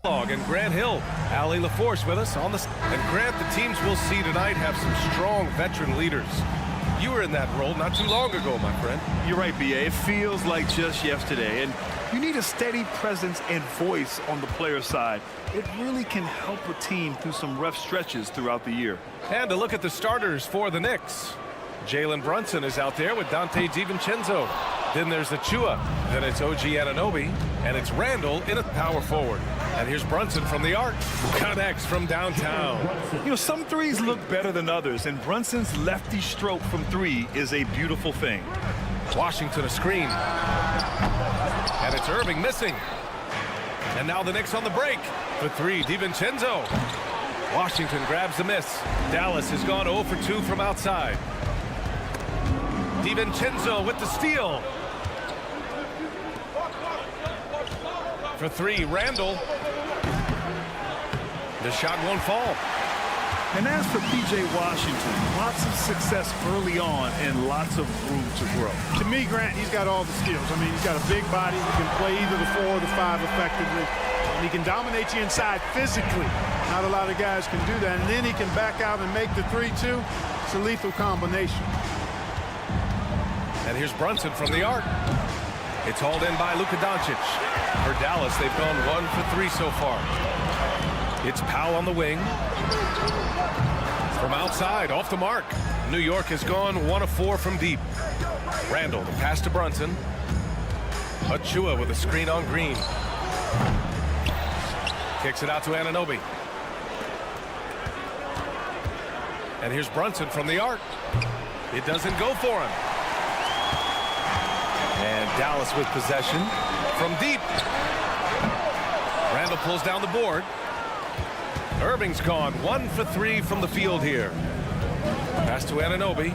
And Grant Hill, Ali LaForce with us on the... And Grant, the teams we'll see tonight have some strong veteran leaders. You were in that role not too long ago, my friend. You're right, B.A. It feels like just yesterday. And you need a steady presence and voice on the player side. It really can help a team through some rough stretches throughout the year. And a look at the starters for the Knicks. Jalen Brunson is out there with Dante DiVincenzo. Then there's Achua. Then it's OG Anunoby. And it's Randall in a power forward. And here's Brunson from the arc. Connects from downtown. You know, some threes look better than others, and Brunson's lefty stroke from three is a beautiful thing. Washington a screen. And it's Irving missing. And now the Knicks on the break. For three, DiVincenzo. Washington grabs the miss. Dallas has gone 0 for 2 from outside. DiVincenzo with the steal. For three, Randall. The shot won't fall. And as for P.J. Washington, lots of success early on and lots of room to grow. To me, Grant, he's got all the skills. I mean, he's got a big body. He can play either the 4 or the 5 effectively. And he can dominate you inside physically. Not a lot of guys can do that. And then he can back out and make the 3-2. It's a lethal combination. And here's Brunson from the arc. It's hauled in by Luka Doncic. For Dallas, they've gone 1 for 3 so far. It's Powell on the wing. From outside, off the mark. New York has gone 1 of 4 from deep. Randall, the pass to Brunson. Achua with a screen on Green. Kicks it out to Anunoby. And here's Brunson from the arc. It doesn't go for him. And Dallas with possession from deep. Randall pulls down the board. Irving's gone 1 for 3 from the field here. Pass to Anunoby.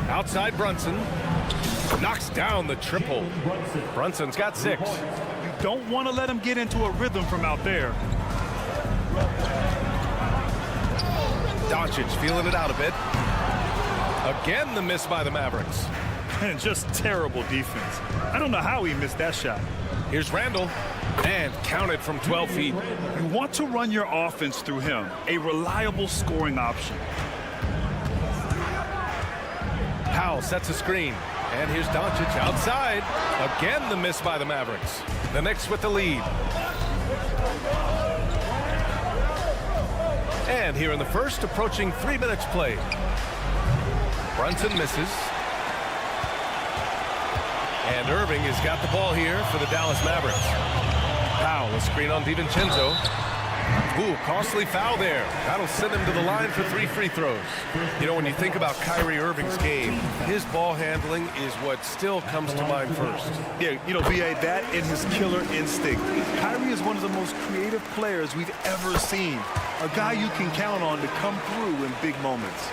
Outside Brunson. Knocks down the triple. Brunson's got 6. You don't want to let him get into a rhythm from out there. Doncic feeling it out a bit. Again, the miss by the Mavericks. And just terrible defense. I don't know how he missed that shot. Here's Randall. And counted from 12 feet. You want to run your offense through him. A reliable scoring option. Powell sets a screen. And here's Doncic outside. Again, the miss by the Mavericks. The Knicks with the lead. And here in the first, approaching 3 minutes played. Brunson misses. And Irving has got the ball here for the Dallas Mavericks. Powell, a screen on DiVincenzo. Ooh, costly foul there. That'll send him to the line for 3 free throws. You know, when you think about Kyrie Irving's game, his ball handling is what still comes to mind first. Yeah, you know, B.A., that and his killer instinct. Kyrie is one of the most creative players we've ever seen. A guy you can count on to come through in big moments.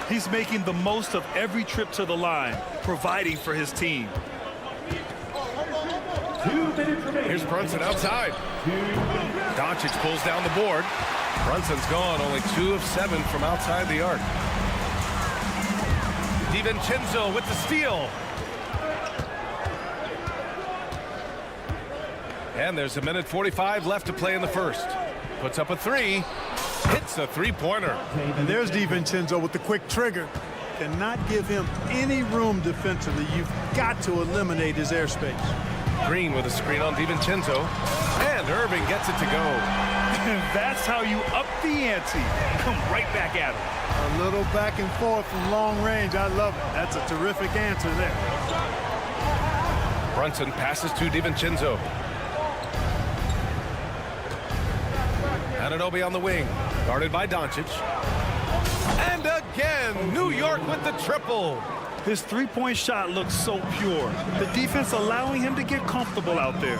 He's making the most of every trip to the line, providing for his team. Here's Brunson outside. Doncic pulls down the board. Brunson's gone only 2 of 7 from outside the arc. DiVincenzo with the steal. And there's 1:45 left to play in the first. Puts up a 3. Hits a 3-pointer. And there's DiVincenzo with the quick trigger. Cannot give him any room defensively. You've got to eliminate his airspace. Green with a screen on DiVincenzo. And Irving gets it to go. And that's how you up the ante. Come right back at him. A little back and forth from long range. I love it. That's a terrific answer there. Brunson passes to DiVincenzo. Anunoby on the wing. Guarded by Doncic. And again, New York with the triple. His three-point shot looks so pure. The defense allowing him to get comfortable out there.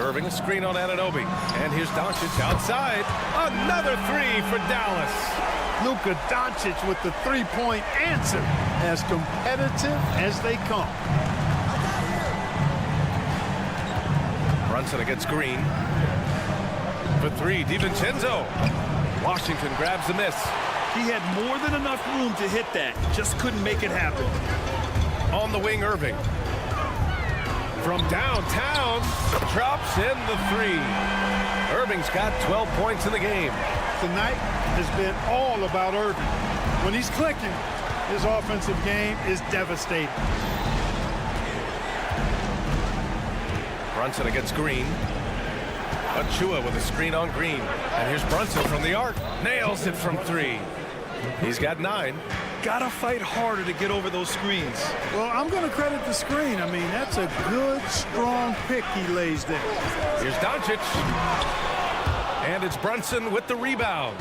Irving a screen on Anunoby. And here's Doncic outside. Another 3 for Dallas. Luka Doncic with the three-point answer. As competitive as they come. Brunson against Green. For 3, DiVincenzo. Washington grabs the miss. He had more than enough room to hit that. Just couldn't make it happen. On the wing, Irving. From downtown, drops in the three. Irving's got 12 points in the game. Tonight has been all about Irving. When he's clicking, his offensive game is devastating. Brunson against Green. Achua with a screen on Green. And here's Brunson from the arc. Nails it from three. He's got 9. Gotta fight harder to get over those screens. Well, I'm going to credit the screen. I mean, that's a good, strong pick he lays there. Here's Doncic. And it's Brunson with the rebound.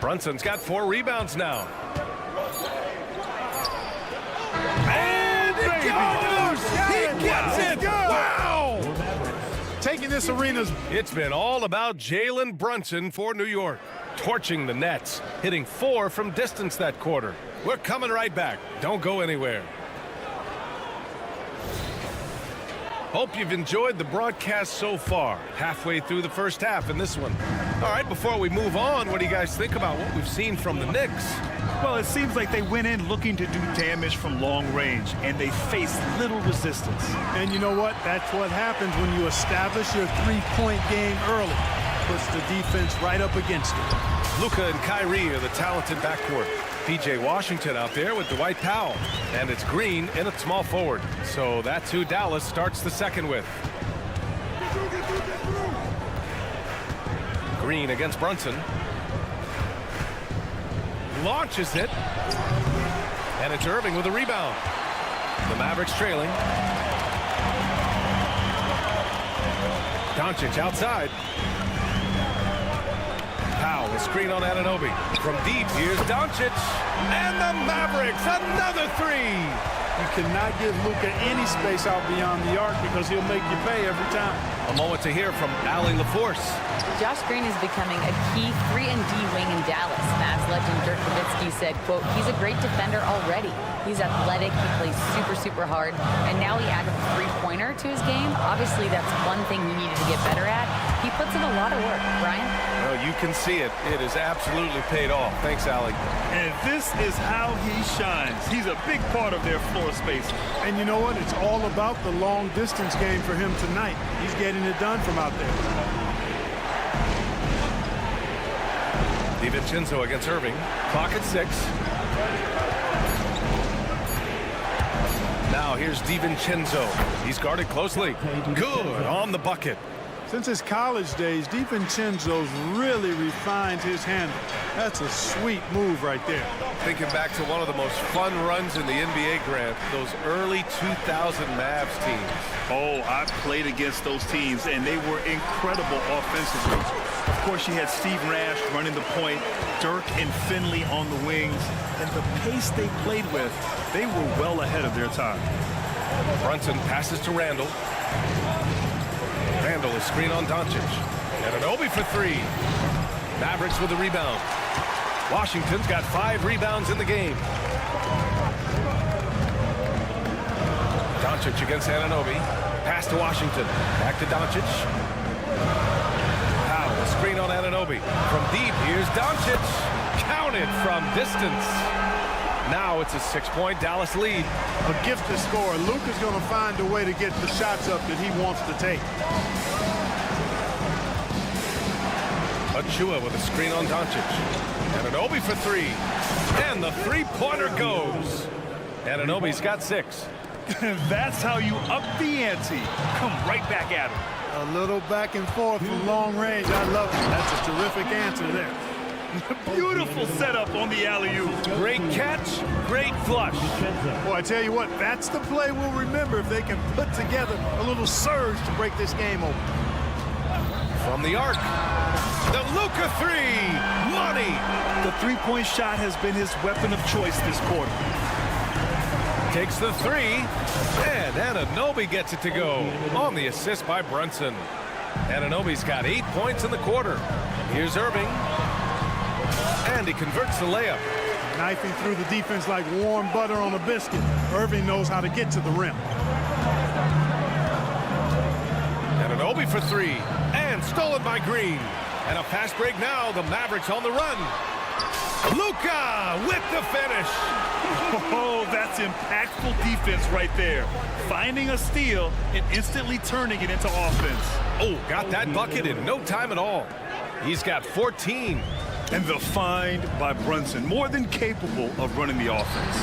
Brunson's got 4 rebounds now. And it goes! He gets it! Wow! Taking this arena's... It's been all about Jalen Brunson for New York. Torching the Nets, hitting 4 from distance that quarter. We're coming right back. Don't go anywhere. Hope you've enjoyed the broadcast so far. Halfway through the first half in this one. All right, before we move on, what do you guys think about what we've seen from the Knicks? Well, it seems like they went in looking to do damage from long range, and they faced little resistance. And you know what? That's what happens when you establish your three-point game early. Puts the defense right up against it. Luka and Kyrie are the talented backcourt. P.J. Washington out there with Dwight Powell. And it's Green in at small forward. So that's who Dallas starts the second with. Green against Brunson. Launches it. And it's Irving with a rebound. The Mavericks trailing. Doncic outside. Powell, the screen on Anunoby. From deep, here's Doncic. And the Mavericks, another three. You cannot give Luka any space out beyond the arc because he'll make you pay every time. A moment to hear from Allie LaForce. Josh Green is becoming a key 3-and-D wing in Dallas. Mavs legend Dirk Nowitzki said, quote, he's a great defender already. He's athletic, he plays super, super hard, and now he added a three-pointer to his game. Obviously, that's one thing he needed to get better at. He puts in a lot of work. Brian? Well, you can see it. It has absolutely paid off. Thanks, Allie. And this is how he shines. He's a big part of their floor space. And you know what? It's all about the long-distance game for him tonight. He's getting it done from out there. DiVincenzo against Irving. Clock at 6. Now here's DiVincenzo. He's guarded closely. Good on the bucket. Since his college days, DiVincenzo's really refined his handle. That's a sweet move right there. Thinking back to one of the most fun runs in the NBA, Grant, those early 2000 Mavs teams. Oh, I played against those teams, and they were incredible offensively. Of course, you had Steve Nash running the point, Dirk and Finley on the wings, and the pace they played with, they were well ahead of their time. Brunson passes to Randall. Randall is screen on Doncic. And Anunoby for 3. Mavericks with a rebound. Washington's got 5 rebounds in the game. Doncic against Anunoby. Pass to Washington. Back to Doncic. Powell, a screen on Anunoby. From deep, here's Doncic. Counted from distance. Now it's a 6-point Dallas lead. A gifted scorer. Luka's going to find a way to get the shots up that he wants to take. Achua with a screen on Doncic. Anunoby for 3. And the three-pointer goes. Anunoby's got 6. That's how you up the ante. Come right back at him. A little back and forth from long range. I love it. That's a terrific answer there. Beautiful setup on the alley-oop. Great catch, great flush. Boy, I tell you what, that's the play we'll remember if they can put together a little surge to break this game open. From the arc, the Luka 3, money. The three-point shot has been his weapon of choice this quarter. Takes the 3, and Anunoby gets it to go on the assist by Brunson. Anunoby's got 8 points in the quarter. Here's Irving. And he converts the layup. Knifing through the defense like warm butter on a biscuit. Irving knows how to get to the rim. Anunoby for 3, and stolen by Green. And a fast break now, the Mavericks on the run. Luka with the finish. Oh, that's impactful defense right there. Finding a steal and instantly turning it into offense. Oh, got that bucket in no time at all. He's got 14. And the find by Brunson, more than capable of running the offense.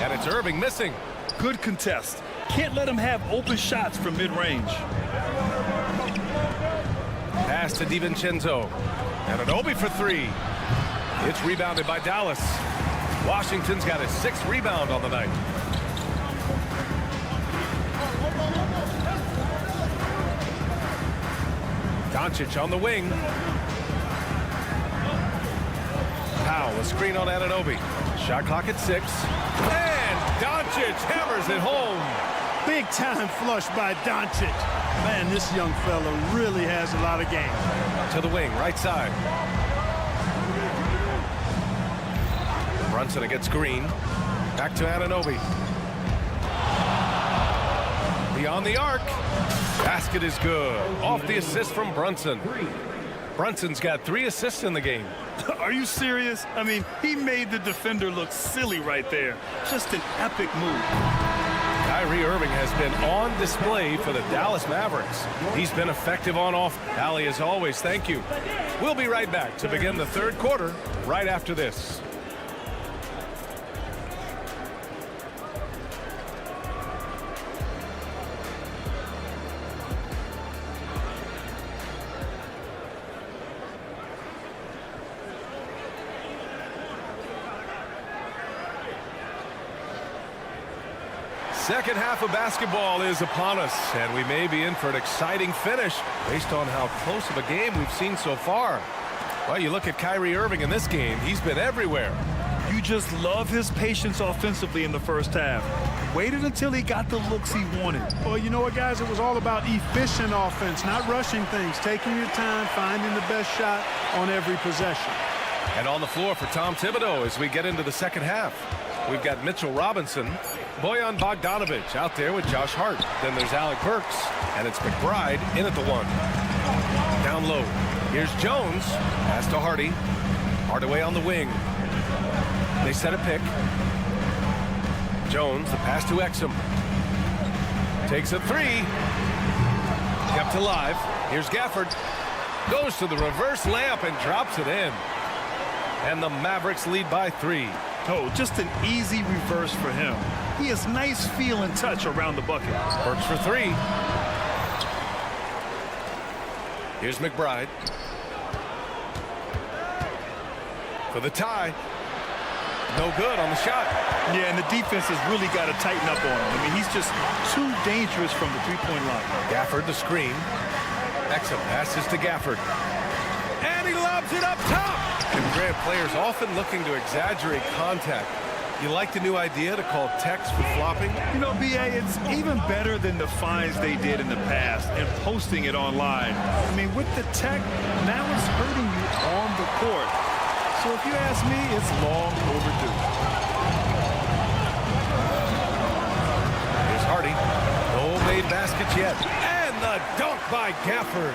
And it's Irving missing. Good contest. Can't let him have open shots from mid-range. Pass to DiVincenzo. And an Obi for three. It's rebounded by Dallas. Washington's got his 6th rebound on the night. Doncic on the wing. Powell, a screen on Anunoby. Shot clock at 6. And Doncic hammers it home. Big time flush by Doncic. Man, this young fella really has a lot of game. To the wing, right side. Brunson against Green. Back to Anunoby. Beyond the arc. Basket is good. Off the assist from Brunson. Brunson's got 3 assists in the game. Are you serious? I mean, he made the defender look silly right there. Just an epic move. Kyrie Irving has been on display for the Dallas Mavericks. He's been effective on off. Allie, as always, thank you. We'll be right back to begin the 3rd quarter right after this. Second half of basketball is upon us, and we may be in for an exciting finish based on how close of a game we've seen so far. Well, you look at Kyrie Irving in this game, he's been everywhere. You just love his patience offensively in the first half. Waited until he got the looks he wanted. Well, you know what, guys? It was all about efficient offense, not rushing things, taking your time, finding the best shot on every possession. And on the floor for Tom Thibodeau as we get into the second half. We've got Mitchell Robinson, Bojan Bogdanovic out there with Josh Hart. Then there's Alec Burks, and it's McBride in at the 1. Down low. Here's Jones. Pass to Hardy. Hardaway on the wing. They set a pick. Jones, the pass to Exum. Takes a 3. Kept alive. Here's Gafford. Goes to the reverse layup and drops it in. And the Mavericks lead by 3. Oh, just an easy reverse for him. He has nice feel and touch around the bucket. Burks for 3. Here's McBride. For the tie. No good on the shot. Yeah, and the defense has really got to tighten up on him. I mean, he's just too dangerous from the three-point line. Gafford the screen. Exum passes to Gafford. And he lobs it up top. And Grant, players often looking to exaggerate contact. You like the new idea to call techs for flopping? You know, B.A., it's even better than the fines they did in the past and posting it online. I mean, with the tech, now it's hurting you on the court. So if you ask me, it's long overdue. Here's Hardy. No made baskets yet. And the dunk by Gafford.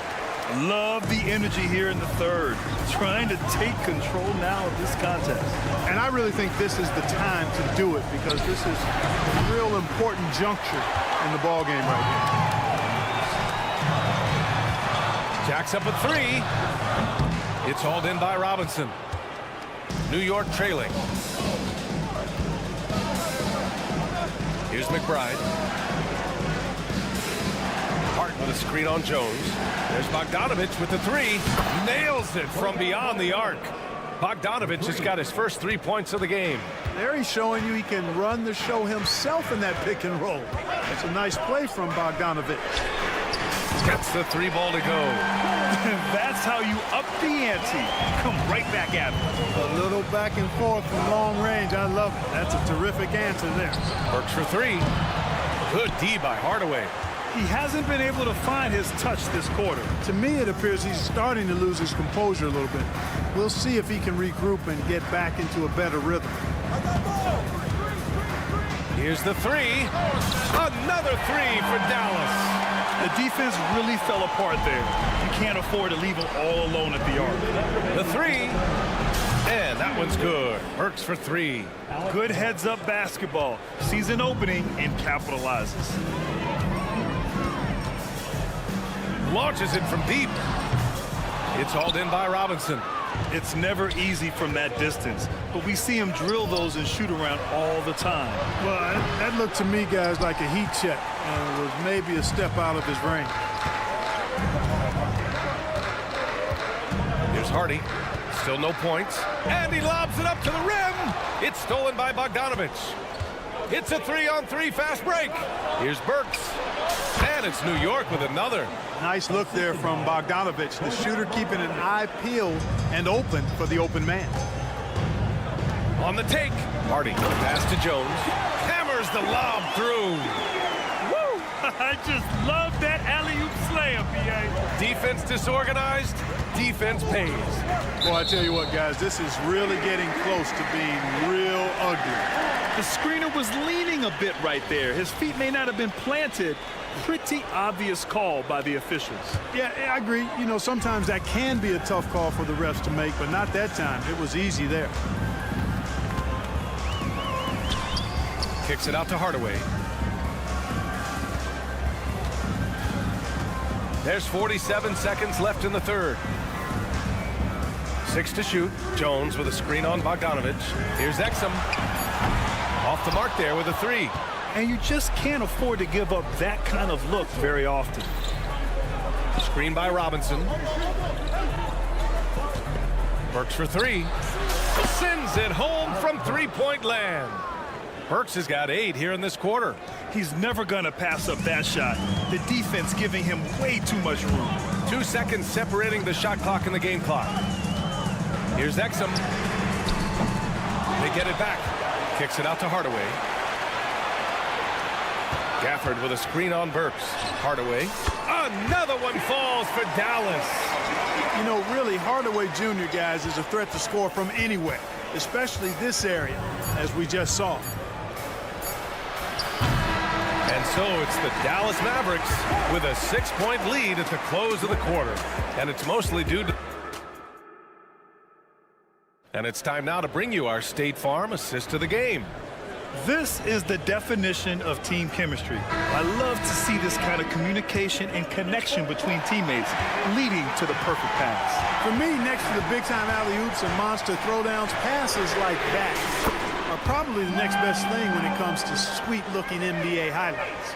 Love the energy here in the third. Trying to take control now of this contest. And I really think this is the time to do it because this is a real important juncture in the ball game right here. Jacks up a 3. It's hauled in by Robinson. New York trailing. Here's McBride. Hart with a screen on Jones. There's Bogdanovic with the 3. Nails it from beyond the arc. Bogdanovic has got his first 3 points of the game. There he's showing you he can run the show himself in that pick and roll. That's a nice play from Bogdanovic. Gets the 3 ball to go. That's how you up the ante. Come right back at him. A little back and forth from long range. I love it. That's a terrific answer there. Burks for 3. Good D by Hardaway. He hasn't been able to find his touch this quarter. To me, it appears he's starting to lose his composure a little bit. We'll see if he can regroup and get back into a better rhythm. Here's the 3. Another 3 for Dallas. The defense really fell apart there. You can't afford to leave him all alone at the arc. The 3. And that one's good. Burks for three. Good heads-up basketball. Sees an opening and capitalizes. Launches it from deep. It's hauled in by Robinson. It's never easy from that distance, but we see him drill those and shoot around all the time. Well, that looked to me, guys, like a heat check, and it was maybe a step out of his range. Here's Hardy. Still no points. And he lobs it up to the rim. It's stolen by Bogdanovich. It's a 3-on-3 fast break. Here's Burks. And it's New York with another. Nice look there from Bogdanovich, the shooter keeping an eye peeled and open for the open man. On the take. Hardy. Pass to Jones. Hammers the lob through. Woo! I just love that alley-oop slam, B.A. Defense disorganized. Defense pays. Well, I tell you what, guys, this is really getting close to being real ugly. The screener was leaning a bit right there. His feet may not have been planted. Pretty obvious call by the officials. Yeah, I agree. You know, sometimes that can be a tough call for the refs to make, but not that time. It was easy there. Kicks it out to Hardaway. There's 47 seconds left in the third. 6 to shoot. Jones with a screen on Bogdanovich. Here's Exum. Off the mark there with a three. And you just can't afford to give up that kind of look very often. Screen by Robinson. Burks for three. Sends it home from three-point land. Burks has got 8 here in this quarter. He's never going to pass up that shot. The defense giving him way too much room. 2 seconds separating the shot clock and the game clock. Here's Exum. They get it back. Kicks it out to Hardaway. Gafford with a screen on Burks. Hardaway. Another one falls for Dallas. You know, really, Hardaway Jr., guys, is a threat to score from anywhere, especially this area, as we just saw. And so it's the Dallas Mavericks with a 6-point lead at the close of the quarter. And it's mostly due to... And it's time now to bring you our State Farm assist to the game. This is the definition of team chemistry. I love to see this kind of communication and connection between teammates leading to the perfect pass. For me, next to the big-time alley-oops and monster throwdowns, passes like that are probably the next best thing when it comes to sweet-looking NBA highlights.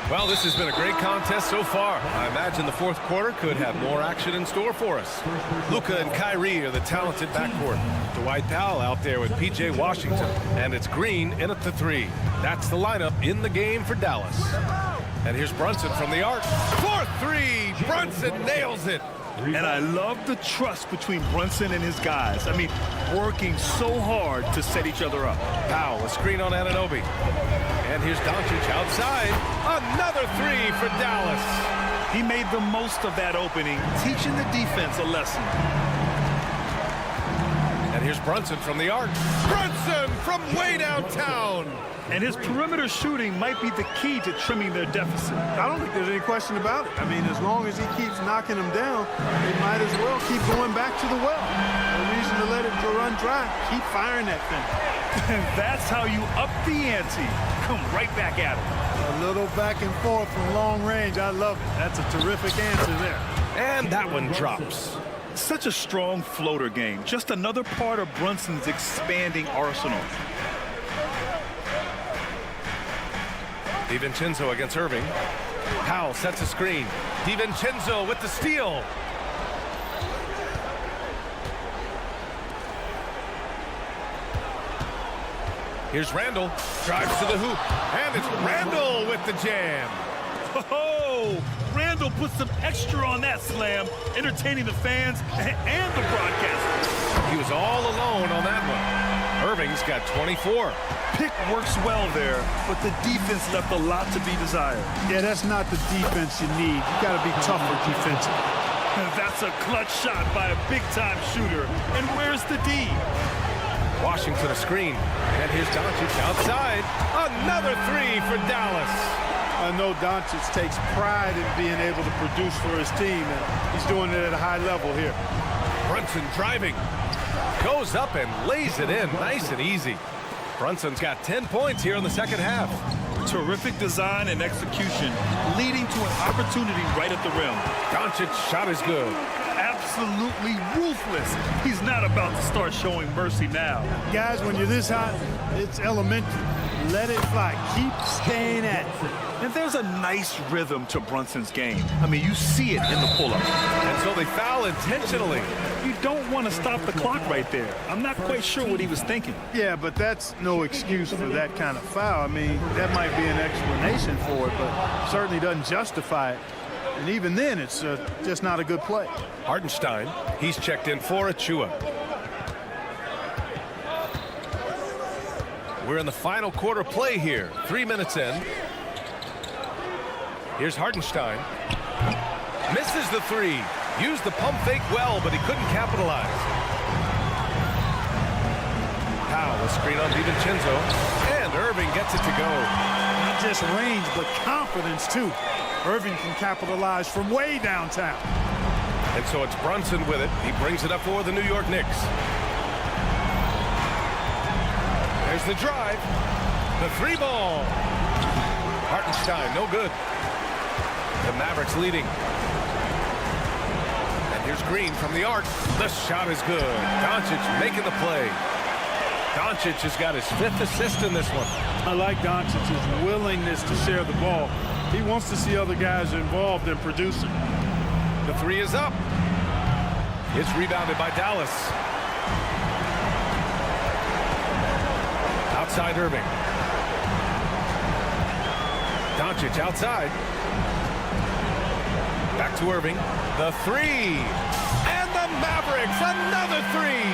Well, this has been a great contest so far. I imagine the fourth quarter could have more action in store for us. Luka and Kyrie are the talented backcourt. Dwight Powell out there with P.J. Washington. And it's Green in at the three. That's the lineup in the game for Dallas. And here's Brunson from the arc. 4-3. Brunson nails it. And I love the trust between Brunson and his guys. I mean, working so hard to set each other up. Powell, a screen on Anunoby. And here's Doncic outside. Another three for Dallas. He made the most of that opening, teaching the defense a lesson. And here's Brunson from the arc. Brunson from way downtown. And his perimeter shooting might be the key to trimming their deficit. I don't think there's any question about it. I mean, as long as he keeps knocking them down, they might as well keep going back to the well. No reason to let it run dry. Keep firing that thing. And that's how you up the ante. Come right back at him. A little back and forth from long range. I love it. That's a terrific answer there. And that one drops. Such a strong floater game. Just another part of Brunson's expanding arsenal. DiVincenzo against Irving. Powell sets a screen. DiVincenzo with the steal. Here's Randall. Drives to the hoop. And it's Randall with the jam. Oh, Randall put some extra on that slam, entertaining the fans and the broadcasters. He was all alone on that one. Irving's got 24. Pick works well there, but the defense left a lot to be desired. Yeah, that's not the defense you need. You got to be tougher defensively. That's a clutch shot by a big-time shooter. And where's the D? Washington a screen. And here's Doncic outside. Another three for Dallas. I know Doncic takes pride in being able to produce for his team, and he's doing it at a high level here. Brunson driving. Goes up and lays it in nice and easy. Brunson's got 10 points here in the second half. Terrific design and execution, leading to an opportunity right at the rim. Doncic's shot is good. Absolutely ruthless. He's not about to start showing mercy now. Guys, when you're this hot, it's elementary. Let it fly. Keep staying at it. And there's a nice rhythm to Brunson's game. I mean, you see it in the pull-up. And so they foul intentionally. You don't want to stop the clock right there. I'm not quite sure what he was thinking. Yeah, but that's no excuse for that kind of foul. I mean, that might be an explanation for it, but certainly doesn't justify it. And even then, it's just not a good play. Hartenstein, he's checked in for Achua. We're in the final quarter play here. 3 minutes in. Here's Hartenstein. Misses the three. Used the pump fake well, but he couldn't capitalize. Powell, a screen on DiVincenzo. And Irving gets it to go. Not just range, but confidence, too. Irving can capitalize from way downtown. And so it's Brunson with it. He brings it up for the New York Knicks. There's the drive. The three ball. Hartenstein, no good. The Mavericks leading. And here's Green from the arc. The shot is good. Doncic making the play. Doncic has got his 5th assist in this one. I like Doncic's willingness to share the ball. He wants to see other guys involved in producing. The three is up. It's rebounded by Dallas. Outside Irving. Doncic outside. Back to Irving. The three. And the Mavericks, another three.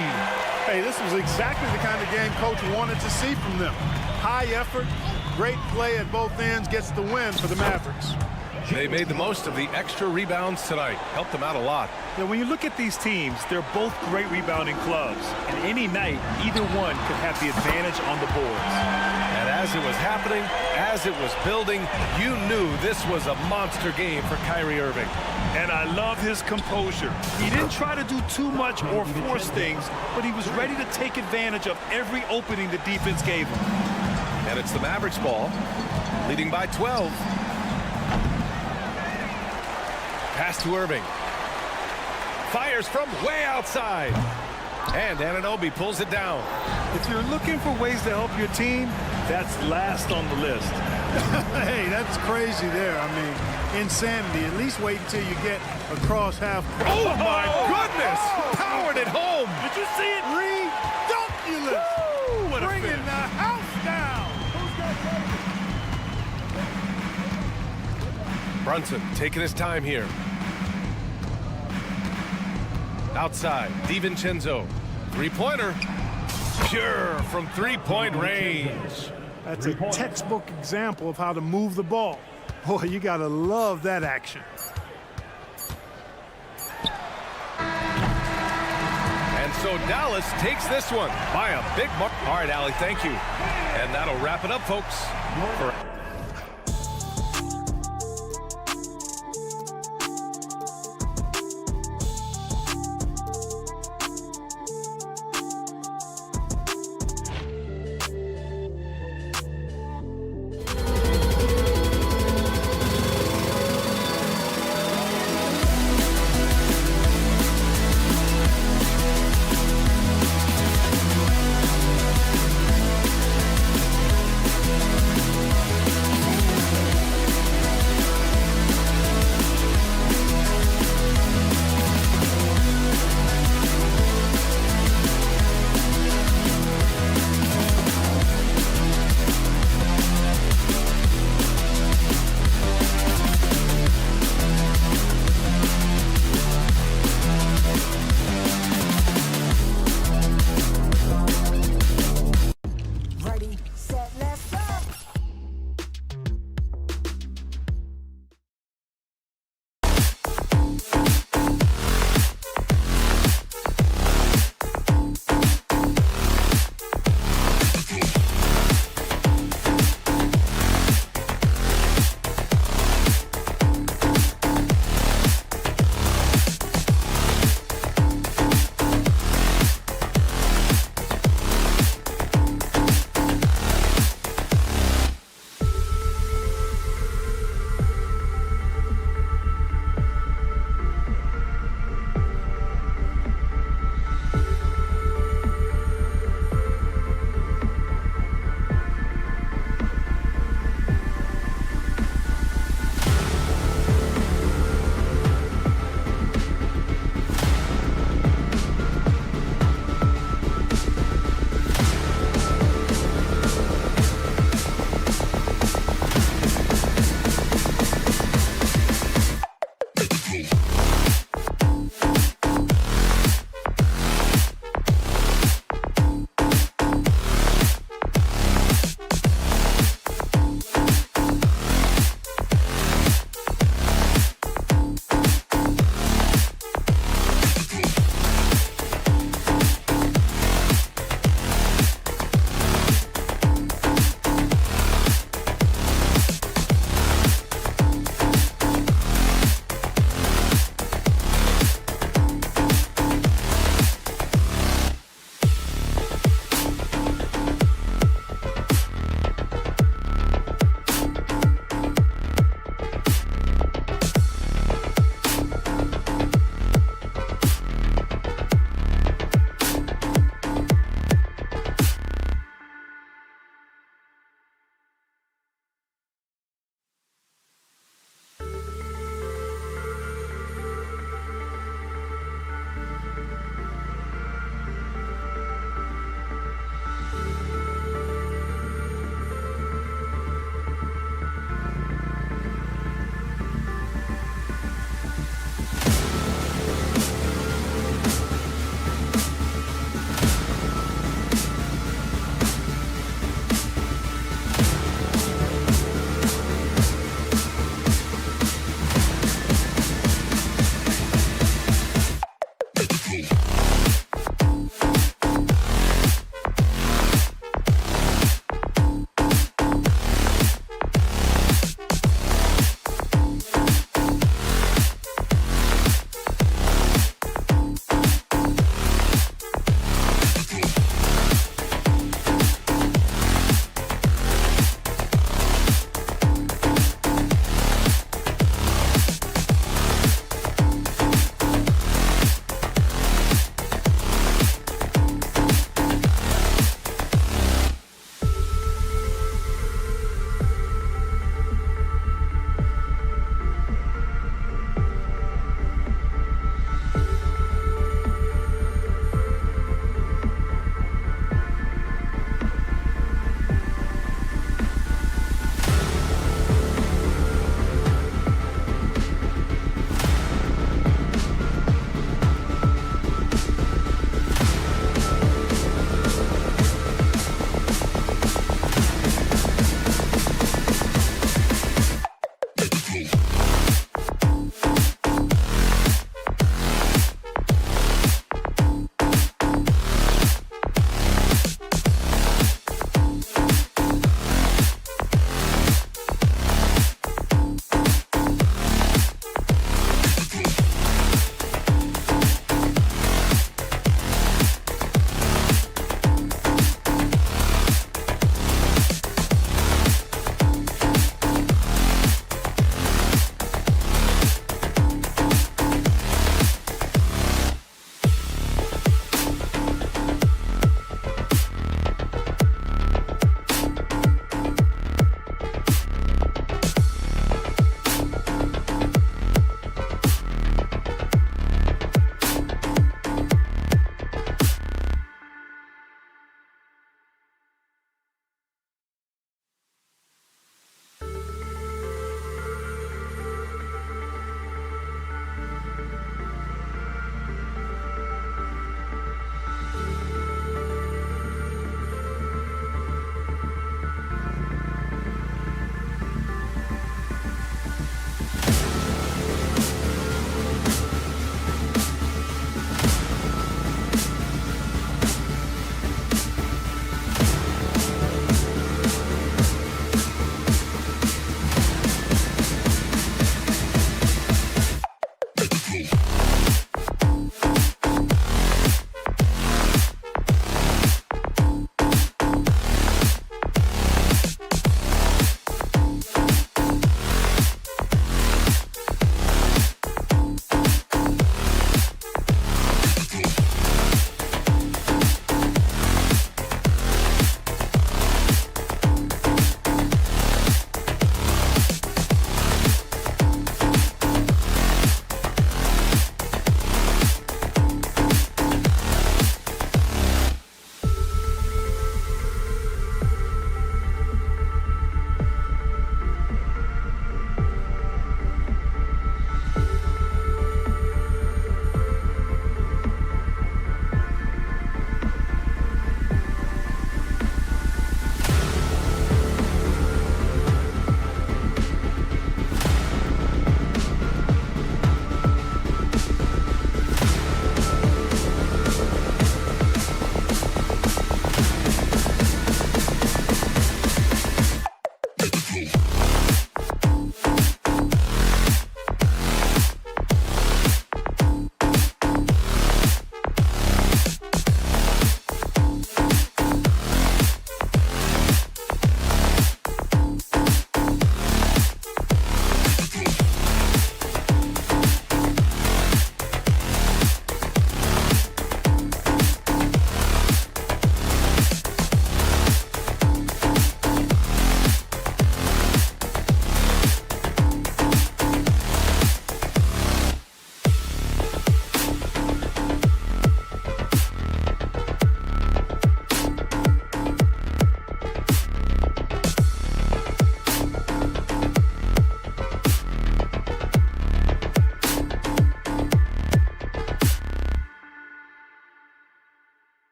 Hey, this was exactly the kind of game Coach wanted to see from them. High effort, great play at both ends, gets the win for the Mavericks. They made the most of the extra rebounds tonight. Helped them out a lot. Now, when you look at these teams, they're both great rebounding clubs. And any night, either one could have the advantage on the boards. And as it was happening, as it was building, you knew this was a monster game for Kyrie Irving. And I love his composure. He didn't try to do too much or force things, but he was ready to take advantage of every opening the defense gave him. And it's the Mavericks ball, leading by 12. Pass to Irving. Fires from way outside. And Anunoby pulls it down. If you're looking for ways to help your team, that's last on the list. Hey, that's crazy there. I mean, insanity. At least wait until you get across half. Oh, my goodness! Powered it home. Did you see it? Redunculous. Woo, what a Bringing finish. the house down. Brunson taking his time here. Outside, DiVincenzo. Three-pointer. Pure from three-point range. That's a textbook example of how to move the ball. Boy, you got to love that action. And so Dallas takes this one by a big mark. All right, Allie, thank you. And that'll wrap it up, folks. For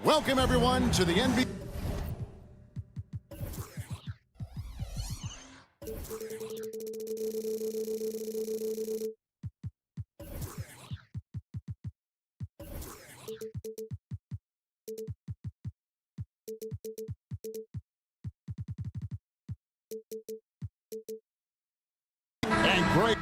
Welcome, everyone, to the NBA. And great.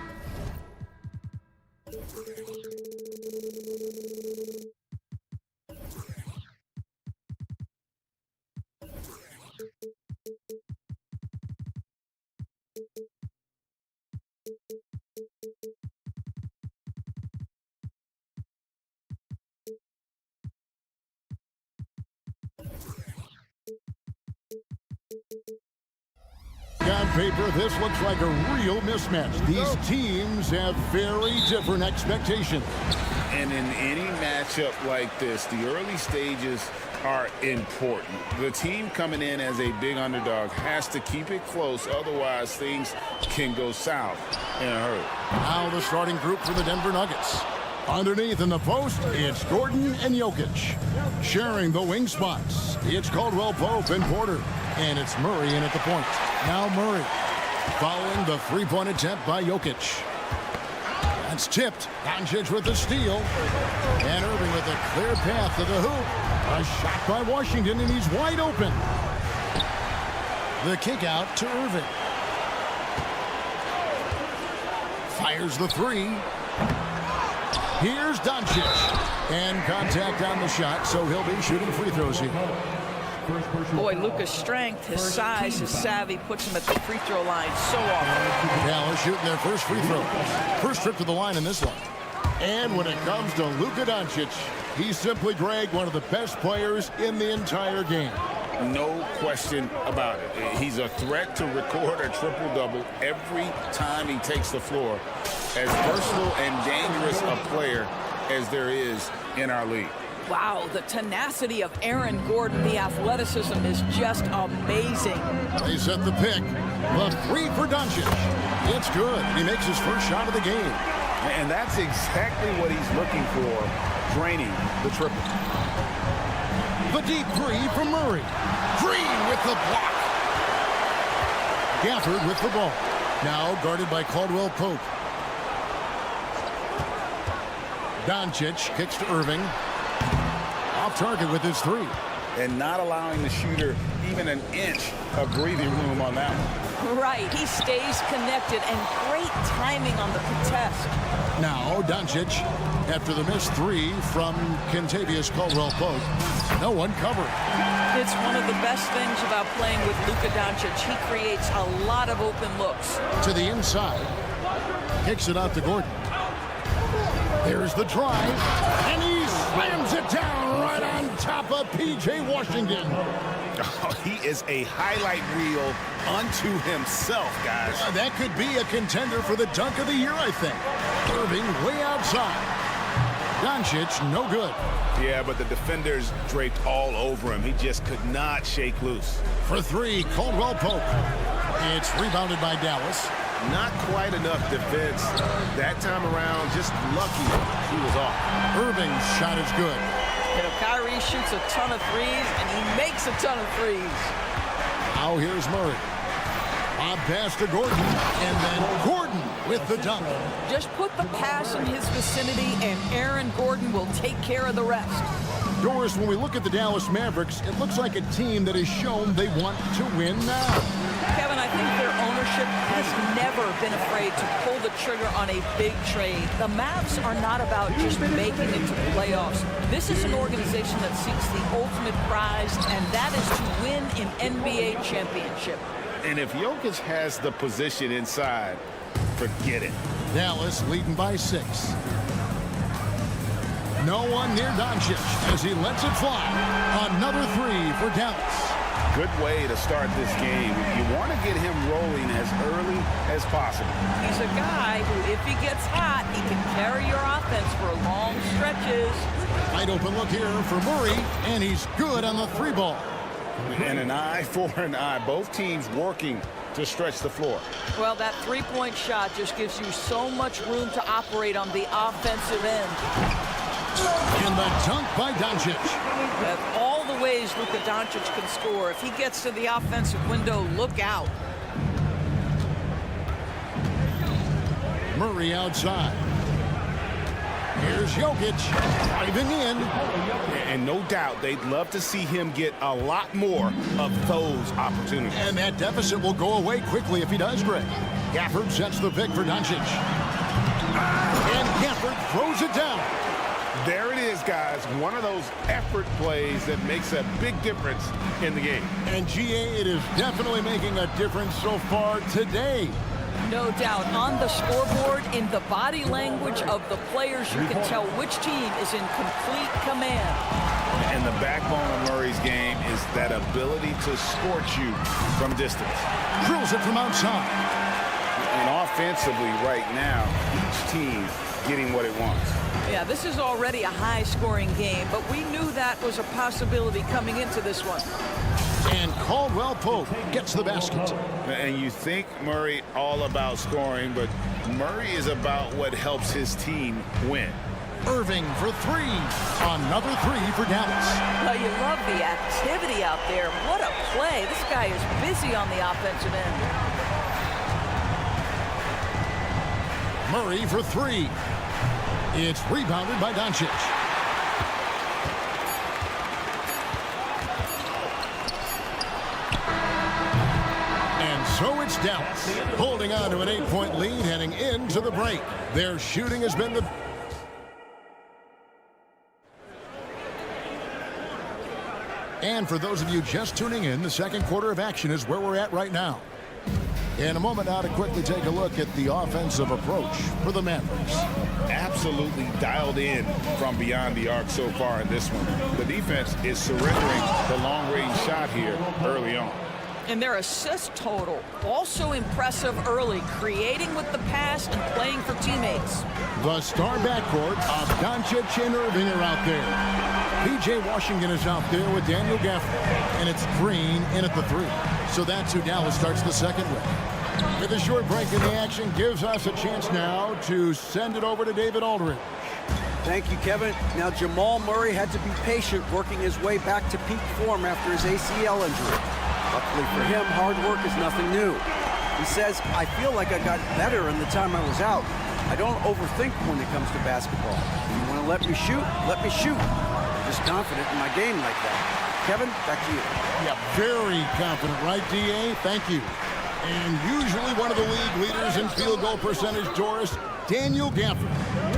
On paper, this looks like a real mismatch. These teams have very different expectations. And in any matchup like this, the early stages are important. The team coming in as a big underdog has to keep it close, otherwise things can go south in a hurry. Now the starting group for the Denver Nuggets. Underneath in the post, it's Gordon and Jokic. Sharing the wing spots, it's Caldwell Pope and Porter. And it's Murray in at the point. Now Murray following the three-point attempt by Jokic. That's tipped. Doncic with the steal. And Irving with a clear path to the hoop. A shot by Washington, and he's wide open. The kick out to Irving. Fires the three. Here's Doncic. And contact on the shot, so he'll be shooting free throws here. Boy, Luka's strength, his size, his savvy puts him at the free throw line so often. Dallas shooting their first free throw. First trip to the line in this one. And when it comes to Luka Doncic, he's simply, Greg, one of the best players in the entire game. No question about it. He's a threat to record a triple-double every time he takes the floor. As versatile and dangerous a player as there is in our league. Wow, the tenacity of Aaron Gordon, the athleticism is just amazing. They set the pick. The three for Doncic. It's good. He makes his first shot of the game. And that's exactly what he's looking for, draining the triple. The deep three from Murray. Green with the block. Gafford with the ball. Now guarded by Caldwell Pope. Doncic kicks to Irving. Off target with his three. And not allowing the shooter even an inch of breathing room on that one. Right, he stays connected and great timing on the contest. Now Doncic, after the missed three from Kentavious Caldwell-Pope, no one covered. It's one of the best things about playing with Luka Doncic. He creates a lot of open looks. To the inside, kicks it out to Gordon. There's the drive, and he slams it down right on top of P.J. Washington. Oh, he is a highlight reel unto himself, guys. That could be a contender for the dunk of the year, I think. Irving way outside. Doncic, no good. Yeah, but the defenders draped all over him. He just could not shake loose. For three, Caldwell Pope. It's rebounded by Dallas. Not quite enough defense that time around. Just lucky he was off. Irving's shot is good. You know, Kyrie shoots a ton of threes, and he makes a ton of threes. Now here's Murray. Bob pass to Gordon, and then Gordon with the dunk. Just put the pass in his vicinity, and Aaron Gordon will take care of the rest. Doris, when we look at the Dallas Mavericks, it looks like a team that has shown they want to win now. Kevin, I think their ownership has never been afraid to pull the trigger on a big trade. The Mavs are not about just making it to the playoffs. This is an organization that seeks the ultimate prize, and that is to win an NBA championship. And if Jokic has the position inside, forget it. Dallas leading by 6. No one near Doncic as he lets it fly. Another three for Dallas. Good way to start this game. You want to get him rolling as early as possible. He's a guy who, if he gets hot, he can carry your offense for long stretches. Wide open look here for Murray, and he's good on the three ball. And an eye for an eye. Both teams working to stretch the floor. Well, that three-point shot just gives you so much room to operate on the offensive end. And the dunk by Doncic. Of all the ways Luka Doncic can score, if he gets to the offensive window, look out. Murray outside. Here's Jokic driving in. And no doubt they'd love to see him get a lot more of those opportunities. And that deficit will go away quickly if he does, Greg. Gafford sets the pick for Doncic. And Gafford throws it down. There it is, guys. One of those effort plays that makes a big difference in the game. And GA, it is definitely making a difference so far today. No doubt. On the scoreboard, in the body language of the players, you can tell which team is in complete command. And the backbone of Murray's game is that ability to scorch you from distance. Drills it from outside. And offensively right now, each team getting what it wants. Yeah, this is already a high-scoring game, but we knew that was a possibility coming into this one. And Caldwell Pope gets the basket. And you think Murray all about scoring, but Murray is about what helps his team win. Irving for three. Another three for Dallas. Well, you love the activity out there. What a play. This guy is busy on the offensive end. Murray for three. It's rebounded by Doncic. And so it's Dallas holding on to an 8-point lead heading into the break. Their shooting has been the... And for those of you just tuning in, the second quarter of action is where we're at right now. In a moment now to quickly take a look at the offensive approach for the Mavericks. Absolutely dialed in from beyond the arc so far in this one. The defense is surrendering the long-range shot here early on. And their assist total, also impressive early, creating with the pass and playing for teammates. The star backcourt of Doncic and Irving are out there. P.J. Washington is out there with Daniel Gafford. And it's Green in at the three. So that's who Dallas starts the second with. With a short break in the action, gives us a chance now to send it over to David Aldridge. Thank you, Kevin. Now, Jamal Murray had to be patient working his way back to peak form after his ACL injury. Luckily for him, hard work is nothing new. He says, I feel like I got better in the time I was out. I don't overthink when it comes to basketball. If you want to let me shoot, let me shoot. I'm just confident in my game like that. Kevin, back to you. Yeah, very confident, right, D.A.? Thank you. And usually one of the league leaders in field goal percentage, Doris, Daniel Gafford.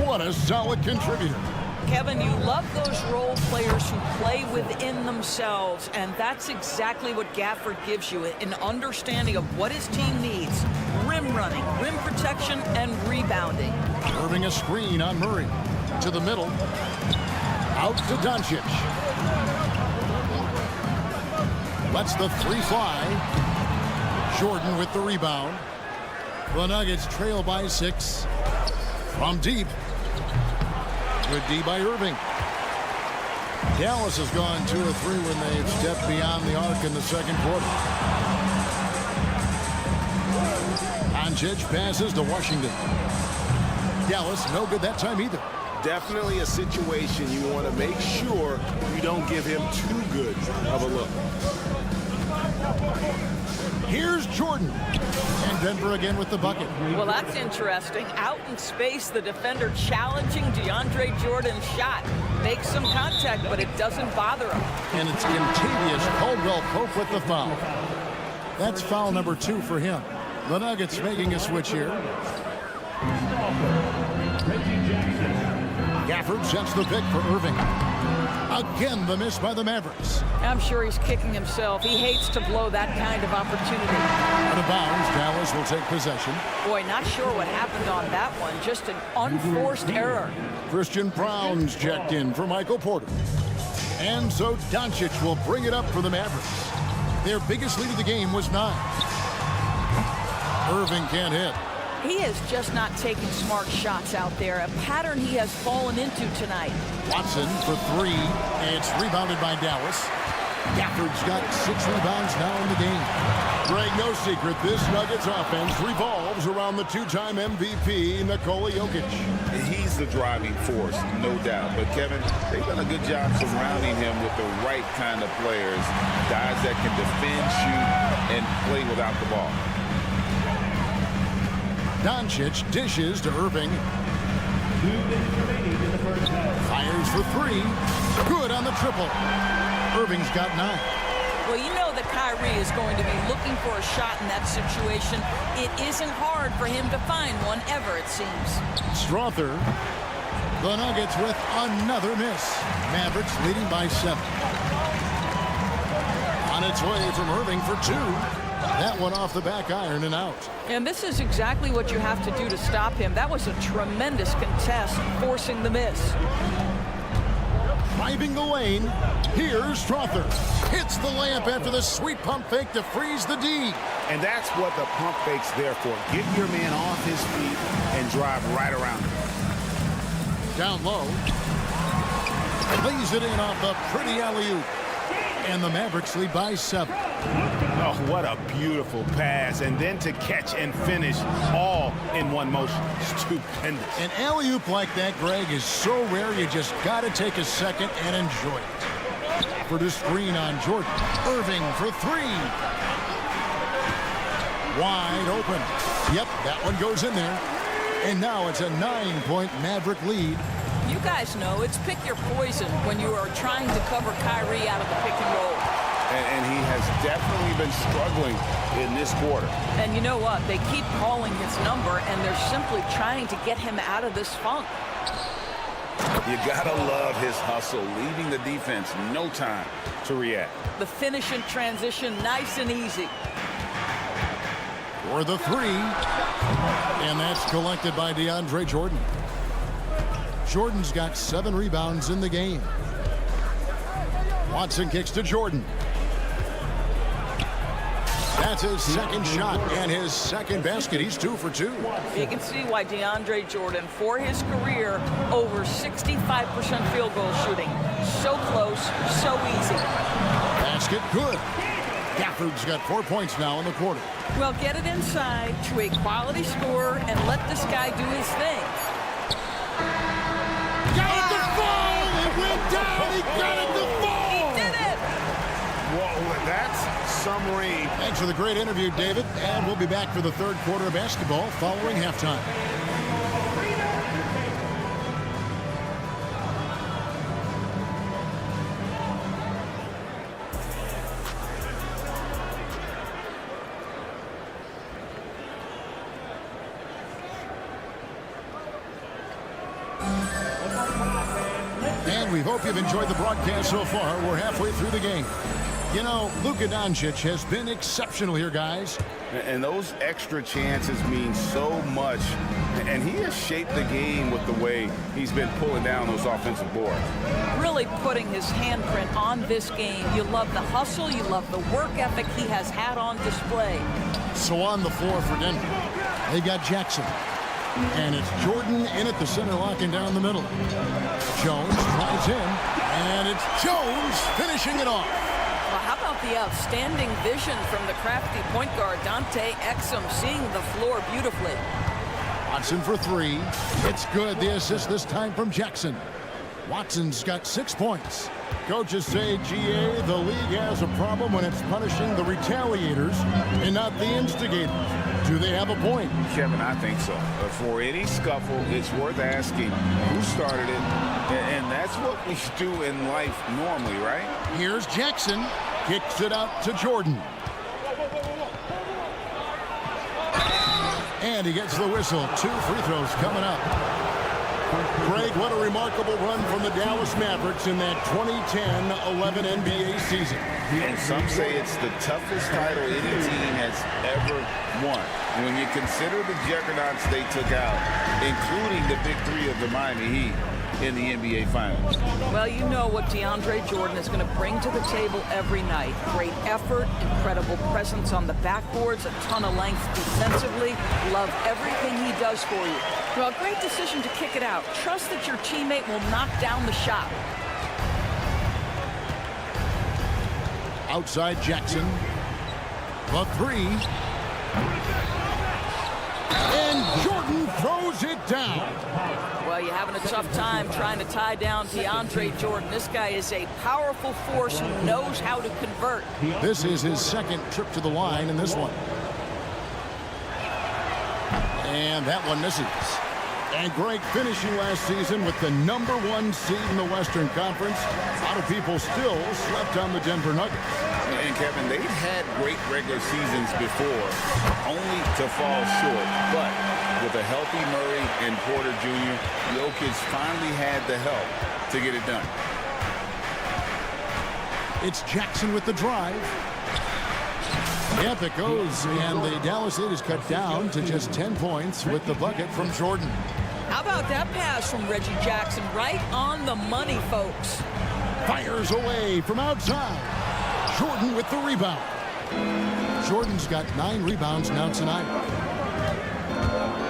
What a solid contributor. Kevin, you love those role players who play within themselves, and that's exactly what Gafford gives you, an understanding of what his team needs. Rim running, rim protection, and rebounding. Irving a screen on Murray. To the middle. Out to Doncic. Lets the three fly. Jordan with the rebound. The Nuggets trail by 6. From deep. Good D by Irving. Dallas has gone 2 of 3 when they've stepped beyond the arc in the second quarter. Doncic passes to Washington. Dallas no good that time either. Definitely a situation you want to make sure you don't give him too good of a look. Here's Jordan. And Denver again with the bucket. Well, that's interesting. Out in space, the defender challenging DeAndre Jordan's shot. Makes some contact, but it doesn't bother him. And it's Contavious Caldwell Pope with the foul. That's foul number 2 for him. The Nuggets making a switch here. Gafford sets the pick for Irving. Again, the miss by the Mavericks. I'm sure he's kicking himself. He hates to blow that kind of opportunity. Out of bounds, Dallas will take possession. Boy, not sure what happened on that one. Just an unforced error. Christian Brown's checked in for Michael Porter. And so Doncic will bring it up for the Mavericks. Their biggest lead of the game was 9. Irving can't hit. He is just not taking smart shots out there, a pattern he has fallen into tonight. Watson for 3. It's rebounded by Dallas. Gafford's got 6 rebounds now in the game. Greg, no secret, this Nuggets offense revolves around the 2-time MVP, Nikola Jokic. He's the driving force, no doubt. But, Kevin, they've done a good job surrounding him with the right kind of players, guys that can defend, shoot, and play without the ball. Doncic dishes to Irving. Fires for 3. Good on the triple. Irving's got 9. Well, you know that Kyrie is going to be looking for a shot in that situation. It isn't hard for him to find one ever, it seems. Strother. The Nuggets with another miss. Mavericks leading by 7. On its way from Irving for 2. That one off the back iron and out. And this is exactly what you have to do to stop him. That was a tremendous contest, forcing the miss. Driving the lane, here's Strother. Hits the layup after the sweet pump fake to freeze the D. And that's what the pump fake's there for. Get your man off his feet and drive right around him. Down low. Lays it in off the pretty alley-oop. And the Mavericks lead by 7. Oh, what a beautiful pass. And then to catch and finish all in one motion. Stupendous. An alley-oop like that, Greg, is so rare you just got to take a second and enjoy it. For the screen on Jordan. Irving for 3. Wide open. Yep, that one goes in there. And now it's a 9-point Maverick lead. You guys know it's pick your poison when you are trying to cover Kyrie out of the pick and roll. And he has definitely been struggling in this quarter. And you know what? They keep calling his number, and they're simply trying to get him out of this funk. You gotta love his hustle, leaving the defense no time to react. The finish in transition, nice and easy. For the 3. And that's collected by DeAndre Jordan. Jordan's got 7 rebounds in the game. Watson kicks to Jordan. That's his second shot and his second basket. He's 2 for 2. You can see why DeAndre Jordan, for his career, over 65% field goal shooting. So close, so easy. Basket good. Gafford's got 4 points now in the quarter. Well, get it inside to a quality scorer and let this guy do his thing. Got it to fall! It went down! He got it to fall! He did it! Whoa, that's some rain. Thanks for the great interview, David. And we'll be back for the third quarter of basketball following halftime. And we hope you've enjoyed the broadcast so far. We're halfway through the game. You know, Luka Doncic has been exceptional here, guys. And those extra chances mean so much. And he has shaped the game with the way he's been pulling down those offensive boards. Really putting his handprint on this game. You love the hustle. You love the work ethic he has had on display. So on the floor for Denver, they got Jackson. And it's Jordan in at the center, locking down the middle. Jones drives in, and it's Jones finishing it off. Well, how about the outstanding vision from the crafty point guard, Dante Exum, seeing the floor beautifully. Watson for 3. It's good. The assist this time from Jackson. Watson's got 6 points. Coaches say, GA, the league has a problem when it's punishing the retaliators and not the instigators. Do they have a point? Kevin, I think so. For any scuffle, it's worth asking who started it. And that's what we do in life normally, right? Here's Jackson. Kicks it out to Jordan. And he gets the whistle. 2 free throws coming up. Greg, what a remarkable run from the Dallas Mavericks in that 2010-11 NBA season. And some say it's the toughest title any team has ever won. When you consider the juggernauts they took out, including the big 3 of the Miami Heat in the NBA Finals. Well, you know what DeAndre Jordan is going to bring to the table every night. Great effort, incredible presence on the backboards, a ton of length defensively. Love everything he does for you. Well, great decision to kick it out. Trust that your teammate will knock down the shot. Outside Jackson. The three. And Jordan throws it down. Well, you're having a tough time trying to tie down DeAndre Jordan. This guy is a powerful force who knows how to convert. This is his second trip to the line in this one. And that one misses. And Greg finishing last season with the #1 seed in the Western Conference. A lot of people still slept on the Denver Nuggets. And Kevin, they've had great regular seasons before, only to fall short. But with a healthy Murray and Porter Jr., Jokic finally had the help to get it done. It's Jackson with the drive. Yep, it goes, and the Dallas lead is cut down to just 10 points with the bucket from Jordan. How about that pass from Reggie Jackson? Right on the money, folks. Fires away from outside. Jordan with the rebound. Jordan's got 9 rebounds now tonight.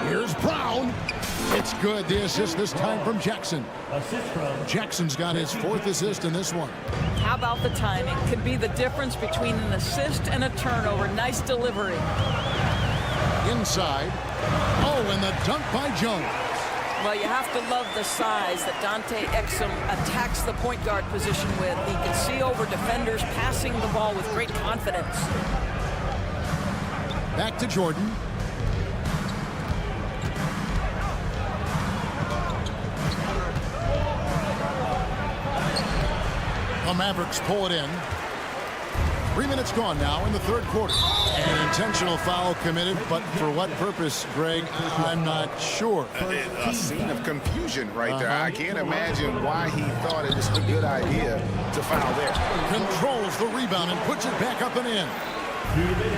Here's Brown. It's good. The assist this time from Jackson. Jackson's got his 4th assist in this one. How about the timing? Could be the difference between an assist and a turnover. Nice delivery. Inside. Oh, and the dunk by Jones. Well, you have to love the size that Dante Exum attacks the point guard position with. He can see over defenders, passing the ball with great confidence. Back to Jordan. The Mavericks pull it in. 3 minutes gone now in the third quarter. An intentional foul committed, but for what purpose, Greg, I'm not sure. A scene of confusion right there. I can't imagine why he thought it was a good idea to foul there. Controls the rebound and puts it back up and in.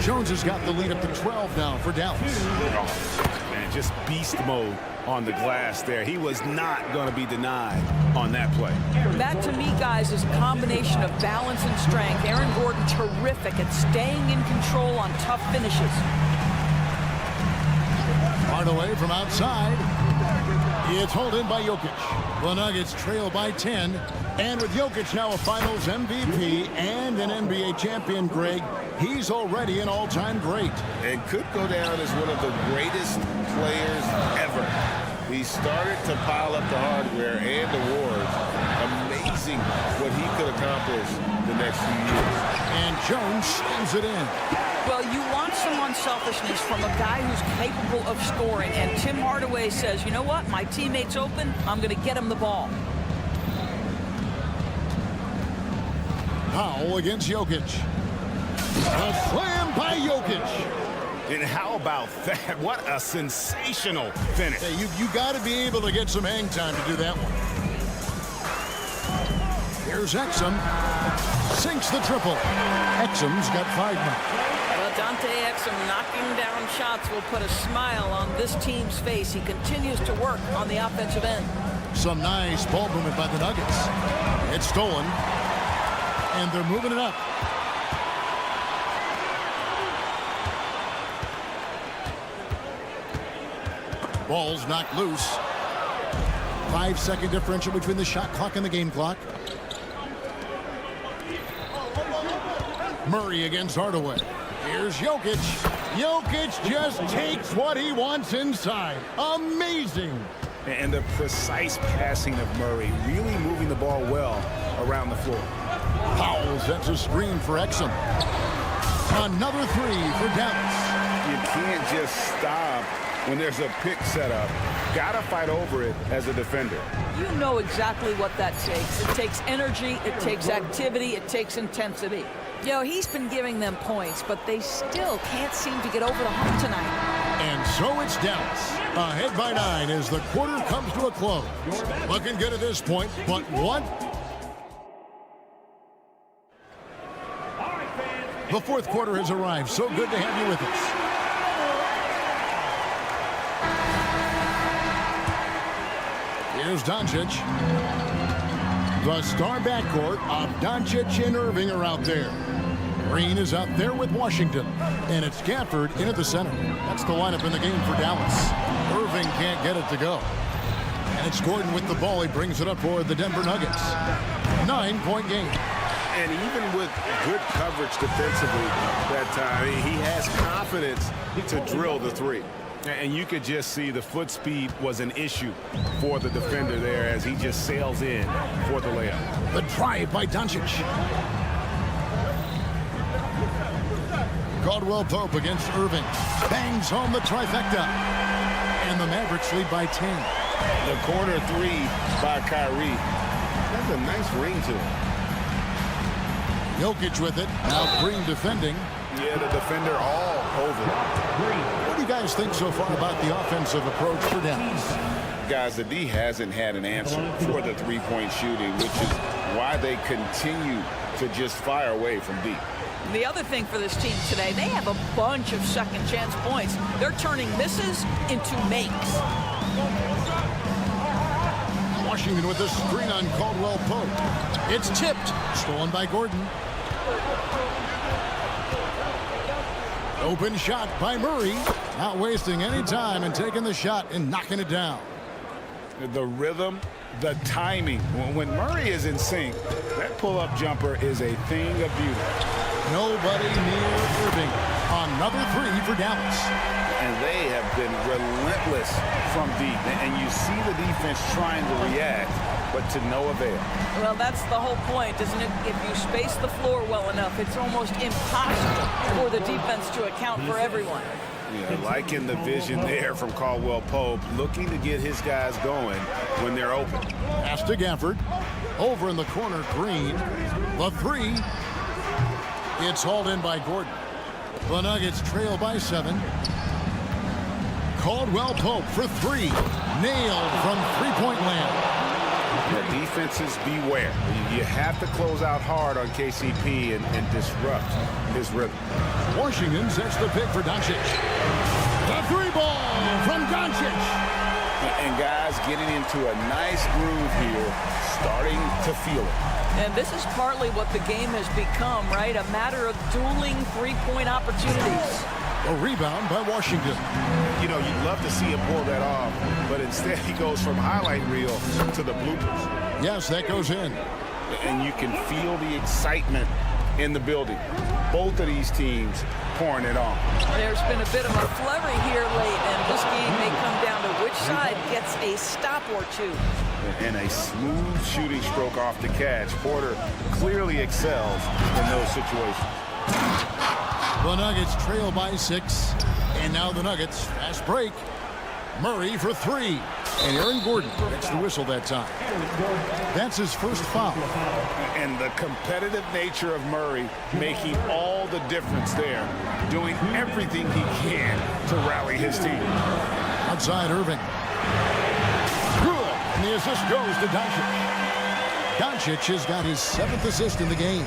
Jones has got the lead up to 12 now for Dallas. Oh, man, just beast mode on the glass there. He was not going to be denied on that play. That, to me, guys, is a combination of balance and strength. Aaron Gordon, terrific at staying in control on tough finishes. Hardaway from outside. It's hauled in by Jokic. The Nuggets trail by 10. And with Jokic now a Finals MVP and an NBA champion, Greg, he's already an all-time great. And could go down as one of the greatest players ever. He started to pile up the hardware and awards. Amazing what he could accomplish the next few years. And Jones slams it in. Well, you want some unselfishness from a guy who's capable of scoring. And Tim Hardaway says, you know what? My teammate's open. I'm going to get him the ball. Powell against Jokic. A slam by Jokic. And how about that? What a sensational finish. Hey, you got to be able to get some hang time to do that one. Here's Exum. Sinks the triple. Exum's got 5 now. Well, Dante Exum knocking down shots will put a smile on this team's face. He continues to work on the offensive end. Some nice ball movement by the Nuggets. It's stolen. And they're moving it up. Ball's knocked loose. 5-second differential between the shot clock and the game clock. Murray against Hardaway. Here's Jokic. Jokic just takes what he wants inside. Amazing. And the precise passing of Murray, really moving the ball well around the floor. Powell sets a screen for Exum. Another 3 for Dallas. You can't just stop when there's a pick set up. Gotta fight over it as a defender. You know exactly what that takes. It takes energy, it takes activity, it takes intensity. You know, he's been giving them points, but they still can't seem to get over the hump tonight. And so it's Dallas, ahead by 9 as the quarter comes to a close. Looking good at this point, but what? The fourth quarter has arrived. So good to have you with us. Here's Doncic. The star backcourt of Doncic and Irving are out there. Green is out there with Washington. And it's Gafford in at the center. That's the lineup in the game for Dallas. Irving can't get it to go. And it's Gordon with the ball. He brings it up for the Denver Nuggets. 9-point game. And even with good coverage defensively that time, he has confidence to drill the three. And you could just see the foot speed was an issue for the defender there as he just sails in for the layup. The drive by Doncic. Caldwell Pope against Irving. Bangs home the trifecta. And the Mavericks lead by 10. The corner three by Kyrie. That's a nice ring to it. Jokic with it. Now Green defending. Yeah, the defender all over. What do you guys think so far about the offensive approach for Dallas? Guys, the D hasn't had an answer for the three-point shooting, which is why they continue to just fire away from deep. The other thing for this team today, they have a bunch of second chance points. They're turning misses into makes. Washington with a screen on Caldwell Pope. It's tipped. Stolen by Gordon. Open shot by Murray. Not wasting any time and taking the shot and knocking it down. The rhythm, the timing. When Murray is in sync, that pull-up jumper is a thing of beauty. Nobody near Irving. Another three for Dallas. And they have been relentless from deep. And you see the defense trying to react, but to no avail. Well, that's the whole point, isn't it? If you space the floor well enough, it's almost impossible for the defense to account for everyone. Yeah, liking the vision there from Caldwell Pope, looking to get his guys going when they're open. Pass to Gafford. Over in the corner, Green. The three. It's hauled in by Gordon. The Nuggets trail by 7. Caldwell Pope for three. Nailed from three-point land. The defenses beware. You have to close out hard on KCP and disrupt his rhythm. Washington sets the pick for Doncic. The three ball from Doncic. And guys getting into a nice groove here, starting to feel it. And this is partly what the game has become, right? A matter of dueling three-point opportunities. A rebound by Washington. You know, you'd love to see him pull that off, but instead he goes from highlight reel to the bloopers. Yes, that goes in. And you can feel the excitement in the building. Both of these teams pouring it on. There's been a bit of a flurry here late, and this game may come down to which side gets a stop or two. And a smooth shooting stroke off the catch. Porter clearly excels in those situations. The Nuggets trail by 6. And now the Nuggets fast break. Murray for three. And Aaron Gordon gets the whistle that time. That's his first foul. And the competitive nature of Murray making all the difference there, doing everything he can to rally his team. Outside Irving. Good. And the assist goes to Doncic. Doncic has got his 7th assist in the game.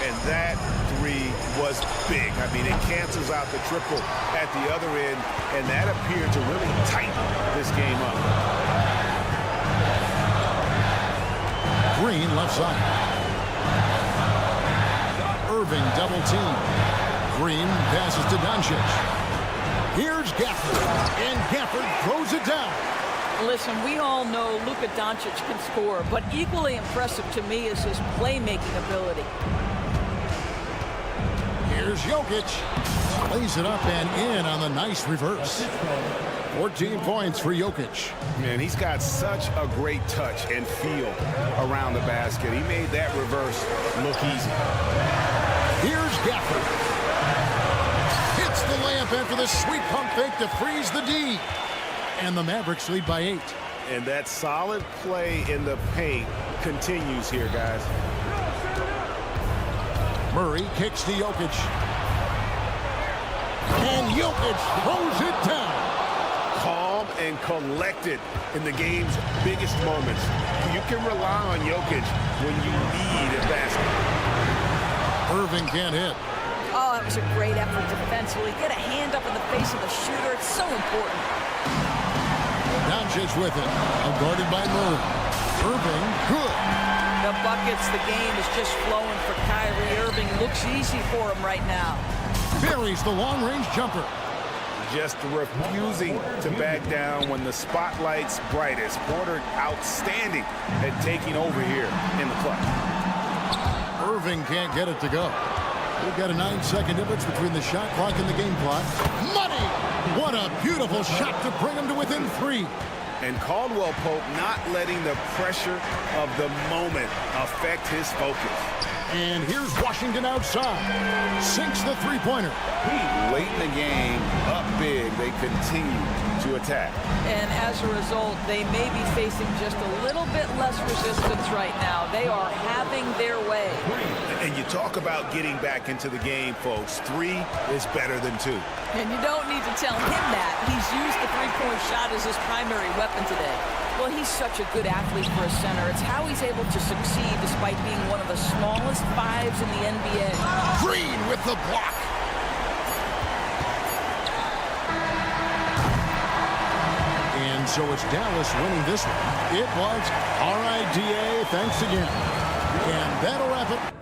And that three was big. I mean, it cancels out the triple at the other end, and that appeared to really tighten this game up. Green left side. Irving double team. Green passes to Doncic. Here's Gafford. And Gafford throws it down. Listen, we all know Luka Doncic can score, but equally impressive to me is his playmaking ability. Here's Jokic. Plays it up and in on the nice reverse. 14 points for Jokic. Man, he's got such a great touch and feel around the basket. He made that reverse look easy. Here's Gafford. Hits the layup after the sweet pump fake to freeze the D. And the Mavericks lead by 8. And that solid play in the paint continues here, guys. Murray kicks to Jokic. And Jokic throws it down. Calm and collected in the game's biggest moments. You can rely on Jokic when you need a basket. Irving can't hit. Oh, that was a great effort defensively. Get a hand up in the face of the shooter. It's so important. Doncic with it. Guarded by Murray. Irving, good. The buckets, the game is just flowing for Kyrie Irving. Looks easy for him right now. Buries the long-range jumper. Just refusing to back down when the spotlight's brightest. Porter outstanding at taking over here in the clutch. Irving can't get it to go. We've got a 9-second difference between the shot clock and the game clock. Money! What a beautiful shot to bring him to within 3. And Caldwell Pope not letting the pressure of the moment affect his focus. And here's Washington outside. Sinks the three-pointer. Late in the game, up big, they continue to attack. And as a result, they may be facing just a little bit less resistance right now. They are having their way. And you talk about getting back into the game, folks. 3 is better than 2. And you don't need to tell him that. He's used the three-point shot as his primary weapon today. Well, he's such a good athlete for a center. It's how he's able to succeed despite being one of the smallest 5s in the NBA. Green with the block. And so it's Dallas winning this one. It was RIDA. Thanks again. And that'll wrap it.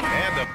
And a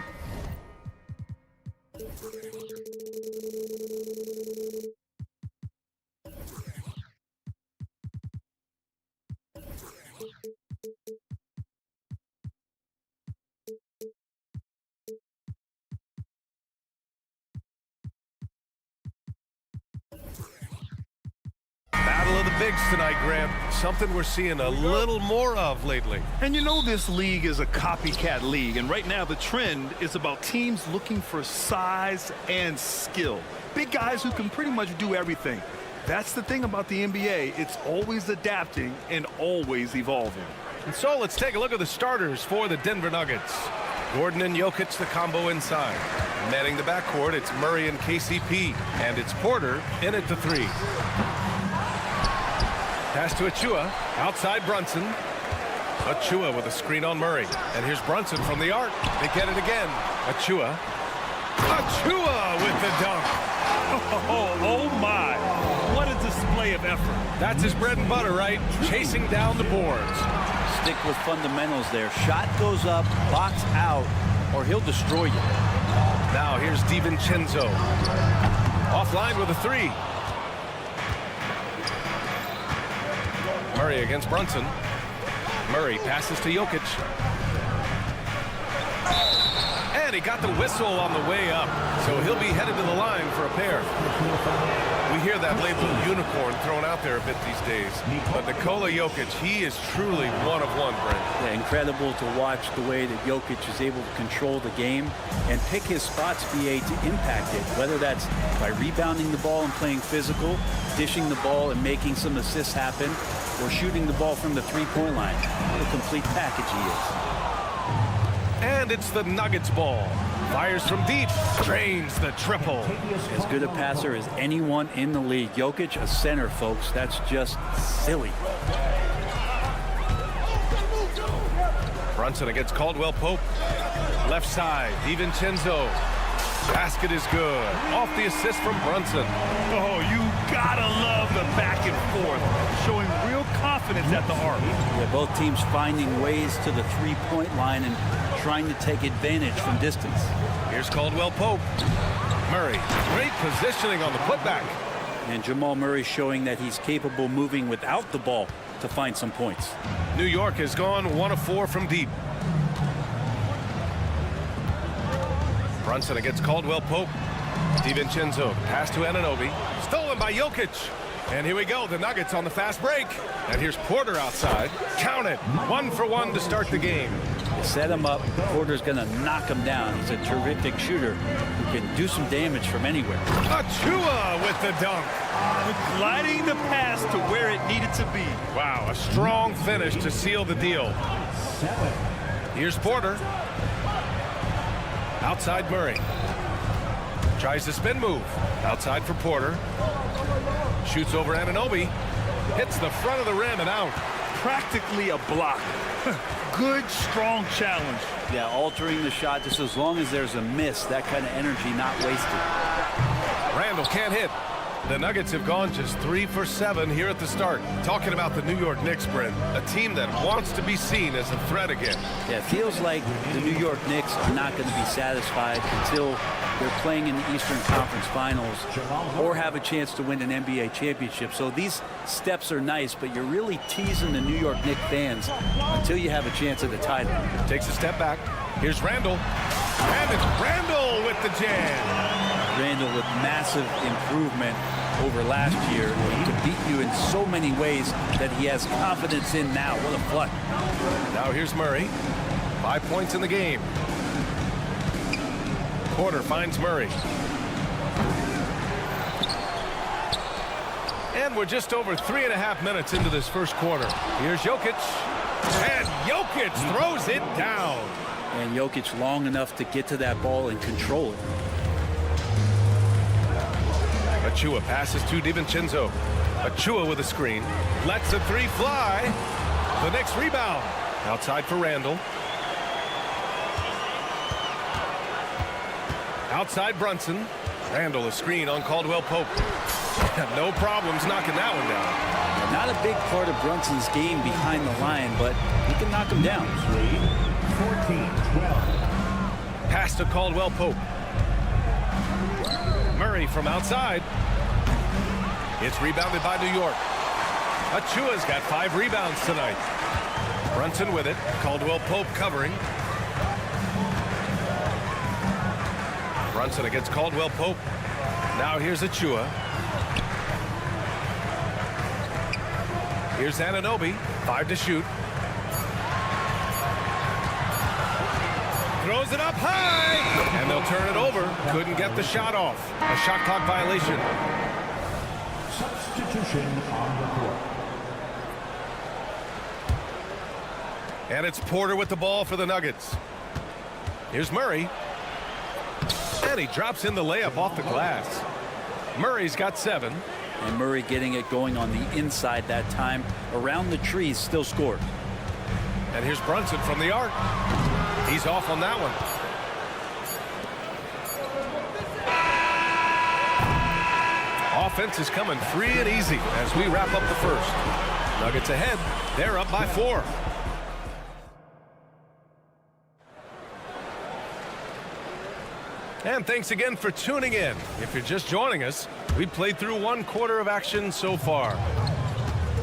battle of the bigs tonight, Grant. Something we're seeing a little more of lately. And you know this league is a copycat league, and right now the trend is about teams looking for size and skill. Big guys who can pretty much do everything. That's the thing about the NBA. It's always adapting and always evolving. And so let's take a look at the starters for the Denver Nuggets. Gordon and Jokic, the combo inside. Manning the backcourt, it's Murray and KCP. And it's Porter in at the 3. Pass to Achua, outside Brunson. Achua with a screen on Murray. And here's Brunson from the arc. They get it again. Achua. Achua with the dunk. Oh my. What a display of effort. That's his bread and butter, right? Chasing down the boards. Stick with fundamentals there. Shot goes up, box out, or he'll destroy you. Now here's DiVincenzo. Offline with a 3. Murray against Brunson. Murray passes to Jokic. And he got the whistle on the way up. So he'll be headed to the line for a pair. We hear that label unicorn thrown out there a bit these days. But Nikola Jokic, he is truly one of one, Brent. Yeah, incredible to watch the way that Jokic is able to control the game and pick his spots, BA, to impact it, whether that's by rebounding the ball and playing physical, dishing the ball and making some assists happen, or shooting the ball from the three-point line. What a complete package he is. And it's the Nuggets ball. Fires from deep, drains the triple. As good a passer as anyone in the league. Jokic, a center, folks. That's just silly. Brunson against Caldwell Pope. Left side, DiVincenzo. Basket is good. Off the assist from Brunson. Oh, you gotta love the back and forth. Showing real confidence at the arc. Yeah, both teams finding ways to the three-point line and trying to take advantage from distance. Here's Caldwell Pope. Murray, great positioning on the putback. And Jamal Murray showing that he's capable moving without the ball to find some points. New York has gone 1 of 4 from deep. Brunson against Caldwell Pope. DiVincenzo, pass to Anunoby. Stolen by Jokic. And here we go, the Nuggets on the fast break. And here's Porter outside. Count it, 1 for 1 to start the game. Set him up. Porter's going to knock him down. He's a terrific shooter who can do some damage from anywhere. Achua with the dunk. Gliding the pass to where it needed to be. Wow, a strong finish to seal the deal. Here's Porter. Outside Murray. Tries the spin move. Outside for Porter. Shoots over Anunoby. Hits the front of the rim and out. Practically a block. Good, strong challenge. Yeah, altering the shot just as long as there's a miss. That kind of energy not wasted. Randall can't hit. The Nuggets have gone just 3 for 7 here at the start. Talking about the New York Knicks, Brent, a team that wants to be seen as a threat again. Yeah, it feels like the New York Knicks are not going to be satisfied until they're playing in the Eastern Conference Finals or have a chance to win an NBA championship. So these steps are nice, but you're really teasing the New York Knicks fans until you have a chance at the title. Takes a step back. Here's Randall. And it's Randall with the jam. Randall with massive improvement over last year. He can beat you in so many ways that he has confidence in now. What a flood. Now here's Murray. 5 points in the game. Porter finds Murray. And we're just over 3.5 minutes into this first quarter. Here's Jokic. And Jokic throws it down. And Jokic long enough to get to that ball and control it. Achua passes to DiVincenzo. Achua with a screen. Lets the 3 fly. The Knicks rebound. Outside for Randall. Outside Brunson. Randall a screen on Caldwell Pope. No problems knocking that one down. Not a big part of Brunson's game behind the line, but he can knock him down. Pass to Caldwell Pope. Murray from outside. It's rebounded by New York. Achua's got 5 rebounds tonight. Brunson with it. Caldwell Pope covering. Brunson against Caldwell Pope. Now here's Achua. Here's Anunoby. 5 to shoot. Throws it up high. And they'll turn it over. Couldn't get the shot off. A shot clock violation. Substitution on the court. And it's Porter with the ball for the Nuggets. Here's Murray. And he drops in the layup off the glass. Murray's got 7. And Murray getting it going on the inside that time. Around the trees, still scored. And here's Brunson from the arc. He's off on that one. Offense is coming free and easy as we wrap up the first. Nuggets ahead. They're up by 4. And thanks again for tuning in. If you're just joining us, we played through 1 quarter of action so far.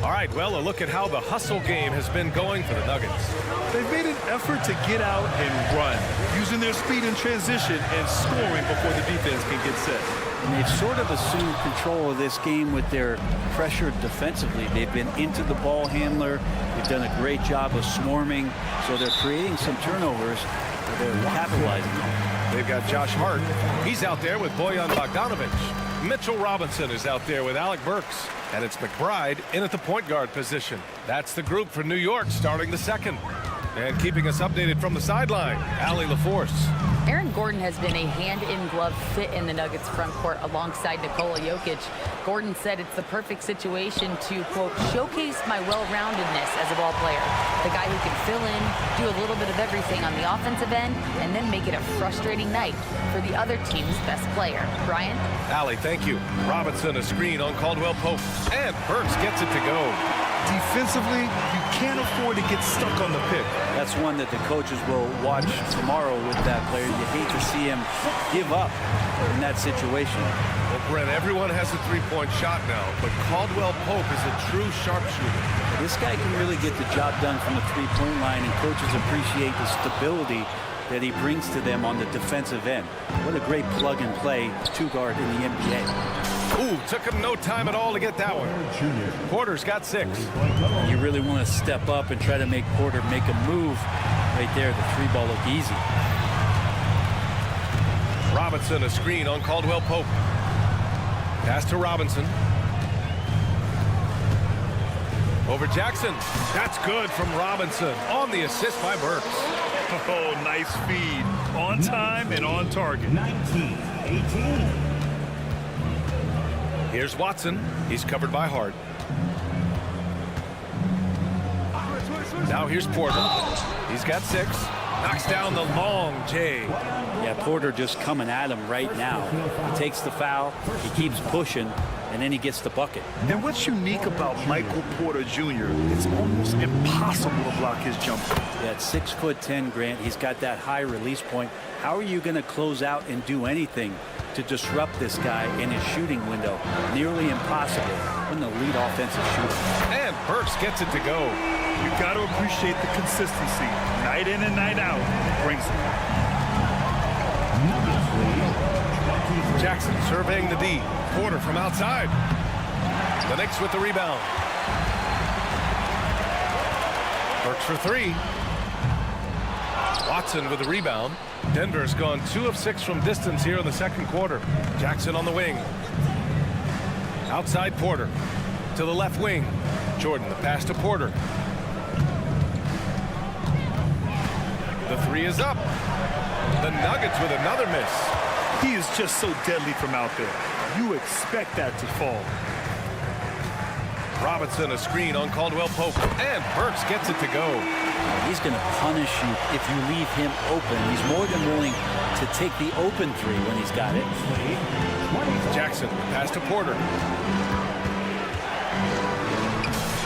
All right, well, a look at how the hustle game has been going for the Nuggets. They've made an effort to get out and run, using their speed in transition and scoring before the defense can get set. And they've sort of assumed control of this game with their pressure defensively. They've been into the ball handler. They've done a great job of swarming. So they're creating some turnovers. They're capitalizing on. They've got Josh Hart. He's out there with Bojan Bogdanovic. Mitchell Robinson is out there with Alec Burks. And it's McBride in at the point guard position. That's the group for New York starting the second. And keeping us updated from the sideline, Allie LaForce. Aaron Gordon has been a hand-in-glove fit in the Nuggets front court alongside Nikola Jokic. Gordon said it's the perfect situation to, quote, showcase my well-roundedness as a ball player. The guy who can fill in, do a little bit of everything on the offensive end, and then make it a frustrating night for the other team's best player. Brian? Allie, thank you. Robinson, a screen on Caldwell Pope. And Burks gets it to go. Defensively, you can't afford to get stuck on the pick. That's one that the coaches will watch tomorrow with that player. You hate to see him give up in that situation. Well, Brent, everyone has a three-point shot now, but Caldwell Pope is a true sharpshooter. This guy can really get the job done from the three-point line, and coaches appreciate the stability that he brings to them on the defensive end. What a great plug-and-play two-guard in the NBA. Ooh, took him no time at all to get that one. Porter's got 6. You really want to step up and try to make Porter make a move. Right there, the 3-ball looked easy. Robinson, a screen on Caldwell Pope. Pass to Robinson. Over Jackson. That's good from Robinson on the assist by Burks. Oh, nice feed. On time and on target. 19-18. Here's Watson. He's covered by Hart. Now here's Porter. He's got 6. Knocks down the long J. Yeah, Porter just coming at him right now. He takes the foul, he keeps pushing, and then he gets the bucket. And what's unique about Michael Porter Jr., it's almost impossible to block his jumper. Yeah, at 6'10", Grant, he's got that high release point. How are you going to close out and do anything to disrupt this guy in his shooting window? Nearly impossible when the lead offensive shooter. And Burks gets it to go. You got to appreciate the consistency. Night in and night out, brings it. Jackson surveying the D. Porter from outside. The Knicks with the rebound. Burks for 3. Watson with the rebound. Denver's gone 2 of 6 from distance here in the second quarter. Jackson on the wing. Outside Porter. To the left wing. Jordan, the pass to Porter. The 3 is up. The Nuggets with another miss. He is just so deadly from out there. You expect that to fall. Robinson, a screen on Caldwell Pope. And Burks gets it to go. He's going to punish you if you leave him open. He's more than willing to take the open 3 when he's got it. Jackson, pass to Porter.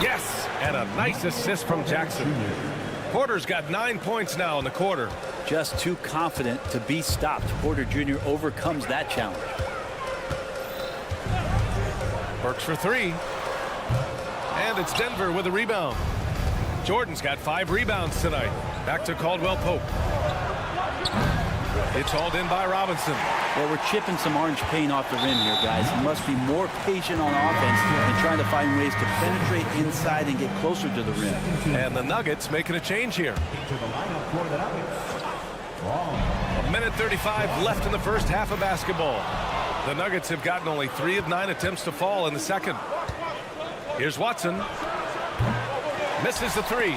Yes, and a nice assist from Jackson. Porter's got 9 points now in the quarter. just too confident to be stopped. Porter Jr. overcomes that challenge. Burks for three. And it's Denver with a rebound. Jordan's got 5 rebounds tonight. Back to Caldwell Pope. It's hauled in by Robinson. Well, we're chipping some orange paint off the rim here, guys. He must be more patient on offense and trying to find ways to penetrate inside and get closer to the rim. And the Nuggets making a change here. Into the lineup for the Nuggets. Wrong. 1:35 left in the first half of basketball. The Nuggets have gotten only 3 of 9 attempts to fall in the second. Here's Watson. Misses the 3.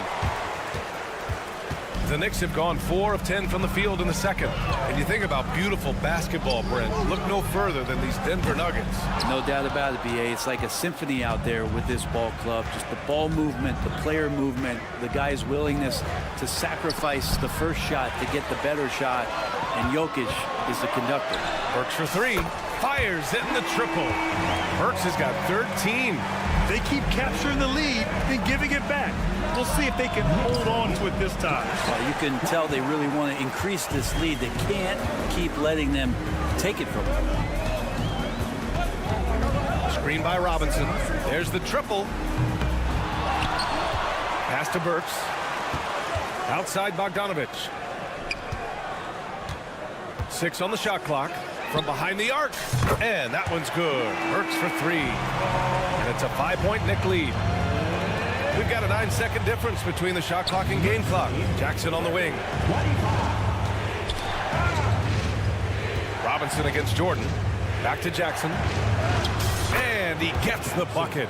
The Knicks have gone 4 of 10 from the field in the second. And you think about beautiful basketball, Brent. Look no further than these Denver Nuggets. No doubt about it, BA. It's like a symphony out there with this ball club. Just the ball movement, the player movement, the guy's willingness to sacrifice the first shot to get the better shot. And Jokic is the conductor. Burks for 3. Fires it in the triple. Burks has got 13. They keep capturing the lead and giving it back. We'll see if they can hold on to it this time. You can tell they really want to increase this lead. They can't keep letting them take it from them. Screen by Robinson. There's the triple. Pass to Burks. Outside Bogdanovich. 6 on the shot clock. From behind the arc. And that one's good. Burks for 3. And it's a 5-point Knick lead. We've got a 9-second difference between the shot clock and game clock. Jackson on the wing. Robinson against Jordan. Back to Jackson. And he gets the bucket.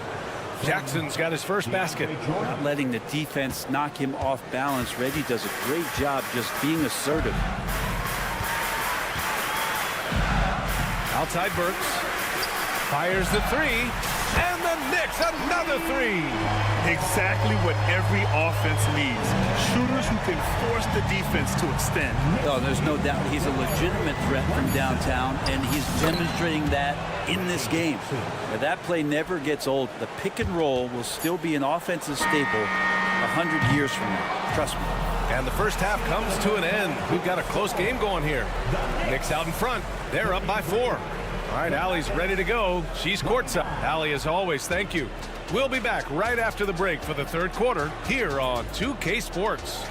Jackson's got his first basket. Not letting the defense knock him off balance. Reggie does a great job just being assertive. Outside Burks. Fires the 3. And the Knicks another 3. Exactly what every offense needs. Shooters who can force the defense to extend. Oh, there's no doubt he's a legitimate threat from downtown, and he's demonstrating that in this game. Now, that play never gets old. The pick and roll will still be an offensive staple 100 years from now. Trust me. And the first half comes to an end. We've got a close game going here. Knicks out in front. They're up by 4. All right, Allie's ready to go. She's courtside. Allie, as always, thank you. We'll be back right after the break for the third quarter here on 2K Sports.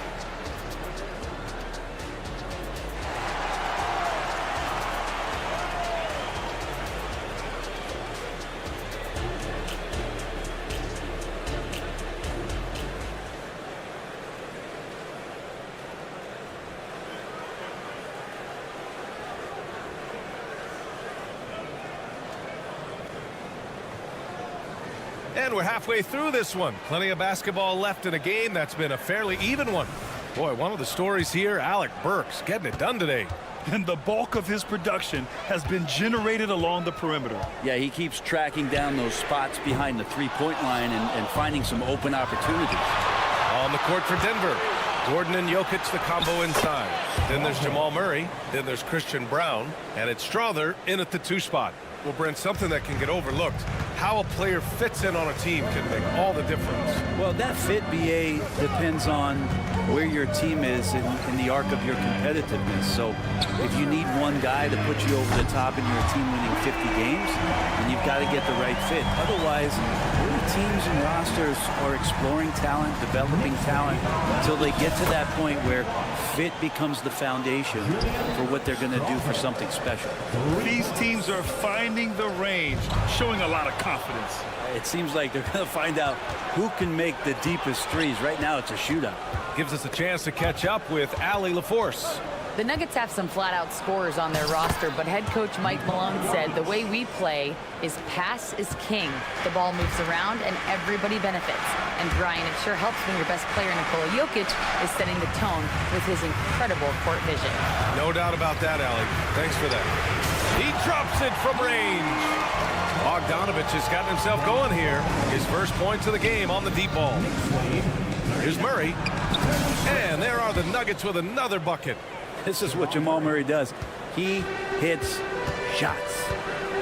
And we're halfway through this one. Plenty of basketball left in a game that's been a fairly even one. Boy, one of the stories here, Alec Burks getting it done today. And the bulk of his production has been generated along the perimeter. Yeah, he keeps tracking down those spots behind the three-point line and finding some open opportunities. On the court for Denver. Gordon and Jokic, the combo inside. Then there's Jamal Murray. Then there's Christian Brown. And it's Strother in at the 2 spot. Well, Brent, something that can get overlooked. How a player fits in on a team can make all the difference. Well, that fit, BA, depends on where your team is in the arc of your competitiveness. So if you need one guy to put you over the top and you're a team winning 50 games, then you've got to get the right fit. Otherwise, many teams and rosters are exploring talent, developing talent, until they get to that point where fit becomes the foundation for what they're going to do for something special. These teams are finding the range, showing a lot of confidence. It seems like they're going to find out who can make the deepest threes. Right now, it's a shootout. Gives us a chance to catch up with Allie LaForce. The Nuggets have some flat-out scorers on their roster, but head coach Mike Malone said the way we play is pass is king. The ball moves around and everybody benefits. And Brian, it sure helps when your best player, Nikola Jokic, is setting the tone with his incredible court vision. No doubt about that, Allie. Thanks for that. He drops it from range. Bogdanovich has gotten himself going here. His first points of the game on the deep ball. Here's Murray. And there are the Nuggets with another bucket. This is what Jamal Murray does. He hits shots.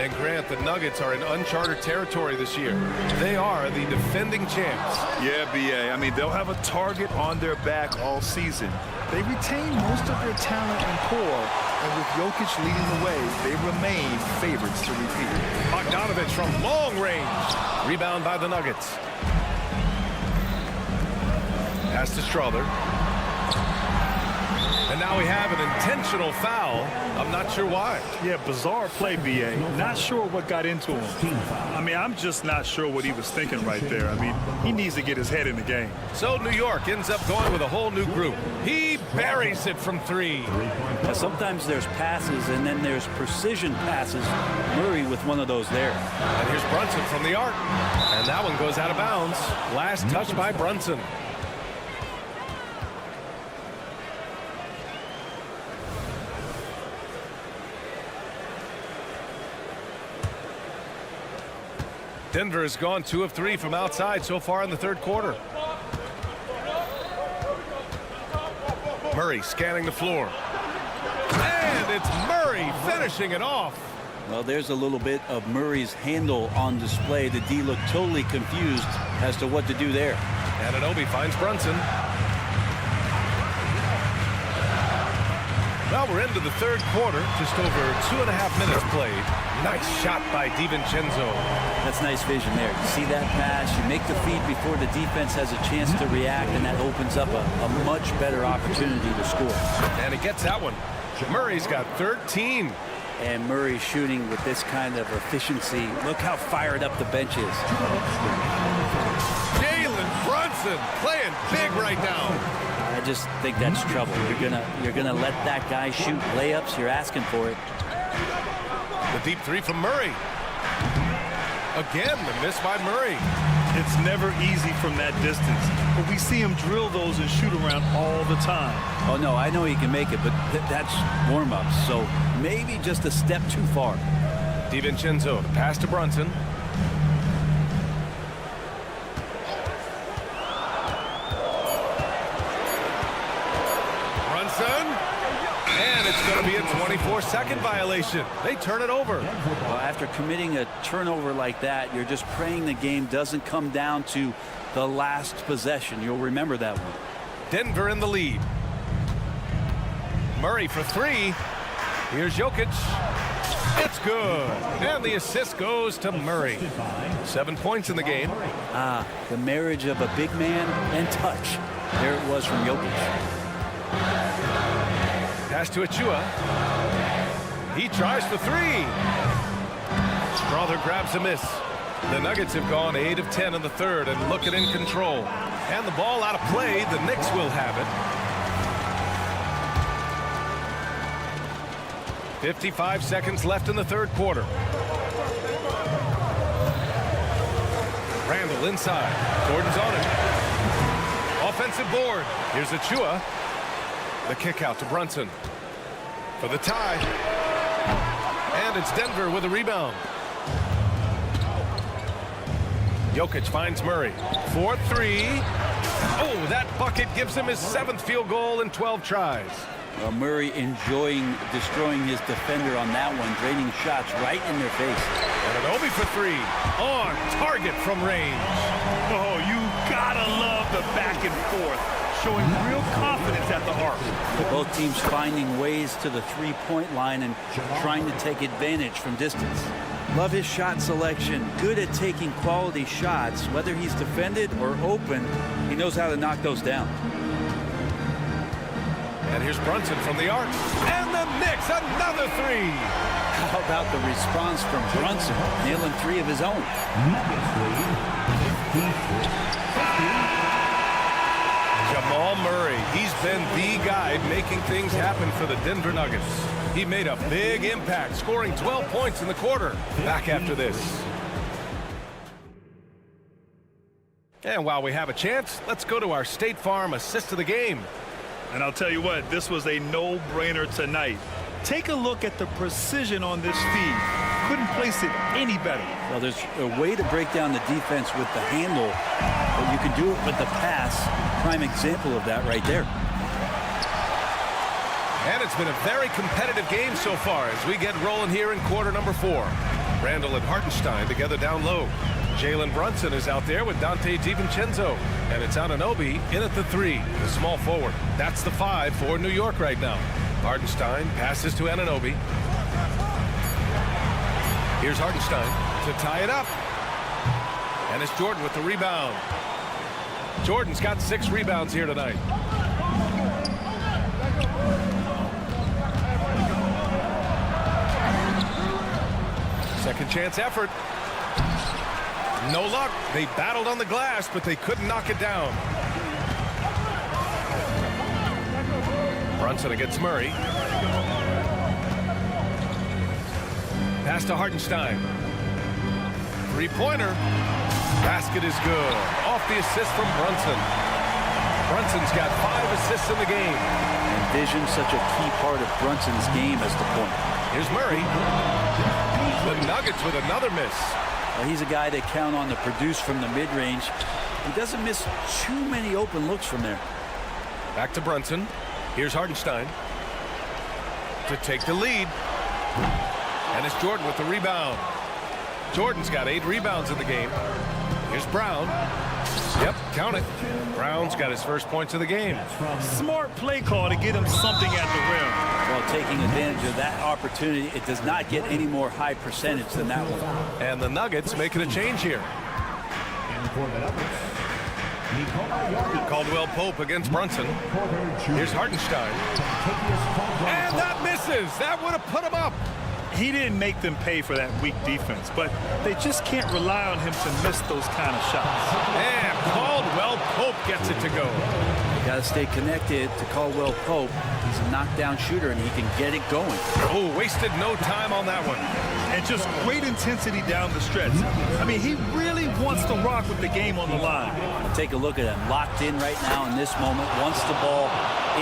And Grant, the Nuggets are in uncharted territory this year. They are the defending champs. Yeah, B.A. I mean, they'll have a target on their back all season. They retain most of their talent and core, and with Jokic leading the way, they remain favorites to repeat. Bogdanovich from long range. Rebound by the Nuggets. Pass to Strother. And now we have an intentional foul. I'm not sure why. Yeah, bizarre play, B.A. Not sure what got into him. I mean, I'm just not sure what he was thinking right there. I mean, he needs to get his head in the game. So New York ends up going with a whole new group. He buries it from three. Now, sometimes there's passes and then there's precision passes. Murray with one of those there. And here's Brunson from the arc. And that one goes out of bounds. Last touch by Brunson. Denver has gone 2 of 3 from outside so far in the third quarter. Murray scanning the floor. And it's Murray finishing it off. Well, there's a little bit of Murray's handle on display. The D looked totally confused as to what to do there. Anunoby finds Brunson. Well, we're into the third quarter. Just over 2.5 minutes played. Nice shot by DiVincenzo. That's nice vision there. You see that pass, you make the feed before the defense has a chance to react, and that opens up a much better opportunity to score. And he gets that one. Murray's got 13. And Murray shooting with this kind of efficiency. Look how fired up the bench is. Jalen Brunson playing big right now. I just think that's trouble. You're gonna let that guy shoot layups. You're asking for it. The deep three from Murray. Again, the miss by Murray. It's never easy from that distance, but we see him drill those and shoot around all the time. Oh, no, I know he can make it, but that's warm-ups, so maybe just a step too far. DiVincenzo, the pass to Brunson. And it's going to be a 24-second violation. They turn it over. Well, after committing a turnover like that, you're just praying the game doesn't come down to the last possession. You'll remember that one. Denver in the lead. Murray for three. Here's Jokic. It's good. And the assist goes to Murray. 7 points in the game. The marriage of a big man and touch. There it was from Jokic. Pass to Achua. He tries for three. Strother grabs a miss. The Nuggets have gone 8 of 10 in the third and looking in control. And the ball out of play. The Knicks will have it. 55 seconds left in the third quarter. Randall inside. Gordon's on him. Offensive board. Here's Achua. The kick out to Brunson for the tie. And it's Denver with a rebound. Jokic finds Murray. 4-3. Oh, that bucket gives him his 7th field goal in 12 tries. Well, Murray enjoying destroying his defender on that one, draining shots right in their face. And Anunoby for three. On target from range. Oh, you gotta love the back and forth. Showing real confidence at the arc. Both teams finding ways to the three-point line and trying to take advantage from distance. Love his shot selection. Good at taking quality shots. Whether he's defended or open, he knows how to knock those down. And here's Brunson from the arc. And the Knicks, another three. How about the response from Brunson, nailing 3 of his own? Jamal Murray, he's been the guy making things happen for the Denver Nuggets. He made a big impact, scoring 12 points in the quarter. Back after this. And while we have a chance, let's go to our State Farm assist of the game. And I'll tell you what, this was a no-brainer tonight. Take a look at the precision on this feed. Couldn't place it any better. Well, there's a way to break down the defense with the handle, but you can do it with the pass. Prime example of that right there. And it's been a very competitive game so far as we get rolling here in quarter number 4. Randall and Hartenstein together down low. Jalen Brunson is out there with Dante DiVincenzo. And it's Anunoby in at the 3, the small forward. That's the 5 for New York right now. Hartenstein passes to Anunoby. Here's Hartenstein to tie it up. And it's Jordan with the rebound. Jordan's got 6 rebounds here tonight. Second chance effort. No luck. They battled on the glass, but they couldn't knock it down. Brunson against Murray. Pass to Hartenstein. Three-pointer. Basket is good. Off the assist from Brunson. Brunson's got 5 assists in the game. And vision's such a key part of Brunson's game as the point. Here's Murray. The Nuggets with another miss. Well, he's a guy they count on to produce from the mid-range. He doesn't miss too many open looks from there. Back to Brunson. Here's Hartenstein to take the lead. And it's Jordan with the rebound. Jordan's got 8 rebounds in the game. Here's Brown. Yep, count it. Brown's got his first points of the game. Smart play call to get him something at the rim. Well, taking advantage of that opportunity, it does not get any more high percentage than that one. And the Nuggets making a change here. Caldwell Pope against Brunson. Here's Hartenstein. And that misses. That would have put him up. He didn't make them pay for that weak defense, but they just can't rely on him to miss those kind of shots. And Caldwell Pope gets it to go. You got to stay connected to Caldwell Pope. He's a knockdown shooter, and he can get it going. Oh, wasted no time on that one. And just great intensity down the stretch. I mean, he really wants to rock with the game on the line. Take a look at him, locked in right now in this moment, wants the ball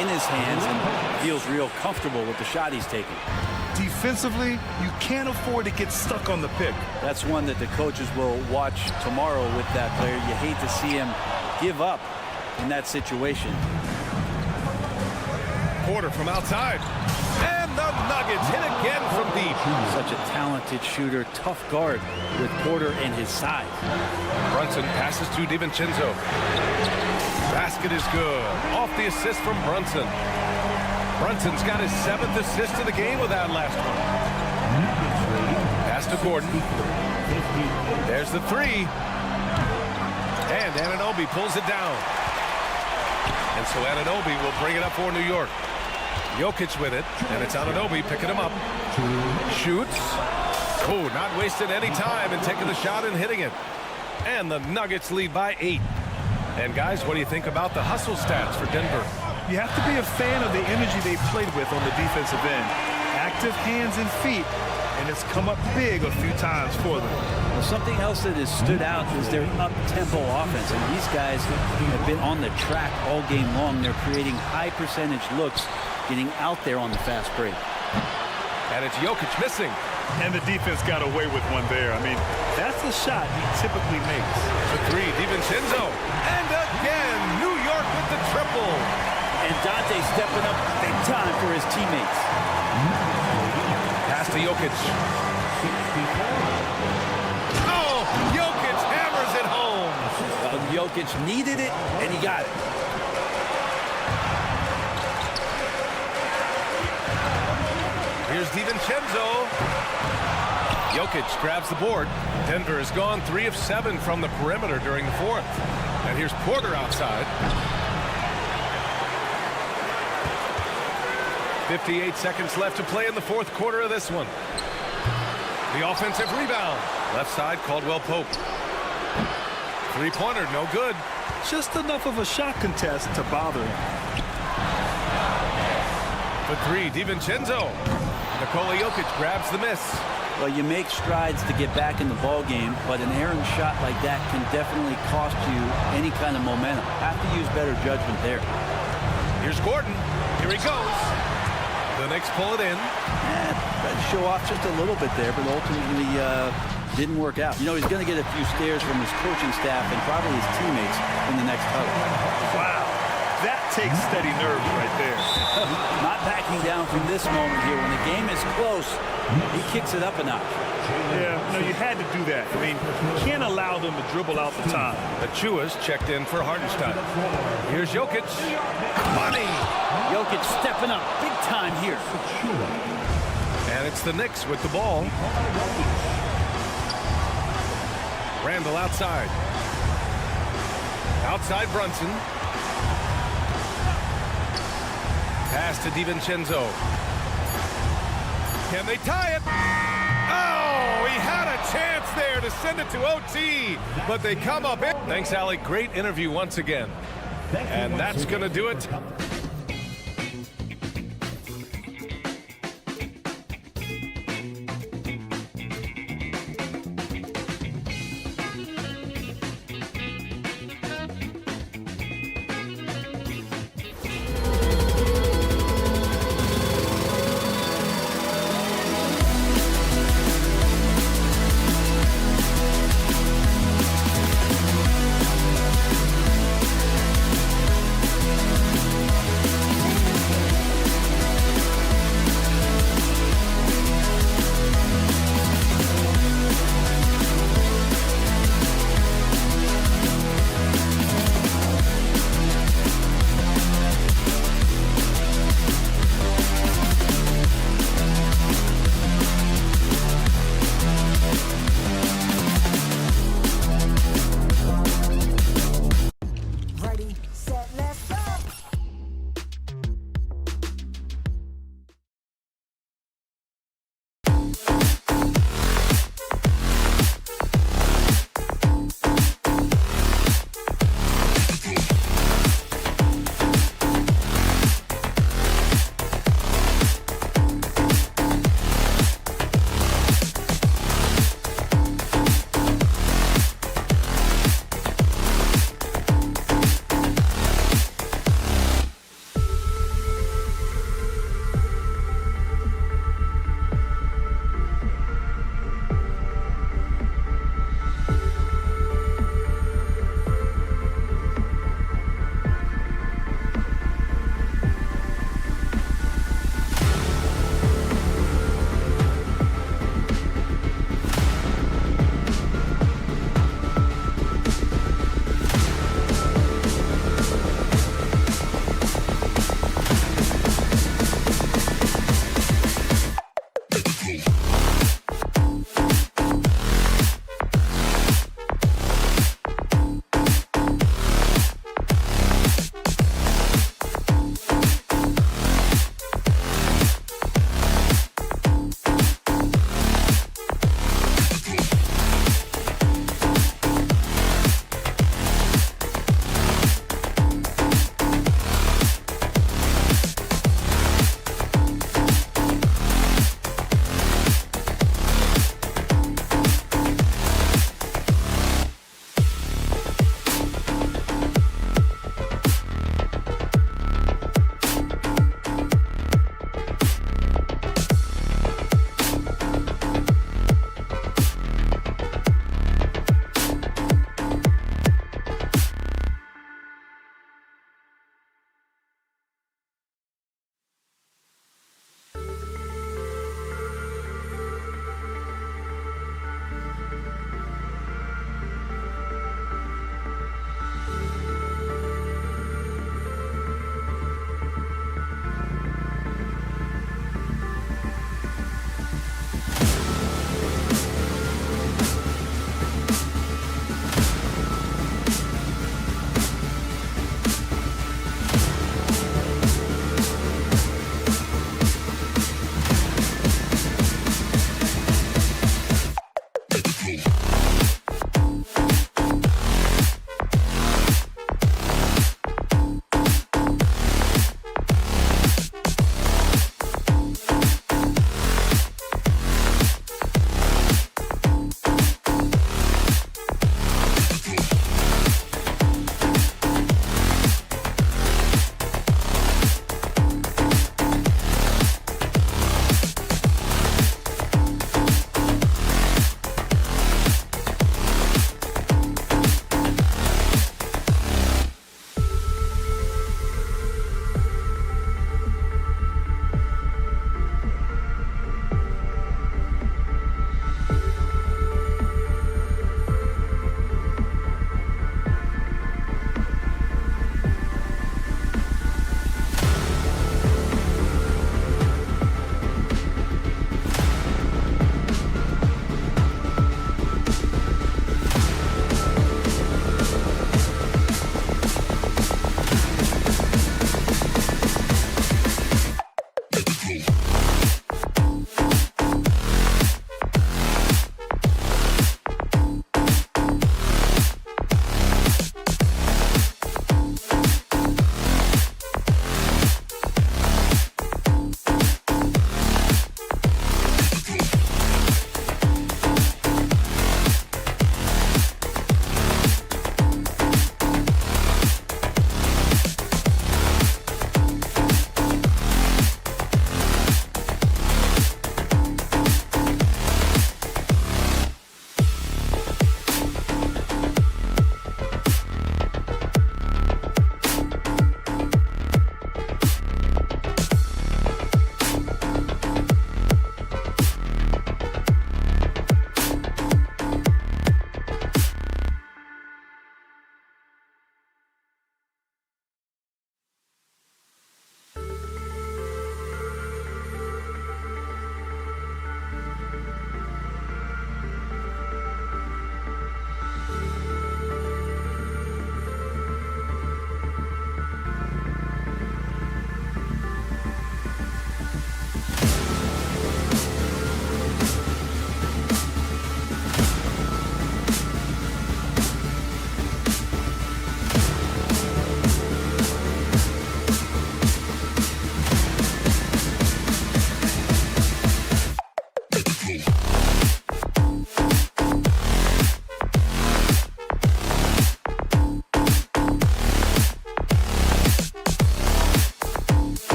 in his hands, and feels real comfortable with the shot he's taking. Defensively, you can't afford to get stuck on the pick. That's one that the coaches will watch tomorrow with that player. You hate to see him give up in that situation. Porter from outside. And the Nuggets hit again from deep. Such a talented shooter, tough guard with Porter and his size. Brunson passes to DiVincenzo. Basket is good. Off the assist from Brunson. Brunson's got his 7th assist of the game with that last one. Pass to Gordon. There's the 3. And Anunoby pulls it down. And so Anunoby will bring it up for New York. Jokic with it, and it's Anunoby picking him up. Shoots. Oh, not wasting any time and taking the shot and hitting it. And the Nuggets lead by 8. And guys, what do you think about the hustle stats for Denver? You have to be a fan of the energy they played with on the defensive end. Active hands and feet, and it's come up big a few times for them. Well, something else that has stood out is their up-tempo offense, and these guys have been on the track all game long. They're creating high-percentage looks, getting out there on the fast break. And it's Jokic missing. And the defense got away with one there. I mean, that's a shot he typically makes. The 3, DiVincenzo. And again, New York with the triple. And Dante stepping up big time for his teammates. Pass to Jokic. Oh, Jokic hammers it home. Well, Jokic needed it, and he got it. Here's DiVincenzo. Jokic grabs the board. Denver has gone 3 of 7 from the perimeter during the 4th. And here's Porter outside. 58 seconds left to play in the 4th quarter of this one. The offensive rebound. Left side, Caldwell Pope. Three-pointer, no good. Just enough of a shot contest to bother him. For 3, DiVincenzo. Nikola Jokic grabs the miss. Well, you make strides to get back in the ball game, but an errant shot like that can definitely cost you any kind of momentum. Have to use better judgment there. Here's Gordon. Here he goes. The Knicks pull it in. Tried to show off just a little bit there, but ultimately didn't work out. You know, he's going to get a few stares from his coaching staff and probably his teammates in the next huddle. Wow. That takes steady nerves right there. Not backing down from this moment here. When the game is close, he kicks it up a notch. Yeah, no, you had to do that. I mean, you can't allow them to dribble out the time. Achua's checked in for Hartenstein. Here's Jokic. Money! Jokic stepping up big time here. And it's the Knicks with the ball. Randall outside. Outside Brunson. Pass to DiVincenzo. Can they tie it? Oh, he had a chance there to send it to OT, but they come up in. Thanks, Alec. Great interview once again. And that's going to do it.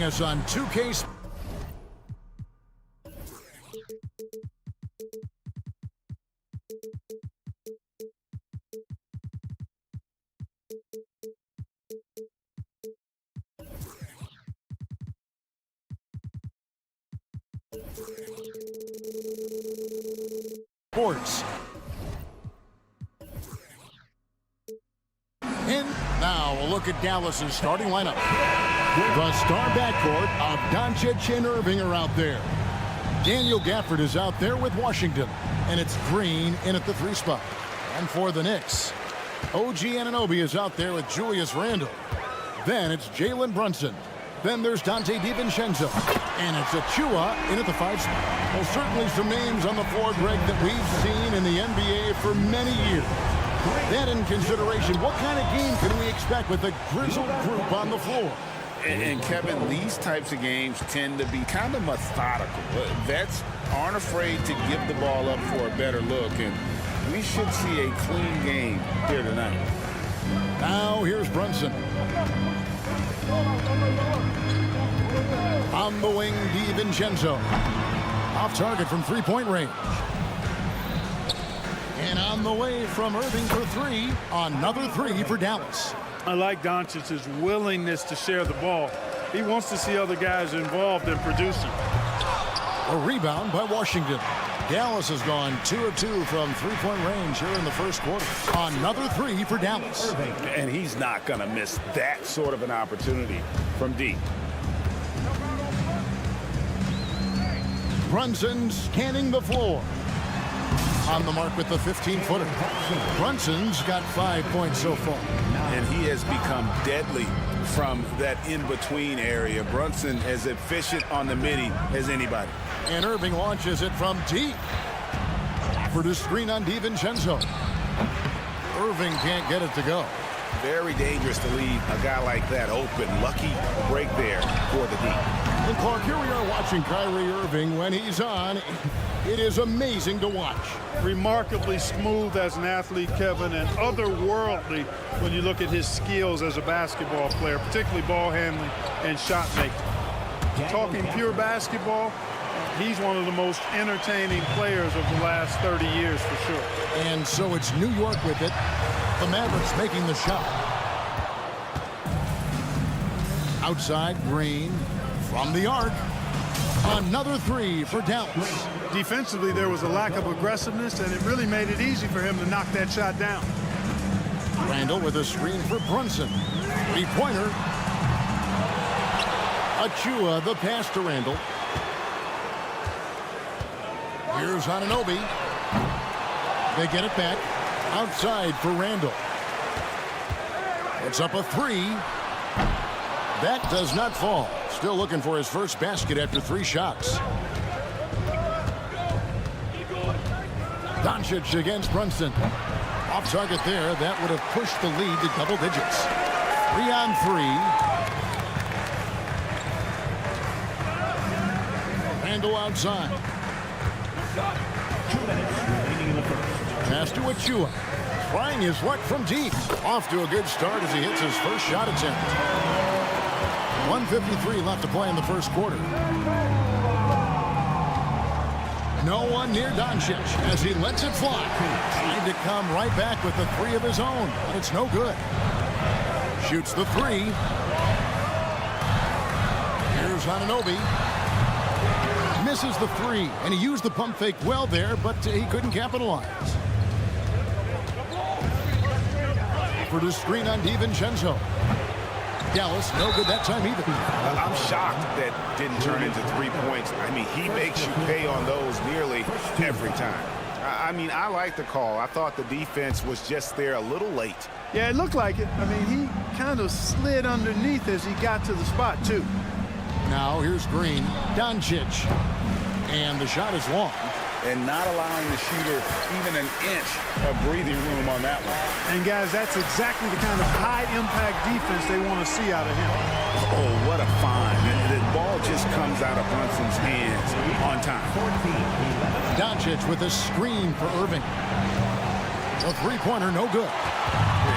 Us on 2K. Sports. And now a look at Dallas's starting lineup. The star backcourt of Doncic and Irving are out there. Daniel Gafford is out there with Washington. And it's Green in at the 3 spot. And for the Knicks, OG Anunoby is out there with Julius Randle. Then it's Jalen Brunson. Then there's Dante DiVincenzo. And it's Achua in at the 5 spot. Well, certainly some names on the floor, Greg, that we've seen in the NBA for many years. That in consideration, what kind of game can we expect with the grizzled group on the floor? And Kevin, these types of games tend to be kind of methodical. Vets aren't afraid to give the ball up for a better look, and we should see a clean game here tonight. Now here's Brunson. On the wing, DiVincenzo. Off target from three-point range. And on the way from Irving for 3. Another 3 for Dallas. I like Doncic's willingness to share the ball. He wants to see other guys involved in producing. A rebound by Washington. Dallas has gone 2 of 2 from three-point range here in the first quarter. Another 3 for Dallas. And he's not going to miss that sort of an opportunity from deep. Brunson scanning the floor. On the mark with the 15-footer. Brunson's got 5 points so far. And he has become deadly from that in-between area. Brunson as efficient on the midi as anybody. And Irving launches it from deep. For the screen on DiVincenzo. Irving can't get it to go. Very dangerous to leave a guy like that open. Lucky break there for the deep. And Clark, here we are watching Kyrie Irving. When he's on, it is amazing to watch. Remarkably smooth as an athlete, Kevin, and otherworldly when you look at his skills as a basketball player, particularly ball handling and shot making. Talking pure basketball, he's one of the most entertaining players of the last 30 years for sure. And so it's New York with it. The Mavericks making the shot. Outside, Green from the arc. Another 3 for Dallas. Defensively, there was a lack of aggressiveness, and it really made it easy for him to knock that shot down. Randle with a screen for Brunson. Three-pointer. Achua, the pass to Randle. Here's Anunoby. They get it back. Outside for Randle. It's up a 3. That does not fall. Still looking for his first basket after 3 shots. Doncic against Brunson. Off target there. That would have pushed the lead to double digits. 3-on-3. Randle outside. 2 minutes remaining in the first. Pass to Achua. Trying his luck from deep. Off to a good start as he hits his first shot attempt. 1:53 left to play in the first quarter. No one near Doncic as he lets it fly. Trying to come right back with the 3 of his own, but it's no good. Shoots the 3. Here's Anunoby. Misses the 3, and he used the pump fake well there, but he couldn't capitalize. For the screen on DiVincenzo. Dallas, no good that time either. I'm shocked that didn't turn into 3 points. I mean, he makes you pay on those nearly every time. I mean, I like the call. I thought the defense was just there a little late. Yeah, it looked like it. I mean, he kind of slid underneath as he got to the spot, too. Now here's Green. Doncic. And the shot is long. And not allowing the shooter even an inch of breathing room on that one. And, guys, that's exactly the kind of high-impact defense they want to see out of him. Oh, what a find. The ball just comes out of Brunson's hands on time. Doncic with a screen for Irving. A three-pointer, no good.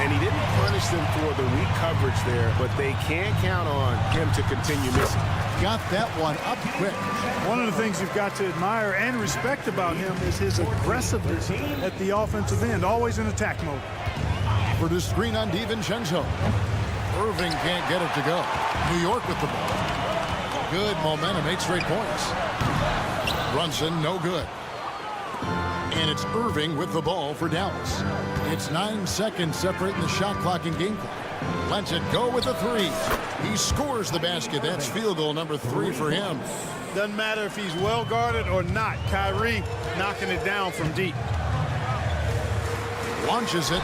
And he didn't punish them for the weak coverage there, but they can't count on him to continue missing. Got that one up quick. One of the things you've got to admire and respect about him is his aggressiveness at the offensive end, always in attack mode. For the screen on DiVincenzo. Irving can't get it to go. New York with the ball. Good momentum, 8 straight points. Brunson, no good. And it's Irving with the ball for Dallas. It's 9 seconds separating the shot clock and game clock. Lets it go with a 3. He scores the basket. That's field goal number 3 for him. Doesn't matter if he's well guarded or not. Kyrie knocking it down from deep. Launches it.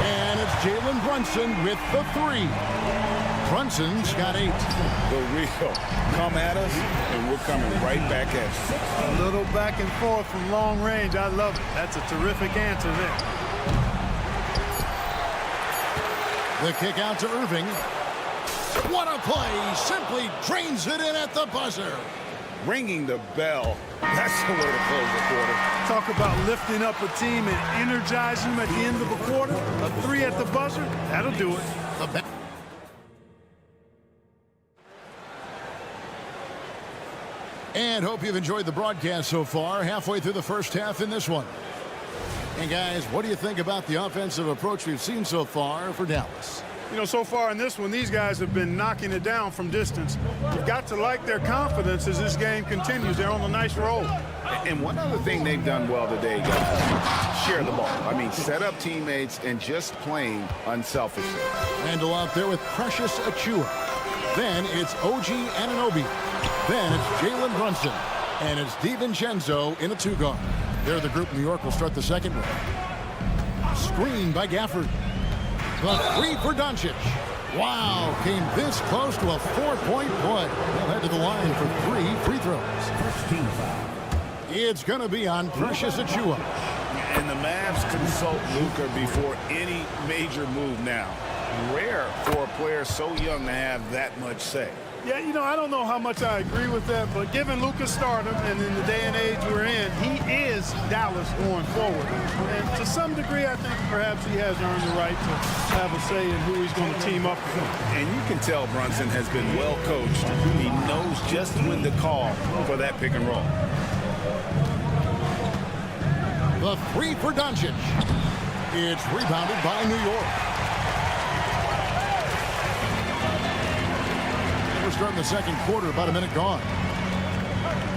And it's Jalen Brunson with the 3. Brunson's got 8. The real come at us, and we're coming right back at you. A little back and forth from long range. I love it. That's a terrific answer there. The kick out to Irving. What a play. Simply drains it in at the buzzer. Ringing the bell. That's the way to close the quarter. Talk about lifting up a team and energizing them at the end of the quarter. A 3 at the buzzer, that'll do it. And hope you've enjoyed the broadcast so far. Halfway through the first half in this one. And guys, what do you think about the offensive approach we've seen so far for Dallas? You know, so far in this one, these guys have been knocking it down from distance. You've got to like their confidence as this game continues. They're on a nice roll. And one other thing they've done well today, guys, share the ball. I mean, set up teammates and just playing unselfishly. Randall out there with Precious Achua. Then it's OG Anunoby. Then it's Jalen Brunson. And it's DiVincenzo in a 2-guard. They're the group. New York will start the second one. Screen by Gafford. The 3 for Doncic. Wow, came this close to a 4-point play. They'll head to the line for 3 free throws. It's going to be on Precious Achua. And the Mavs consult Luka before any major move now. Rare for a player so young to have that much say. Yeah, you know, I don't know how much I agree with that, but given Luka's stardom and in the day and age we're in, he is Dallas going forward. And to some degree, I think perhaps he has earned the right to have a say in who he's going to team up with. And you can tell Brunson has been well coached. He knows just when to call for that pick and roll. The 3 for Doncic. It's rebounded by New York. We're starting the second quarter, about a minute gone.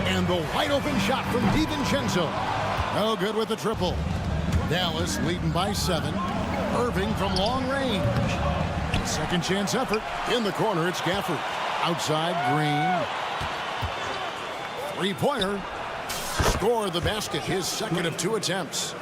And the wide open shot from DiVincenzo. No good with the triple. Dallas leading by 7. Irving from long range. Second chance effort. In the corner, it's Gafford. Outside, Green. 3-pointer. Score the basket, his second of 2 attempts.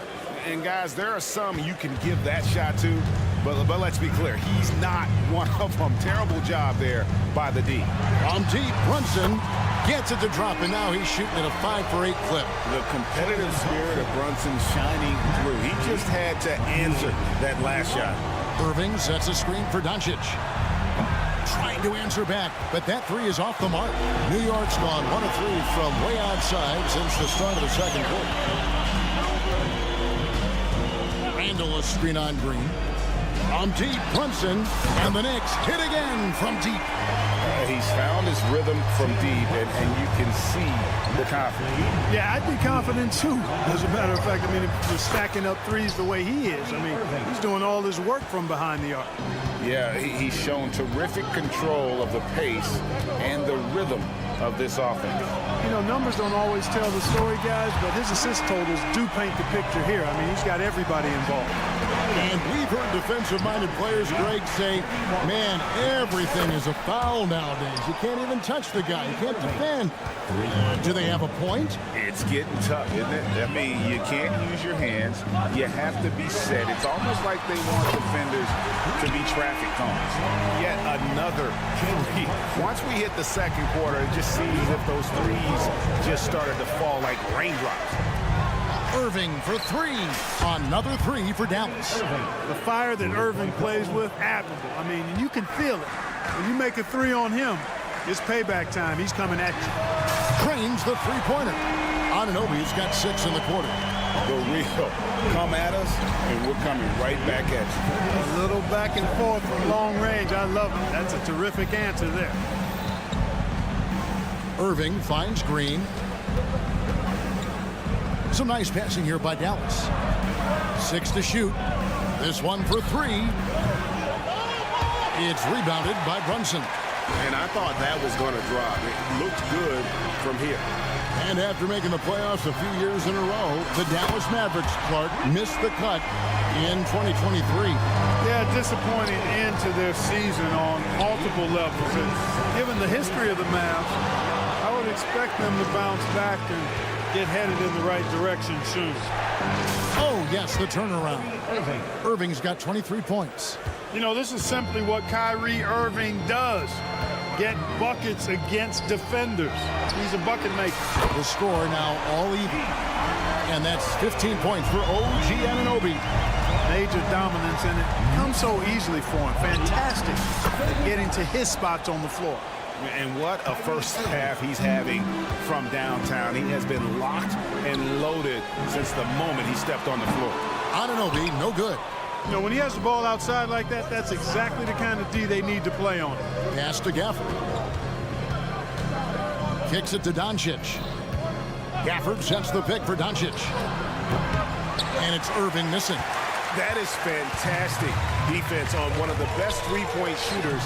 And guys, there are some you can give that shot to, but let's be clear, he's not one of them. Terrible job there by the D. From deep, Brunson gets it to drop, and now he's shooting at a 5 for 8 clip. The competitive spirit of Brunson shining through. He just had to answer that last shot. Irving sets a screen for Doncic. Trying to answer back, but that 3 is off the mark. New York's gone 1 of 3 from way outside since the start of the second quarter. Randall a screen on Green. From deep, Brunson, and the Knicks hit again from deep. He's found his rhythm from deep, and you can see the confidence. Yeah, I'd be confident too. As a matter of fact, I mean, if you're stacking up threes the way he is, I mean, he's doing all his work from behind the arc. Yeah, he's shown terrific control of the pace and the rhythm of this offense. You know, numbers don't always tell the story, guys, but his assist totals do paint the picture here. I mean, he's got everybody involved. And we've heard defensive-minded players, Greg, say, man, everything is a foul nowadays. You can't even touch the guy. You can't defend. Do they have a point? It's getting tough, isn't it? I mean, you can't use your hands. You have to be set. It's almost like they want defenders to be traffic cones. Yet another 3. Once we hit the second quarter, it just seems as if those threes just started to fall like raindrops. Irving for 3. Another 3 for Dallas. The fire that Irving plays with, admirable. I mean, you can feel it. When you make a 3 on him, it's payback time. He's coming at you. Trains the 3-pointer. Anunoby's got 6 in the quarter. the real. Come at us, and we're coming right back at you. A little back and forth from long range. I love it. That's a terrific answer there. Irving finds Green. Some nice passing here by Dallas. 6 to shoot. This one for 3. It's rebounded by Brunson. And I thought that was going to drop. It looked good from here. And after making the playoffs a few years in a row, the Dallas Mavericks, Clark, missed the cut in 2023. Yeah, disappointing end to their season on multiple levels. And given the history of the Mavs, I would expect them to bounce back and get headed in the right direction soon. Oh, yes, the turnaround. Irving's got 23 points. You know, this is simply what Kyrie Irving does. Get buckets against defenders. He's a bucket maker. The score now all even. And that's 15 points for OG Anunoby. Major dominance, and it comes so easily for him. Fantastic at getting to his spots on the floor. And what a first half he's having from downtown. He has been locked and loaded since the moment he stepped on the floor. Anunoby, no good. You know, when he has the ball outside like that, that's exactly the kind of D they need to play on. Pass to Gafford. Kicks it to Doncic. Gafford sets the pick for Doncic. And it's Irving missing. That is fantastic defense on one of the best three-point shooters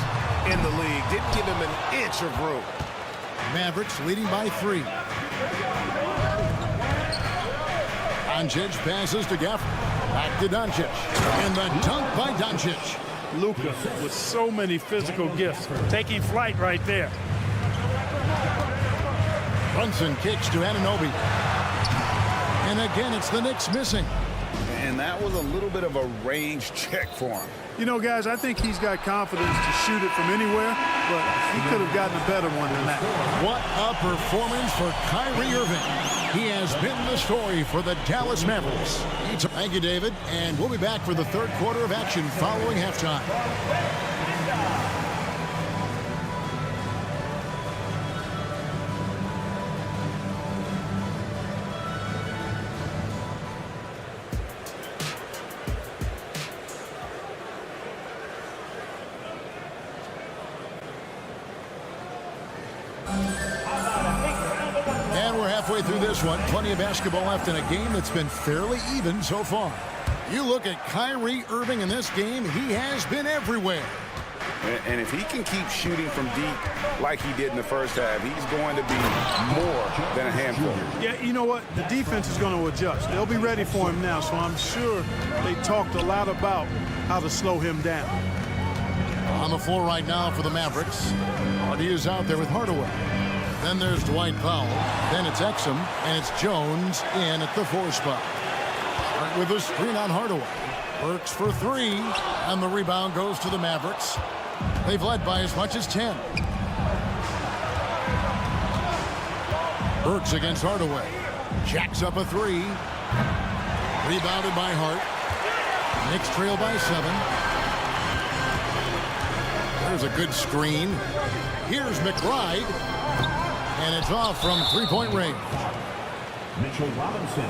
in the league. Didn't give him an inch of room. Mavericks leading by 3. Doncic passes to Gafford. Back to Doncic. And the dunk by Doncic. Luka with so many physical gifts. Taking flight right there. Brunson kicks to Anunoby. And again, it's the Knicks missing. And that was a little bit of a range check for him. You know, guys, I think he's got confidence to shoot it from anywhere, but he could have gotten a better one than that. What a performance for Kyrie Irving. He has been the story for the Dallas Mavericks. Thank you, David, and we'll be back for the third quarter of action following halftime. And we're halfway through this one. Plenty of basketball left in a game that's been fairly even so far. You look at Kyrie Irving in this game, he has been everywhere. And if he can keep shooting from deep like he did in the first half, he's going to be more than a handful. Yeah, you know what? The defense is going to adjust. They'll be ready for him now, so I'm sure they talked a lot about how to slow him down. On the floor right now for the Mavericks. Hardy is out there with Hardaway. Then there's Dwight Powell. Then it's Exum, and it's Jones in at the 4 spot. Start with a screen on Hardaway. Works for 3, and the rebound goes to the Mavericks. They've led by as much as 10. Burks against Hardaway. Jacks up a 3. Rebounded by Hart. Knicks trail by 7. There's a good screen. Here's McBride. And it's off from 3-point range. Mitchell Robinson.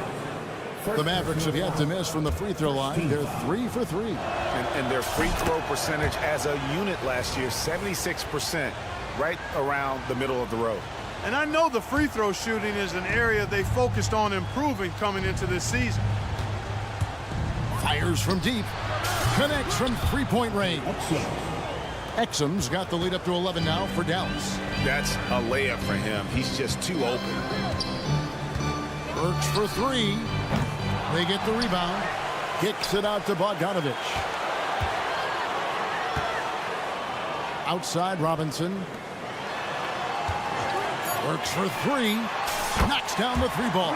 The Mavericks have yet to miss from the free throw line. They're 3 for 3. And their free throw percentage as a unit last year, 76%, right around the middle of the road. And I know the free throw shooting is an area they focused on improving coming into this season. Fires from deep. Connects from 3-point range. Exum's got the lead up to 11 now for Dallas. That's a layup for him. He's just too open. Burks for 3. They get the rebound. Kicks it out to Bogdanovich. Outside Robinson. Burks for 3. Knocks down the 3-ball.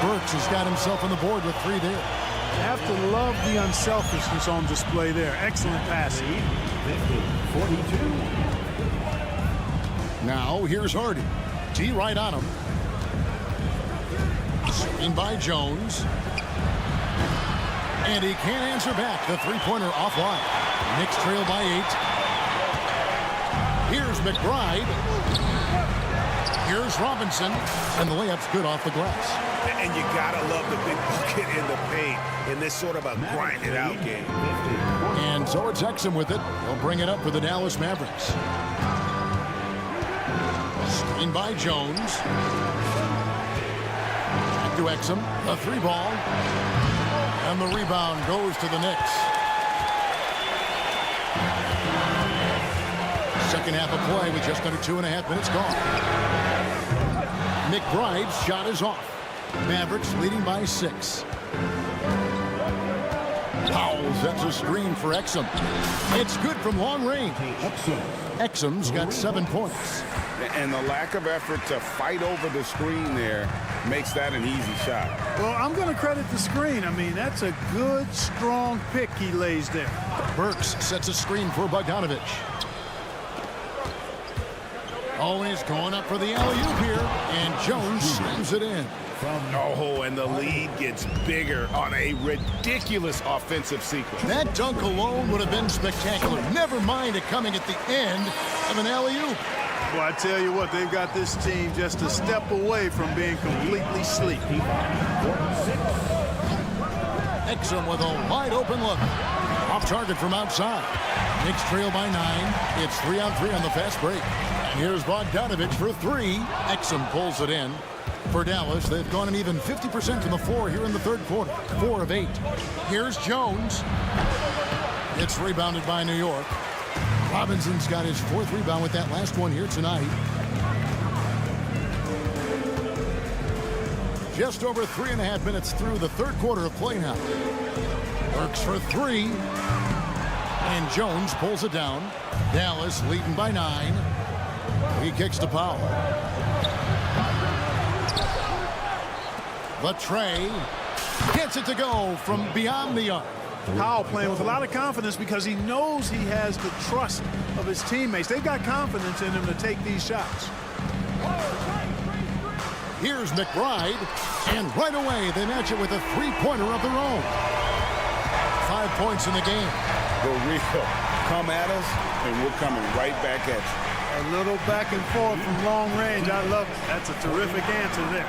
Burks has got himself on the board with 3 there. You have to love the unselfishness on display there. Excellent passing. 42. Now here's Hardy. T right on him. Screen by Jones. And he can't answer back. The 3-pointer offline. Knicks trail by 8. Here's McBride. Here's Here's Robinson, and the layup's good off the glass. And you gotta love the big bucket in the paint in this sort of a grind-it-out game. And so it's Exum with it. He'll bring it up for the Dallas Mavericks. Screen by Jones. Back to Exum. A 3-ball. And the rebound goes to the Knicks. Second half of play with just under 2.5 minutes gone. McBride's shot is off. Mavericks leading by 6. Powell sets a screen for Exum. It's good from long range. Exum's got 7 points. And the lack of effort to fight over the screen there makes that an easy shot. Well, I'm going to credit the screen. I mean, that's a good, strong pick he lays there. Burks sets a screen for Bogdanovich. Always going up for the alley-oop here, and Jones slams it in. Oh, and the lead gets bigger on a ridiculous offensive sequence. That dunk alone would have been spectacular. Never mind it coming at the end of an alley-oop. Well, I tell you what, they've got this team just a step away from being completely sleepy. Exum with a wide-open look. Off target from outside. Knicks trail by 9. It's 3-on-3 on the fast break. Here's Bogdanovich for 3. Exum pulls it in. For Dallas, they've gone an even 50% from the floor here in the third quarter. 4 of 8. Here's Jones. It's rebounded by New York. Robinson's got his 4th rebound with that last one here tonight. Just over 3.5 minutes through the third quarter of play now. Works for 3. And Jones pulls it down. Dallas leading by 9. He kicks to Powell. Latrey gets it to go from beyond the arc. Powell playing with a lot of confidence because he knows he has the trust of his teammates. They've got confidence in him to take these shots. Here's McBride, and right away they match it with a 3-pointer of their own. 5 points in the game. The real come at us, and we're coming right back at you. A little back and forth from long range. I love it. That's a terrific answer there.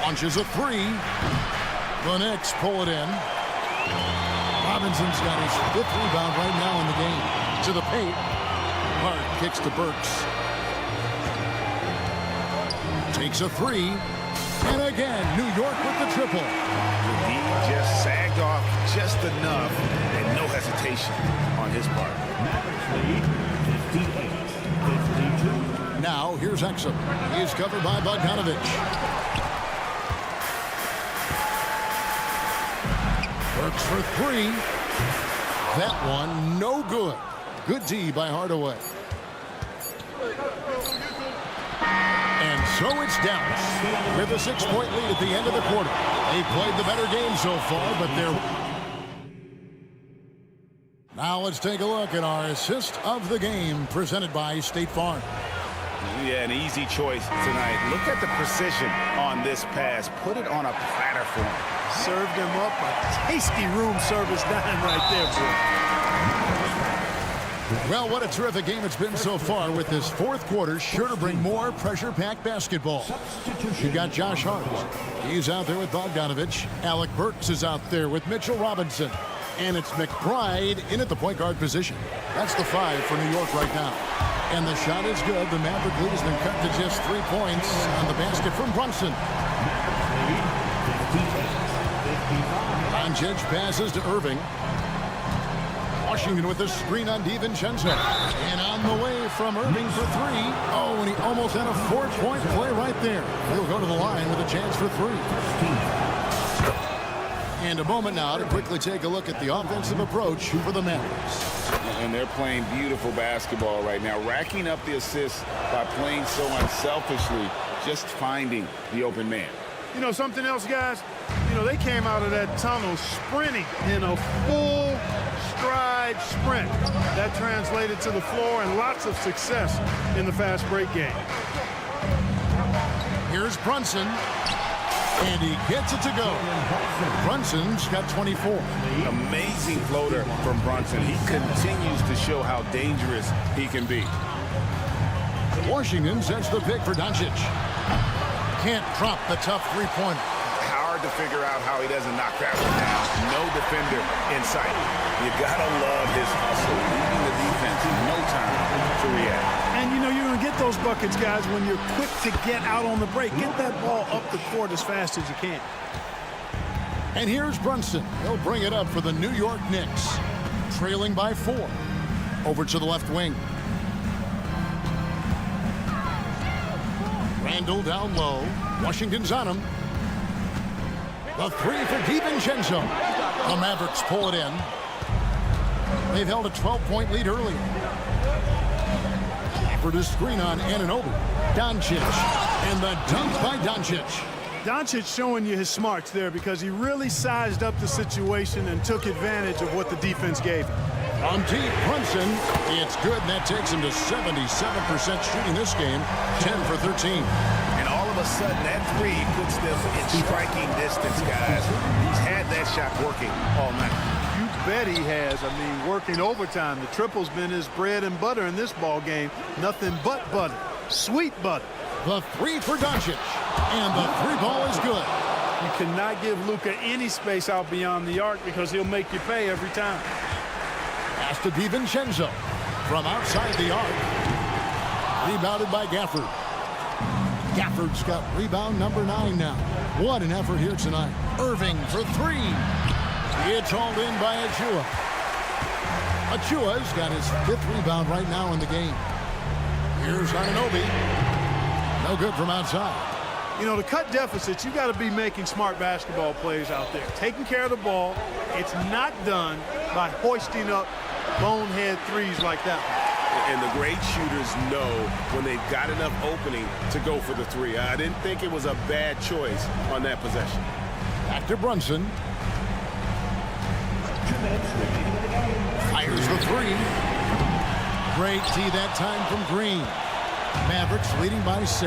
Launches a 3. The Knicks pull it in. Robinson's got his 5th rebound right now in the game. To the paint. Hart kicks to Burks. Takes a 3. And again, New York with the triple. He just sagged off just enough and no hesitation on his part. Now, here's Exum. He is covered by Bogdanovich. Works for 3. That one, no good. Good D by Hardaway. And so it's Dallas with a 6-point lead at the end of the quarter. They played the better game so far, but they're... Now let's take a look at our assist of the game presented by State Farm. Yeah, an easy choice tonight. Look at the precision on this pass. Put it on a platter for him. Served him up a tasty room service dime right there, boy. Well, what a terrific game it's been so far with this fourth quarter. Sure to bring more pressure-packed basketball. You got Josh Hart. He's out there with Bogdanovich. Alec Burks is out there with Mitchell Robinson. And it's McBride in at the point guard position. That's the 5 for New York right now. And the shot is good. The Maverick lead has been cut to just 3 points on the basket from Brunson. Doncic passes to Irving. Washington with the screen on DiVincenzo. And on the way from Irving for 3. Oh, and he almost had a 4-point play right there. He'll go to the line with a chance for 3. And a moment now to quickly take a look at the offensive approach for the Mavericks. And they're playing beautiful basketball right now, racking up the assists by playing so unselfishly, just finding the open man. You know, something else, guys? You know, they came out of that tunnel sprinting in a full stride sprint. That translated to the floor and lots of success in the fast break game. Here's Brunson. And he gets it to go. Brunson's got 24. Amazing floater from Brunson. He continues to show how dangerous he can be. Washington sets the pick for Doncic. Can't drop the tough three-pointer. Hard to figure out how he doesn't knock that one down. No defender in sight. You gotta love his hustle, leaving the defense no time to react. And you know you're gonna get those buckets, guys, when you're quick to get out on the break. Get that ball up the court as fast as you can. And here's Brunson. He'll bring it up for the New York Knicks, trailing by 4. Over to the left wing. Randall down low. Washington's on him. The three for DiVincenzo. The Mavericks pull it in. They've held a 12-point lead earlier. For the screen on Anunoby. Doncic. And the dunk by Doncic. Doncic showing you his smarts there because he really sized up the situation and took advantage of what the defense gave him. From deep, Brunson. It's good, and that takes him to 77% shooting this game. 10 for 13. And all of a sudden, that three puts them in striking distance, guys. He's had that shot working all night. You bet he has. I mean, working overtime. The triple's been his bread and butter in this ball game. Nothing but butter. Sweet butter. The three for Doncic. And the three ball is good. You cannot give Luka any space out beyond the arc because he'll make you pay every time. Pass to DiVincenzo from outside the arc. Rebounded by Gafford. Gafford's got rebound number 9 now. What an effort here tonight. Irving for 3. It's hauled in by Achua. Achua's got his 5th rebound right now in the game. Here's Anunoby. No good from outside. You know, to cut deficits, you got to be making smart basketball plays out there. Taking care of the ball. It's not done by hoisting up bonehead threes like that one. And the great shooters know when they've got enough opening to go for the three. I didn't think it was a bad choice on that possession. Back to Brunson. Fires the 3. Great tee that time from Green. Mavericks leading by 6.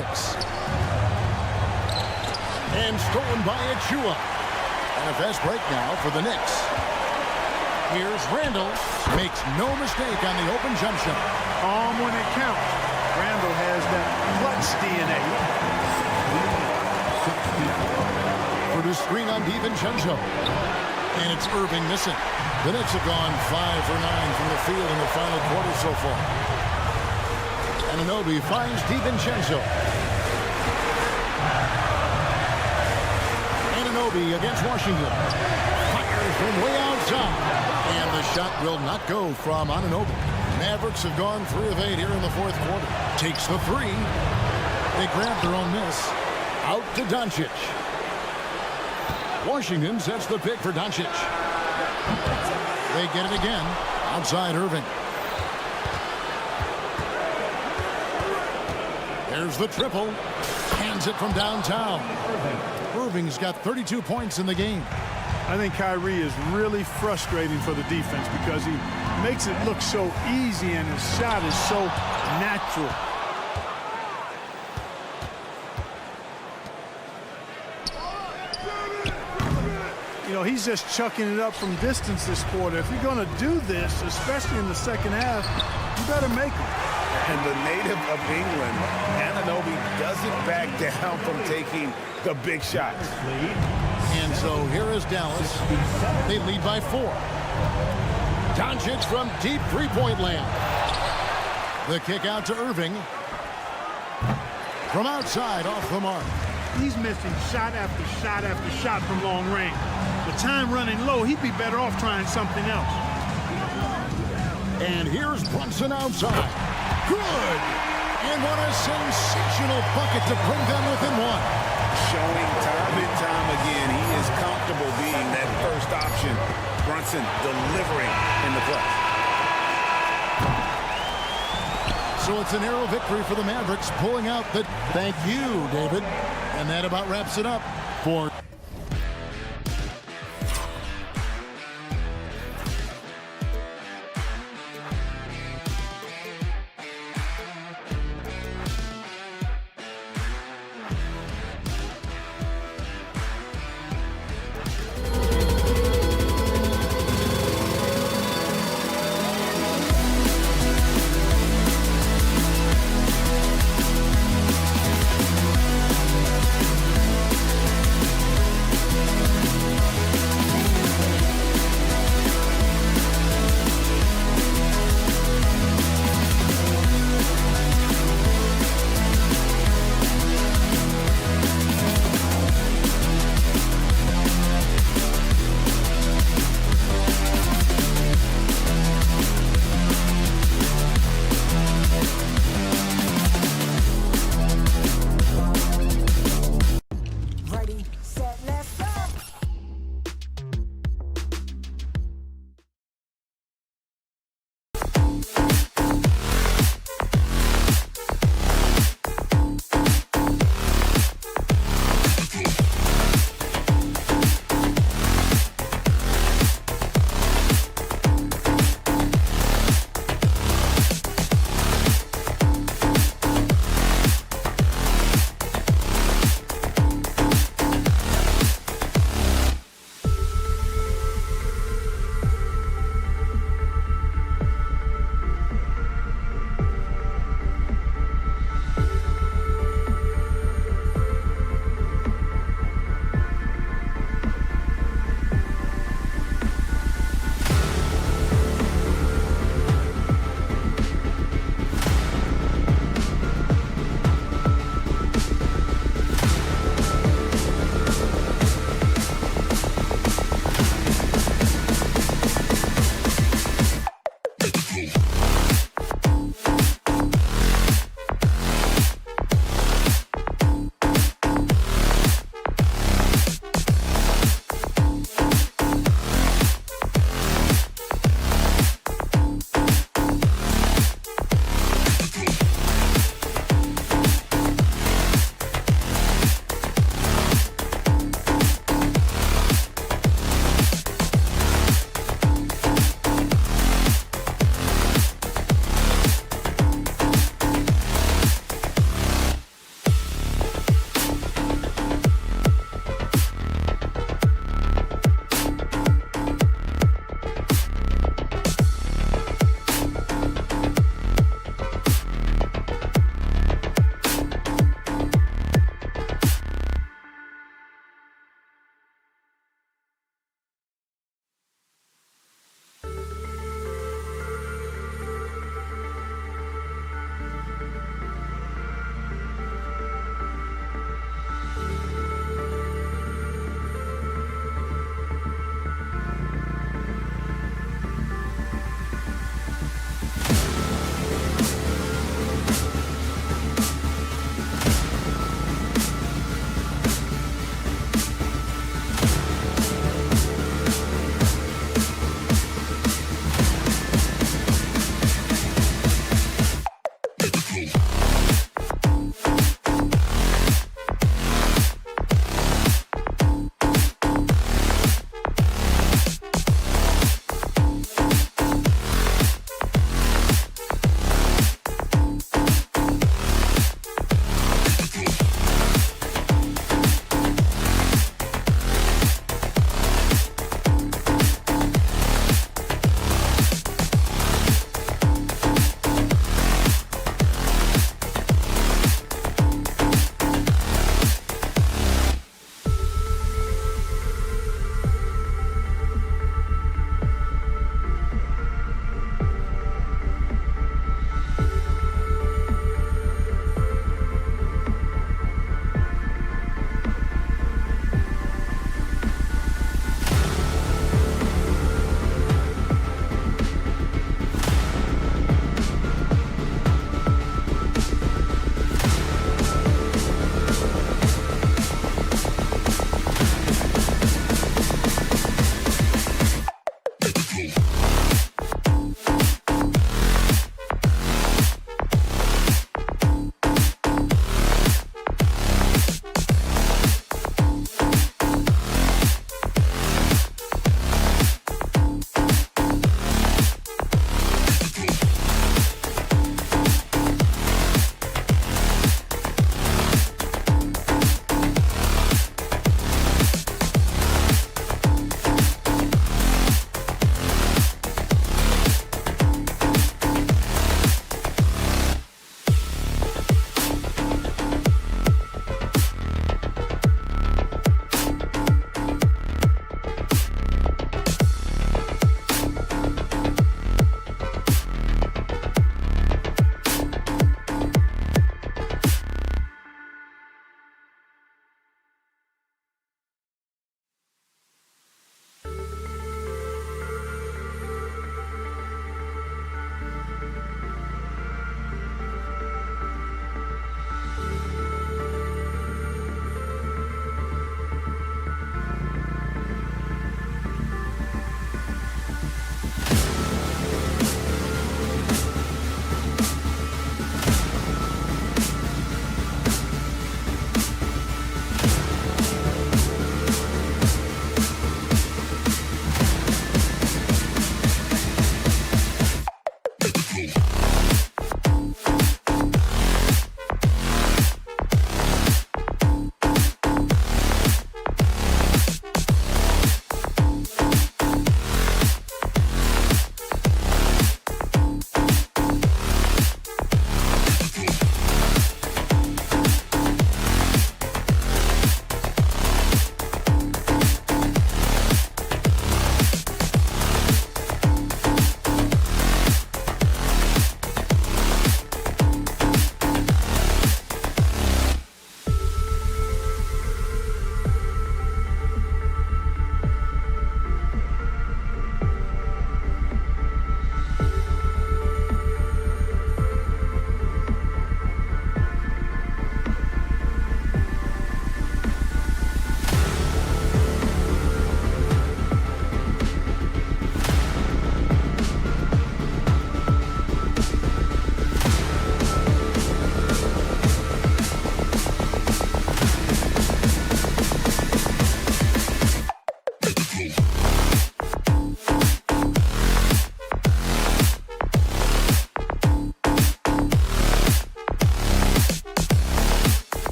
And stolen by Achua. And a fast break now for the Knicks. Here's Randall. Makes no mistake on the open jump shot. Calm when it counts. Randall has that clutch DNA. For the screen on DiVincenzo. And it's Irving missing. The Knicks have gone 5 for 9 from the field in the final quarter so far. Anunoby finds DiVincenzo. Anunoby against Washington. Fires from way outside. And the shot will not go from Anunoby. Mavericks have gone 3 of 8 here in the 4th quarter. Takes the 3. They grab their own miss. Out to Doncic. Washington sets the pick for Doncic. They get it again. Outside Irving. There's the triple. Hands it from downtown. Irving's got 32 points in the game. I think Kyrie is really frustrating for the defense because he makes it look so easy and his shot is so natural. You know, he's just chucking it up from distance this quarter. If you're going to do this, especially in the second half, you better make them. And the native of England, Anunoby doesn't back down from taking the big shots. And so here is Dallas. They lead by 4. Doncic from deep three-point land. The kick out to Irving. From outside, off the mark. He's missing shot after shot after shot from long range. With time running low, he'd be better off trying something else. And here's Brunson outside. Good! And what a sensational bucket to bring them within 1. Showing time and time again, he is comfortable being that first option. Brunson delivering in the clutch. So it's a narrow victory for the Mavericks, pulling out the thank you, David. And that about wraps it up for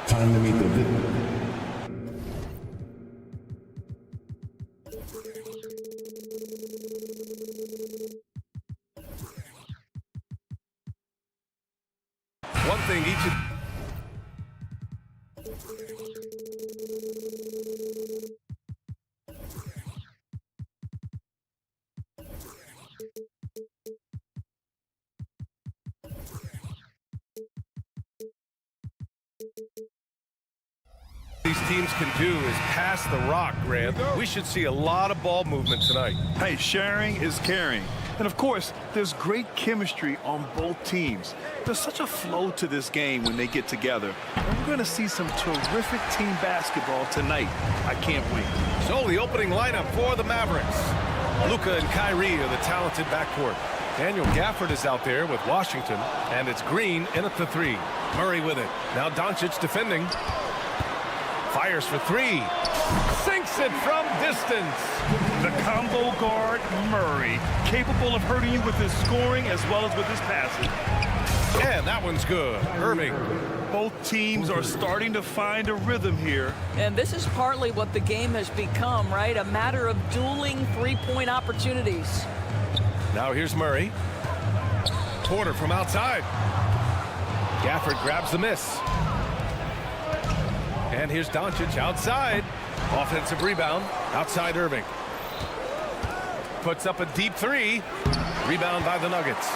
Time to meet the victim. One thing each of these teams can do is pass the rock, Grant. We should see a lot of ball movement tonight. Hey, sharing is caring. And of course, there's great chemistry on both teams. There's such a flow to this game when they get together. And we're going to see some terrific team basketball tonight. I can't wait. So the opening lineup for the Mavericks. Luka and Kyrie are the talented backcourt. Daniel Gafford is out there with Washington, and it's Green in at the three. Murray with it. Now Doncic defending. Fires for three. Sinks it from distance. The combo guard, Murray, capable of hurting you with his scoring as well as with his passing. And that one's good. Irving. Both teams are starting to find a rhythm here. And this is partly what the game has become, right? A matter of dueling three-point opportunities. Now here's Murray. Porter from outside. Gafford grabs the miss. And here's Doncic outside. Offensive rebound. Outside Irving. Puts up a deep three. Rebound by the Nuggets.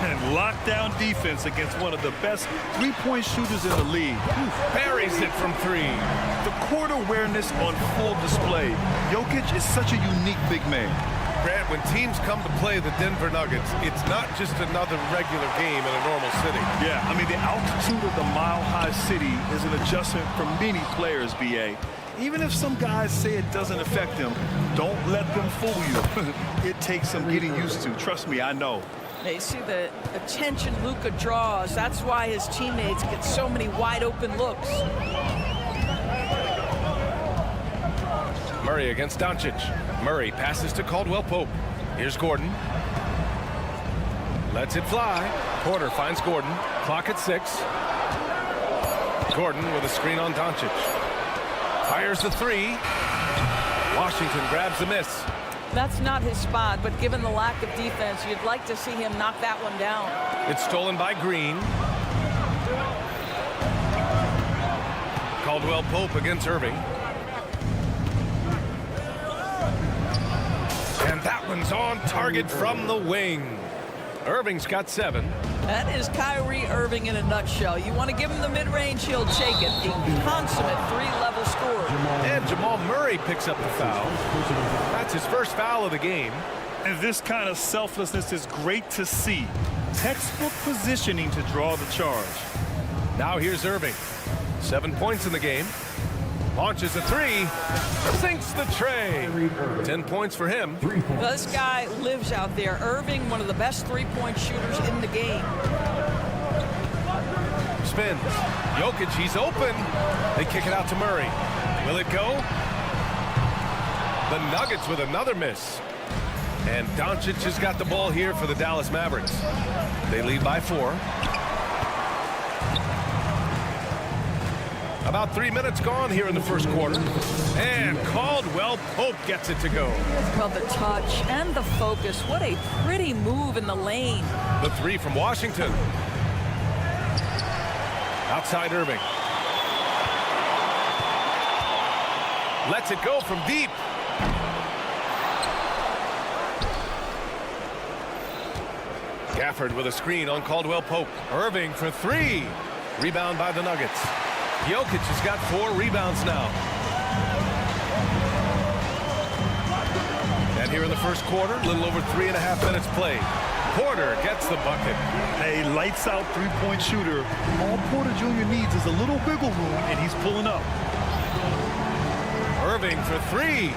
And lockdown defense against one of the best three-point shooters in the league. Buries it from three. The court awareness on full display. Jokic is such a unique big man. Grant, when teams come to play the Denver Nuggets, it's not just another regular game in a normal city. Yeah, I mean, the altitude of the mile-high city is an adjustment for many players, B.A. Even if some guys say it doesn't affect them, don't let them fool you. It takes some getting used to. Trust me, I know. They see the attention Luka draws. That's why his teammates get so many wide-open looks. Murray against Doncic. Murray passes to Caldwell Pope. Here's Gordon. Lets it fly. Porter finds Gordon. Clock at 6. Gordon with a screen on Doncic. Fires the 3. Washington grabs the miss. That's not his spot, but given the lack of defense, you'd like to see him knock that one down. It's stolen by Green. Caldwell Pope against Irving. And that one's on target from the wing. Irving's got 7. That is Kyrie Irving in a nutshell. You want to give him the mid-range, he'll take it. A consummate 3-level scorer. And Jamal Murray picks up the foul. That's his first foul of the game. And this kind of selflessness is great to see. Textbook positioning to draw the charge. Now here's Irving. 7 points in the game. Launches a 3. Sinks the tray. 10 points for him. This guy lives out there. Irving, one of the best three-point shooters in the game. Spins. Jokic, he's open. They kick it out to Murray. Will it go? The Nuggets with another miss. And Doncic has got the ball here for the Dallas Mavericks. They lead by 4. About 3 minutes gone here in the first quarter. And Caldwell Pope gets it to go. Well, the touch and the focus. What a pretty move in the lane. The 3 from Washington. Outside Irving. Lets it go from deep. Gafford with a screen on Caldwell Pope. Irving for 3. Rebound by the Nuggets. Jokic has got 4 rebounds now. And here in the first quarter, a little over 3.5 minutes played. Porter gets the bucket. A lights-out three-point shooter. All Porter Jr. needs is a little wiggle room, and he's pulling up. Irving for 3.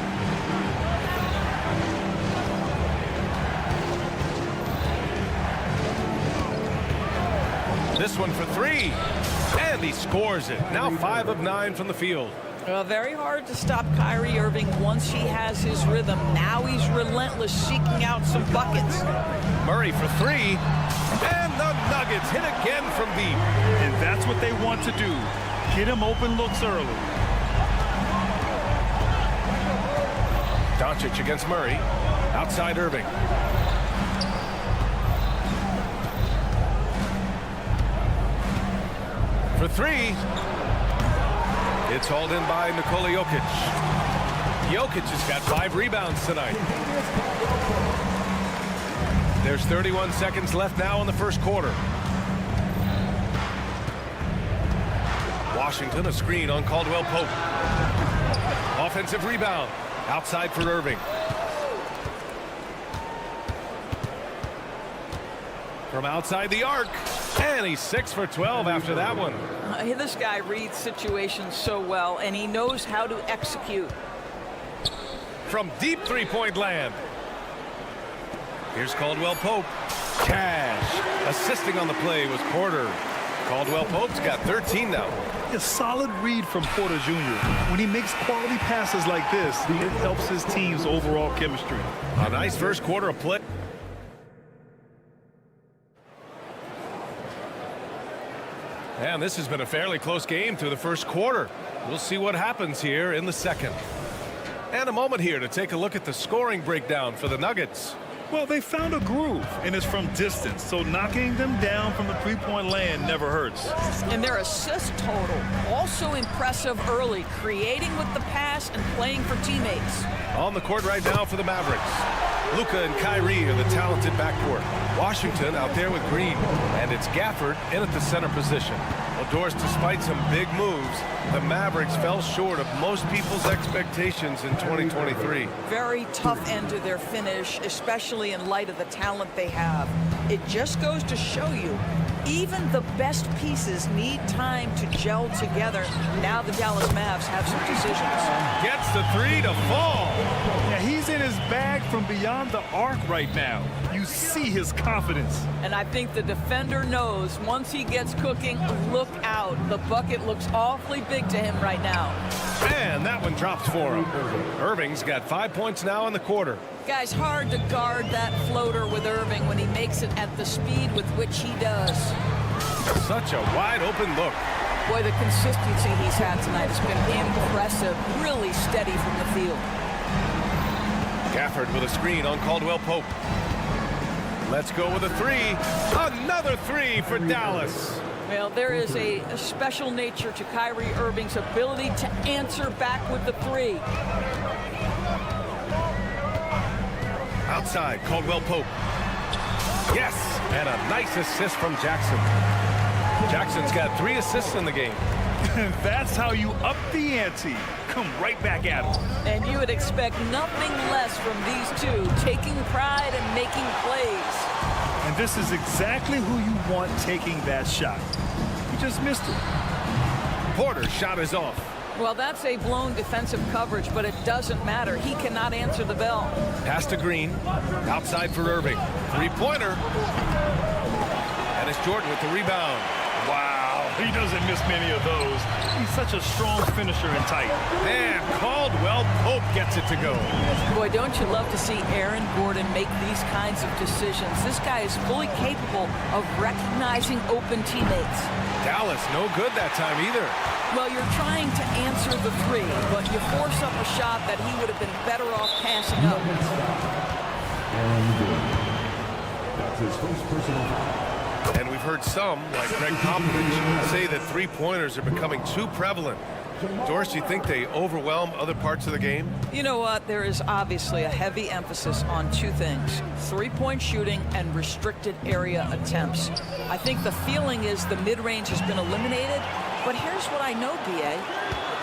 This one for 3. And he scores it. Now 5 of 9 from the field. Very hard to stop Kyrie Irving once he has his rhythm. Now he's relentless, seeking out some buckets. Murray for 3. And the Nuggets hit again from deep. And that's what they want to do. Get him open looks early. Doncic against Murray. Outside Irving. For 3. It's hauled in by Nikola Jokic. Jokic has got 5 rebounds tonight. There's 31 seconds left now in the first quarter. Washington, a screen on Caldwell Pope. Offensive rebound. Outside for Irving. From outside the arc. And he's 6 for 12 after that one. This guy reads situations so well, and he knows how to execute. From deep three-point land. Here's Caldwell Pope. Cash. Assisting on the play was Porter. Caldwell Pope's got 13 now. A solid read from Porter Jr. When he makes quality passes like this, it helps his team's overall chemistry. A nice first quarter of play. And this has been a fairly close game through the first quarter. We'll see what happens here in the second. And a moment here to take a look at the scoring breakdown for the Nuggets. Well, they found a groove, and it's from distance, so knocking them down from the three-point land never hurts. And their assist total, also impressive early, creating with the pass and playing for teammates. On the court right now for the Mavericks. Luka and Kyrie are the talented backcourt. Washington out there with Green, and it's Gafford in at the center position. Well, Doris, despite some big moves, the Mavericks fell short of most people's expectations in 2023. Very tough end to their finish, especially in light of the talent they have. It just goes to show you, even the best pieces need time to gel together. Now the Dallas Mavs have some decisions. Gets the 3 to fall. Yeah, he's in his bag from beyond the arc right now. You see his confidence. And I think the defender knows once he gets cooking, look out. The bucket looks awfully big to him right now. And that one drops for him. Irving's got 5 points now in the quarter. Guys, hard to guard that floater with Irving when he makes it at the speed with which he does. Such a wide open look. Boy, the consistency he's had tonight has been impressive. Really steady from the field. Gafford with a screen on Caldwell Pope. Let's go with a three. Another three for Dallas. Well, there is a special nature to Kyrie Irving's ability to answer back with the three. Outside, Caldwell Pope. Yes, and a nice assist from Jackson. Jackson's got 3 assists in the game. That's how you up the ante. Come right back at him. And you would expect nothing less from these two, taking pride and making plays. And this is exactly who you want taking that shot. He just missed it. Porter's shot is off. Well, that's a blown defensive coverage, but it doesn't matter. He cannot answer the bell. Pass to Green. Outside for Irving. Three-pointer. And it's Jordan with the rebound. Wow, he doesn't miss many of those. He's such a strong finisher and tight. Man, Caldwell Pope gets it to go. Boy, don't you love to see Aaron Gordon make these kinds of decisions. This guy is fully capable of recognizing open teammates. Dallas, no good that time either. Well, you're trying to answer the three, but you force up a shot that he would have been better off passing up. That's his first personal foul. And we've heard some, like Greg Popovich, say that three-pointers are becoming too prevalent. Doris, do you think they overwhelm other parts of the game? You know what? There is obviously a heavy emphasis on 2 things: three-point shooting and restricted area attempts. I think the feeling is the mid-range has been eliminated, but here's what I know, B.A.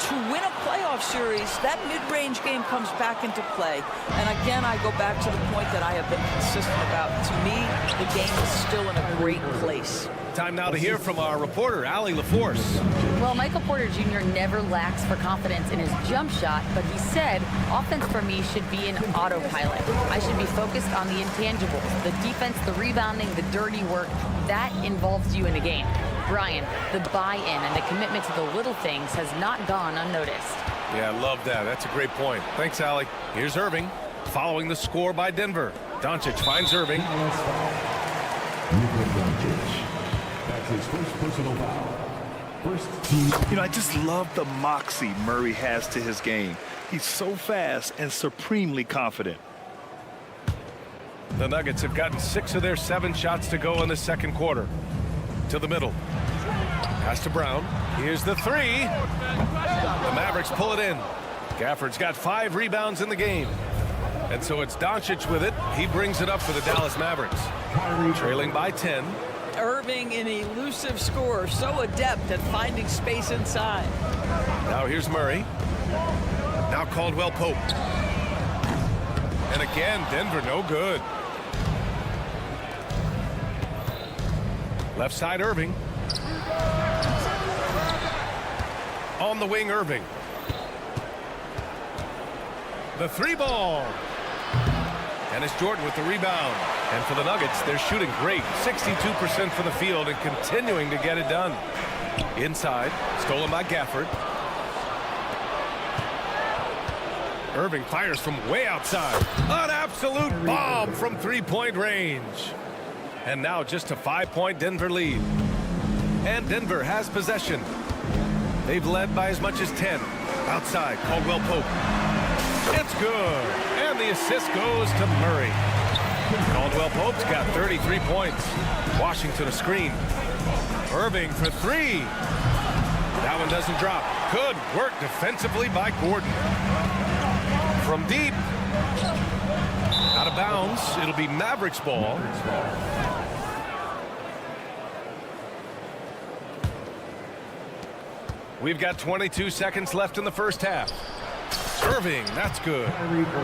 To win a playoff series, that mid-range game comes back into play. And again, I go back to the point that I have been consistent about. To me, the game is still in a great place. Time now to hear from our reporter, Allie LaForce. Well, Michael Porter Jr. never lacks for confidence in his jump shot, but he said, offense for me should be an autopilot. I should be focused on the intangibles, the defense, the rebounding, the dirty work. That involves you in the game. Brian, the buy-in and the commitment to the little things has not gone unnoticed. Yeah, I love that. That's a great point. Thanks, Allie. Here's Irving, following the score by Denver. Doncic finds Irving. That's his first personal foul. First team. You know, I just love the moxie Murray has to his game. He's so fast and supremely confident. The Nuggets have gotten 6 of their 7 shots to go in the second quarter. To the middle. Pass to Brown. Here's the three. The Mavericks pull it in. Gafford's got 5 rebounds in the game. And so it's Doncic with it. He brings it up for the Dallas Mavericks. Trailing by 10. Irving, an elusive scorer, so adept at finding space inside. Now here's Murray. Now Caldwell Pope. And again, Denver no good. Left side, Irving. On the wing, Irving. The 3-ball. And it's Jordan with the rebound. And for the Nuggets, they're shooting great. 62% from the field and continuing to get it done. Inside, stolen by Gafford. Irving fires from way outside. An absolute bomb from 3-point range. And now just a 5-point Denver lead. And Denver has possession. They've led by as much as 10. Outside, Caldwell Pope. It's good. And the assist goes to Murray. Caldwell Pope's got 33 points. Washington a screen. Irving for 3. That one doesn't drop. Good work defensively by Gordon. From deep. Out of bounds. It'll be Mavericks ball. We've got 22 seconds left in the first half. Irving, that's good.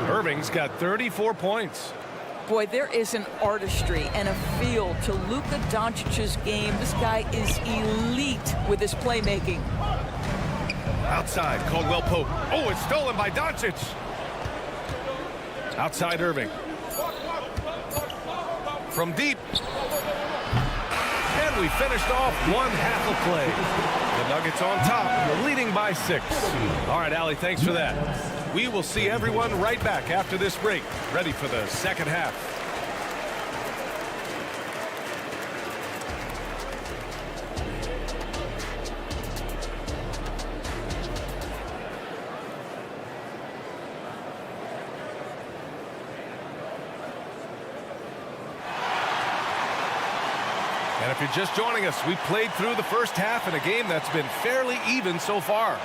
Irving's got 34 points. Boy, there is an artistry and a feel to Luka Doncic's game. This guy is elite with his playmaking. Outside, Caldwell Pope. Oh, it's stolen by Doncic. Outside Irving. From deep. And we finished off one half of play. The Nuggets on top, leading by 6. All right, Allie, thanks for that. We will see everyone right back after this break, ready for the second half. And if you're just joining us, we played through the first half in a game that's been fairly even so far.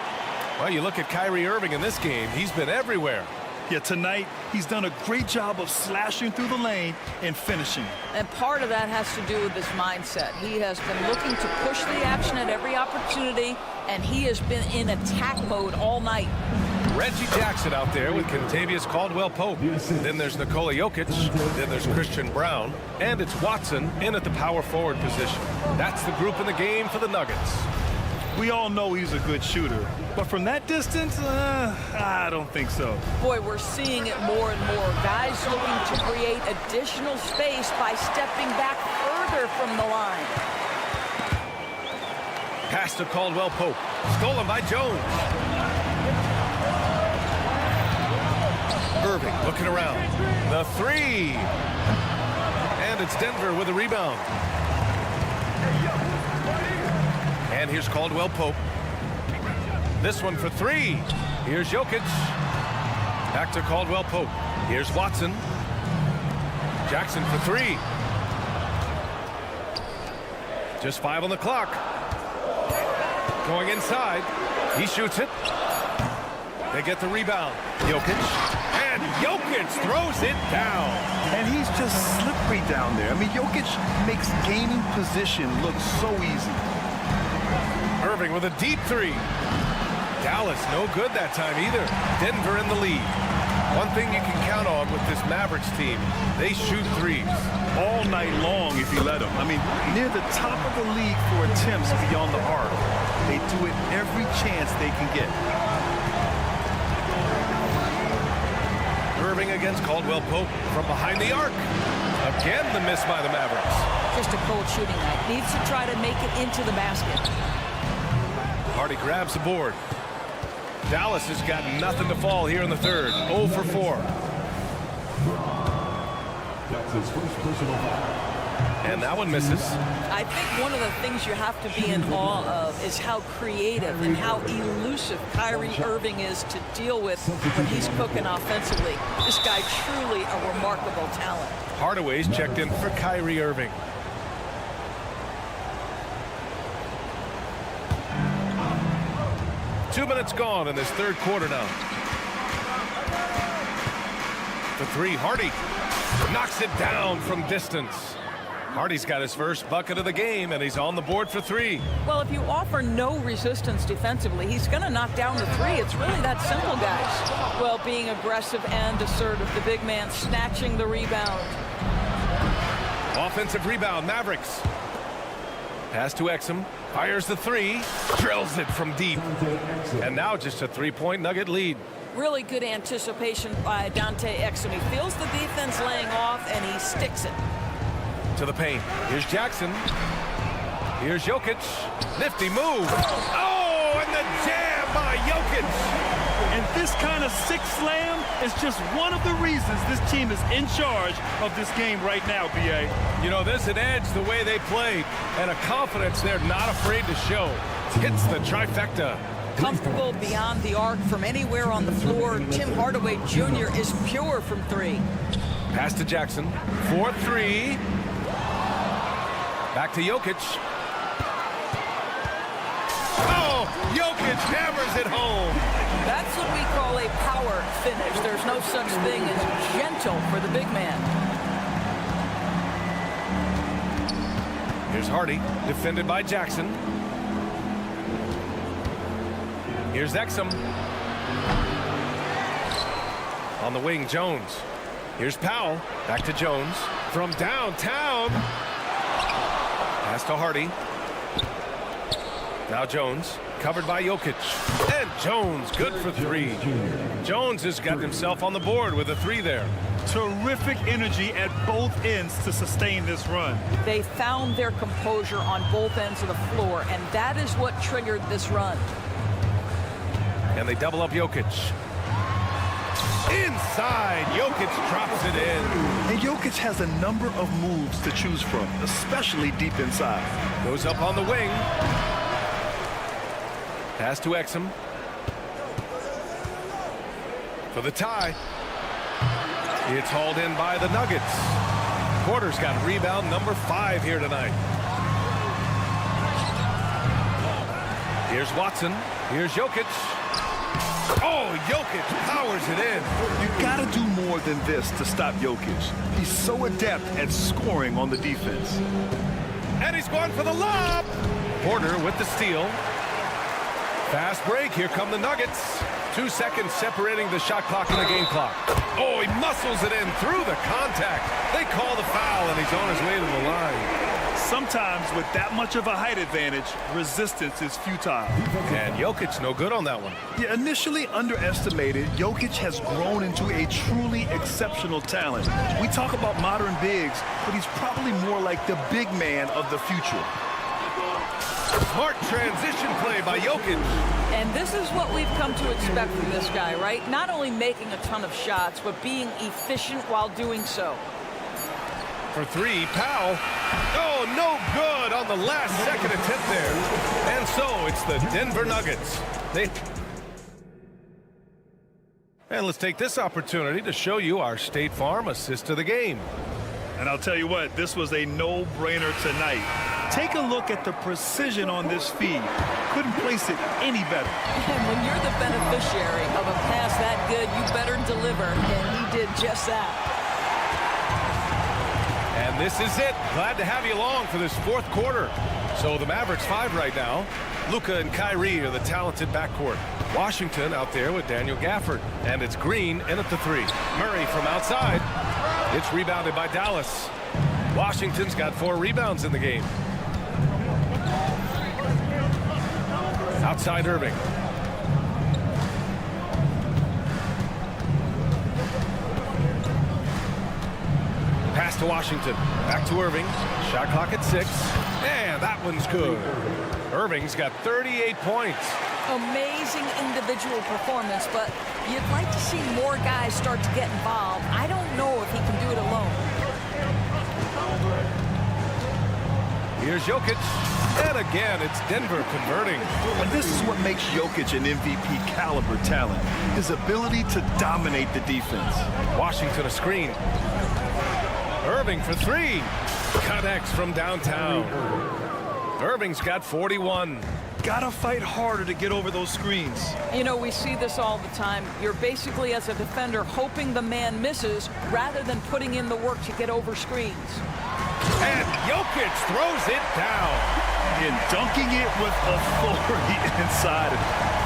Well, you look at Kyrie Irving in this game, he's been everywhere. Yeah, tonight, he's done a great job of slashing through the lane and finishing. And part of that has to do with his mindset. He has been looking to push the action at every opportunity, and he has been in attack mode all night. Reggie Jackson out there with Kentavious Caldwell-Pope. Then there's Nikola Jokic. Then there's Christian Brown. And it's Watson in at the power forward position. That's the group in the game for the Nuggets. We all know he's a good shooter, but from that distance, I don't think so. Boy, we're seeing it more and more. Guys looking to create additional space by stepping back further from the line. Pass to Caldwell-Pope. Stolen by Jones. Irving looking around. The 3. And it's Denver with a rebound. And here's Caldwell-Pope. This one for 3. Here's Jokic. Back to Caldwell-Pope. Here's Watson. Jackson for 3. Just 5 on the clock. Going inside. He shoots it. They get the rebound. Jokic. And Jokic throws it down. And he's just slippery down there. I mean, Jokic makes gaining position look so easy. Irving with a deep 3. Dallas no good that time either. Denver in the lead. One thing you can count on with this Mavericks team, they shoot 3s. All night long if you let them. I mean, near the top of the league for attempts beyond the arc. They do it every chance they can get. Irving against Caldwell-Pope from behind the arc. Again, the miss by the Mavericks. Just a cold shooting night. Needs to try to make it into the basket. Hardy grabs the board. Dallas has got nothing to fall here in the third. 0 for 4. That's his first personal foul. And that one misses. I think one of the things you have to be in awe of is how creative and how elusive Kyrie Irving is to deal with when he's cooking offensively. This guy truly a remarkable talent. Hardaway's checked in for Kyrie Irving. Two minutes gone in this third quarter now. The 3, Hardy knocks it down from distance. Hardy's got his first bucket of the game, and he's on the board for 3. Well, if you offer no resistance defensively, he's going to knock down the 3. It's really that simple, guys. Well, being aggressive and assertive, the big man snatching the rebound. Offensive rebound, Mavericks. Pass to Exum, fires the 3, drills it from deep. And now just a 3-point Nugget lead. Really good anticipation by Dante Exum. He feels the defense laying off, and he sticks it. To the paint. Here's Jackson. Here's Jokic. Nifty move. Oh, and the jam by Jokic. And this kind of sick slam is just one of the reasons this team is in charge of this game right now, B.A. You know, there's an edge the way they play and a confidence they're not afraid to show. Hits the trifecta. Comfortable beyond the arc from anywhere on the floor. Tim Hardaway Jr. is pure from 3. Pass to Jackson. 4-3. Back to Jokic. Oh, Jokic hammers it home. That's what we call a power finish. There's no such thing as gentle for the big man. Here's Hardy, defended by Jackson. Here's Exum. On the wing, Jones. Here's Powell. Back to Jones. From downtown. Pass to Hardy. Now Jones, covered by Jokic. And Jones, good for three. Jones has got himself on the board with a three there. Terrific energy at both ends to sustain this run. They found their composure on both ends of the floor, and that is what triggered this run. And they double up Jokic. Inside, Jokic drops it in. And Jokic has a number of moves to choose from, especially deep inside. Goes up on the wing. Pass to Exum. For the tie. It's hauled in by the Nuggets. Porter's got rebound number 5 here tonight. Here's Watson. Here's Jokic. Oh, Jokic powers it in. You gotta do more than this to stop Jokic. He's so adept at scoring on the defense. And he's going for the lob. Porter with the steal. Fast break. Here come the Nuggets. 2 seconds separating the shot clock and the game clock. Oh, he muscles it in through the contact. They call the foul, and he's on his way to the line. Sometimes with that much of a height advantage, resistance is futile. And Jokic no good on that one. Yeah, initially underestimated, Jokic has grown into a truly exceptional talent. We talk about modern bigs, but he's probably more like the big man of the future. Smart transition play by Jokic. And this is what we've come to expect from this guy, right? Not only making a ton of shots, but being efficient while doing so. For three, Powell. Oh, no good on the last second attempt there. And so it's the Denver Nuggets. And let's take this opportunity to show you our State Farm assist of the game. And I'll tell you what, this was a no-brainer tonight. Take a look at the precision on this feed. Couldn't place it any better. And when you're the beneficiary of a pass that good, you better deliver, and he did just that. And this is it. Glad to have you along for this fourth quarter. So the Mavericks 5 right now. Luka and Kyrie are the talented backcourt. Washington out there with Daniel Gafford. And it's Green in at the 3. Murray from outside. It's rebounded by Dallas. Washington's got 4 rebounds in the game. Outside Irving. Pass to Washington. Back to Irving. Shot clock at 6. And that one's good. Irving's got 38 points. Amazing individual performance, but you'd like to see more guys start to get involved. I don't know if he can do it alone. Here's Jokic. And again, it's Denver converting. And this is what makes Jokic an MVP caliber talent. His ability to dominate the defense. Washington a screen. Irving for 3. Connects from downtown. Irving's got 41. Gotta fight harder to get over those screens. You know, we see this all the time. You're basically, as a defender, hoping the man misses rather than putting in the work to get over screens. And Jokic throws it down. And dunking it with authority inside.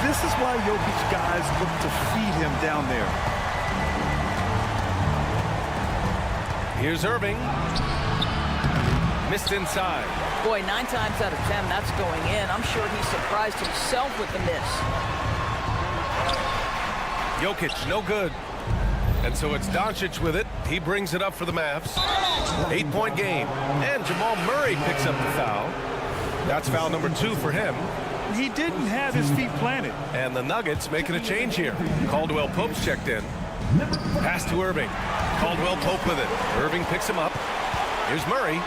This is why Jokic guys look to feed him down there. Here's Irving. Missed inside. Boy, 9 times out of 10, that's going in. I'm sure he surprised himself with the miss. Jokic, no good. And so it's Doncic with it. He brings it up for the Mavs. 8-point game. And Jamal Murray picks up the foul. That's foul number 2 for him. He didn't have his feet planted. And the Nuggets making a change here. Caldwell Pope's checked in. Pass to Irving. Caldwell Pope with it. Irving picks him up. Here's Murray.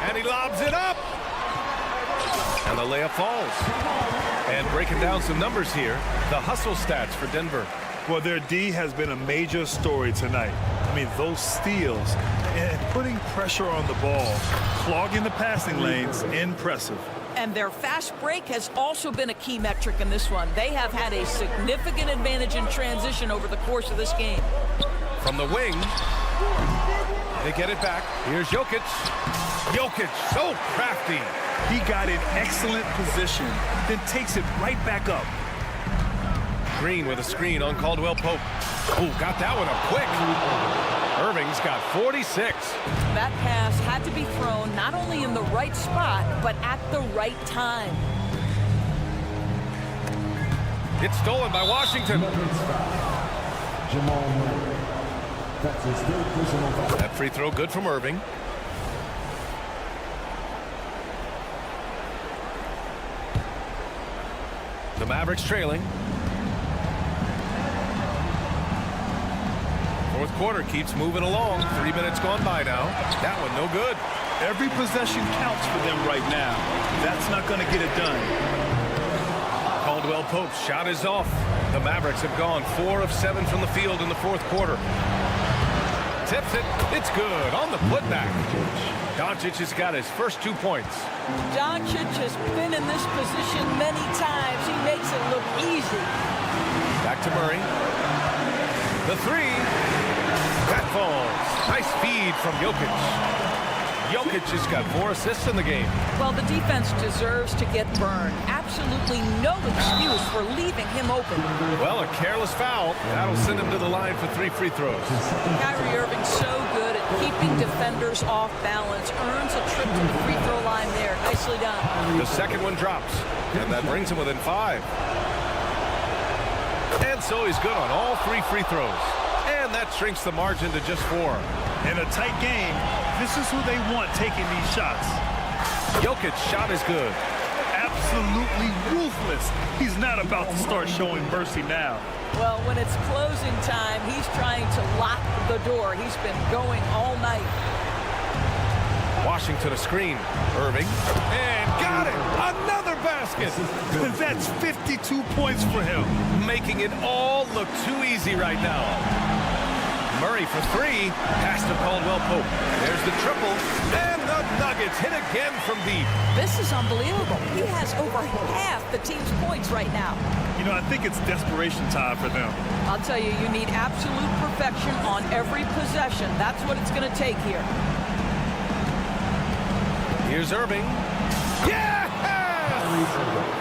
And he lobs it up. And the layup falls. And breaking down some numbers here, the hustle stats for Denver. Well, their D has been a major story tonight. I mean, those steals and putting pressure on the ball, clogging the passing lanes, impressive. And their fast break has also been a key metric in this one. They have had a significant advantage in transition over the course of this game. From the wing, they get it back. Here's Jokic. Jokic, so crafty. He got in excellent position, then takes it right back up. Green with a screen on Caldwell Pope. Oh, got that one up quick. Irving's got 46. That pass had to be thrown not only in the right spot, but at the right time. It's stolen by Washington. Jamal Murray. That's his third personal foul. That free throw good from Irving. The Mavericks trailing. Fourth quarter keeps moving along. 3 minutes gone by now. That one no good. Every possession counts for them right now. That's not going to get it done. Caldwell Pope's shot is off. The Mavericks have gone 4 of 7 from the field in the fourth quarter. Tips it. It's good on the putback. Doncic has got his first 2 points. Doncic has been in this position many times. He makes it look easy. Back to Murray. The three. That falls. Nice feed from Jokic. Jokic has got 4 assists in the game. Well, the defense deserves to get burned. Absolutely no excuse for leaving him open. Well, a careless foul. That'll send him to the line for 3 free throws. Kyrie Irving so good at keeping defenders off balance. Earns a trip to the free throw line there. Nicely done. The second one drops, and that brings him within 5. And so he's good on all 3 free throws. And that shrinks the margin to just 4. In a tight game, this is who they want taking these shots. Jokic's shot is good. Absolutely ruthless. He's not about to start showing mercy now. Well, when it's closing time, he's trying to lock the door. He's been going all night. Washington a screen. Irving. And got it! Another basket! That's 52 points for him. Making it all look too easy right now. Murray for 3. Pass to Caldwell Pope. There's the triple. And the Nuggets hit again from deep. This is unbelievable. He has over half the team's points right now. You know, I think it's desperation time for them. I'll tell you, you need absolute perfection on every possession. That's what it's going to take here. Here's Irving. Yes!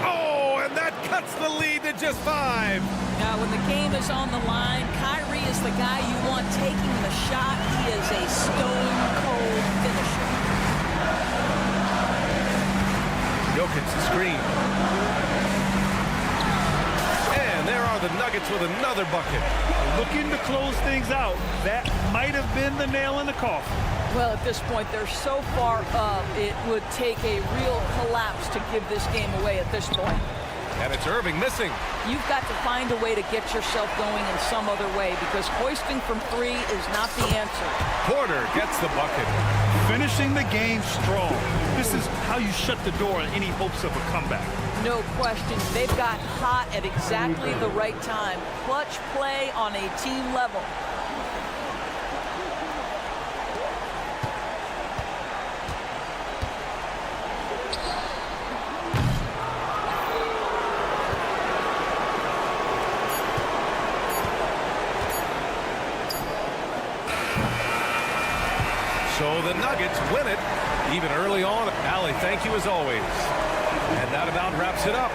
Oh, and that cuts the lead to just 5. Now, when the game is on the line, Kyrie is the guy you want taking the shot. He is a stone-cold finisher. Jokic the screen. And there are the Nuggets with another bucket. Looking to close things out. That might have been the nail in the coffin. Well, at this point, they're so far up, it would take a real collapse to give this game away at this point. And it's Irving missing. You've got to find a way to get yourself going in some other way because hoisting from 3 is not the answer. Porter gets the bucket. Finishing the game strong. This is how you shut the door on any hopes of a comeback. No question. They've got hot at exactly the right time. Clutch play on a team level. So the Nuggets win it, even early on. Allie, thank you as always. And that about wraps it up.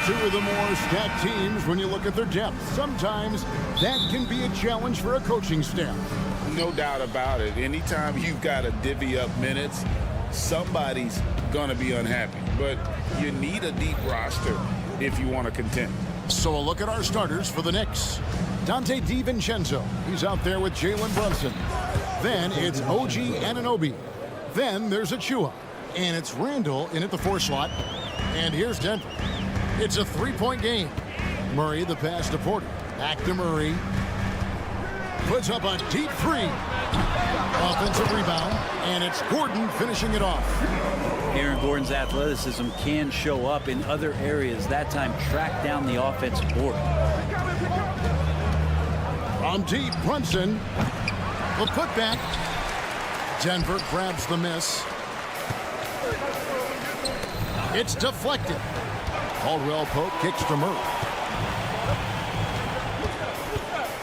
two of the more stacked teams when you look at their depth. Sometimes that can be a challenge for a coaching staff. No doubt about it. Anytime you've got to divvy up minutes, somebody's going to be unhappy. But you need a deep roster if you want to contend. So a look at our starters for the Knicks. Dante DiVincenzo. He's out there with Jalen Brunson. Then it's OG Anunoby. Then there's Achua. And it's Randall in at the 4 slot. And here's Denver. It's a 3-point game. Murray the pass to Porter. Back to Murray. Puts up a deep 3. Offensive rebound. And it's Gordon finishing it off. Aaron Gordon's athleticism can show up in other areas. That time, track down the offensive board. From deep, Brunson. The putback. Denver grabs the miss. It's deflected. Caldwell Pope kicks to Murray.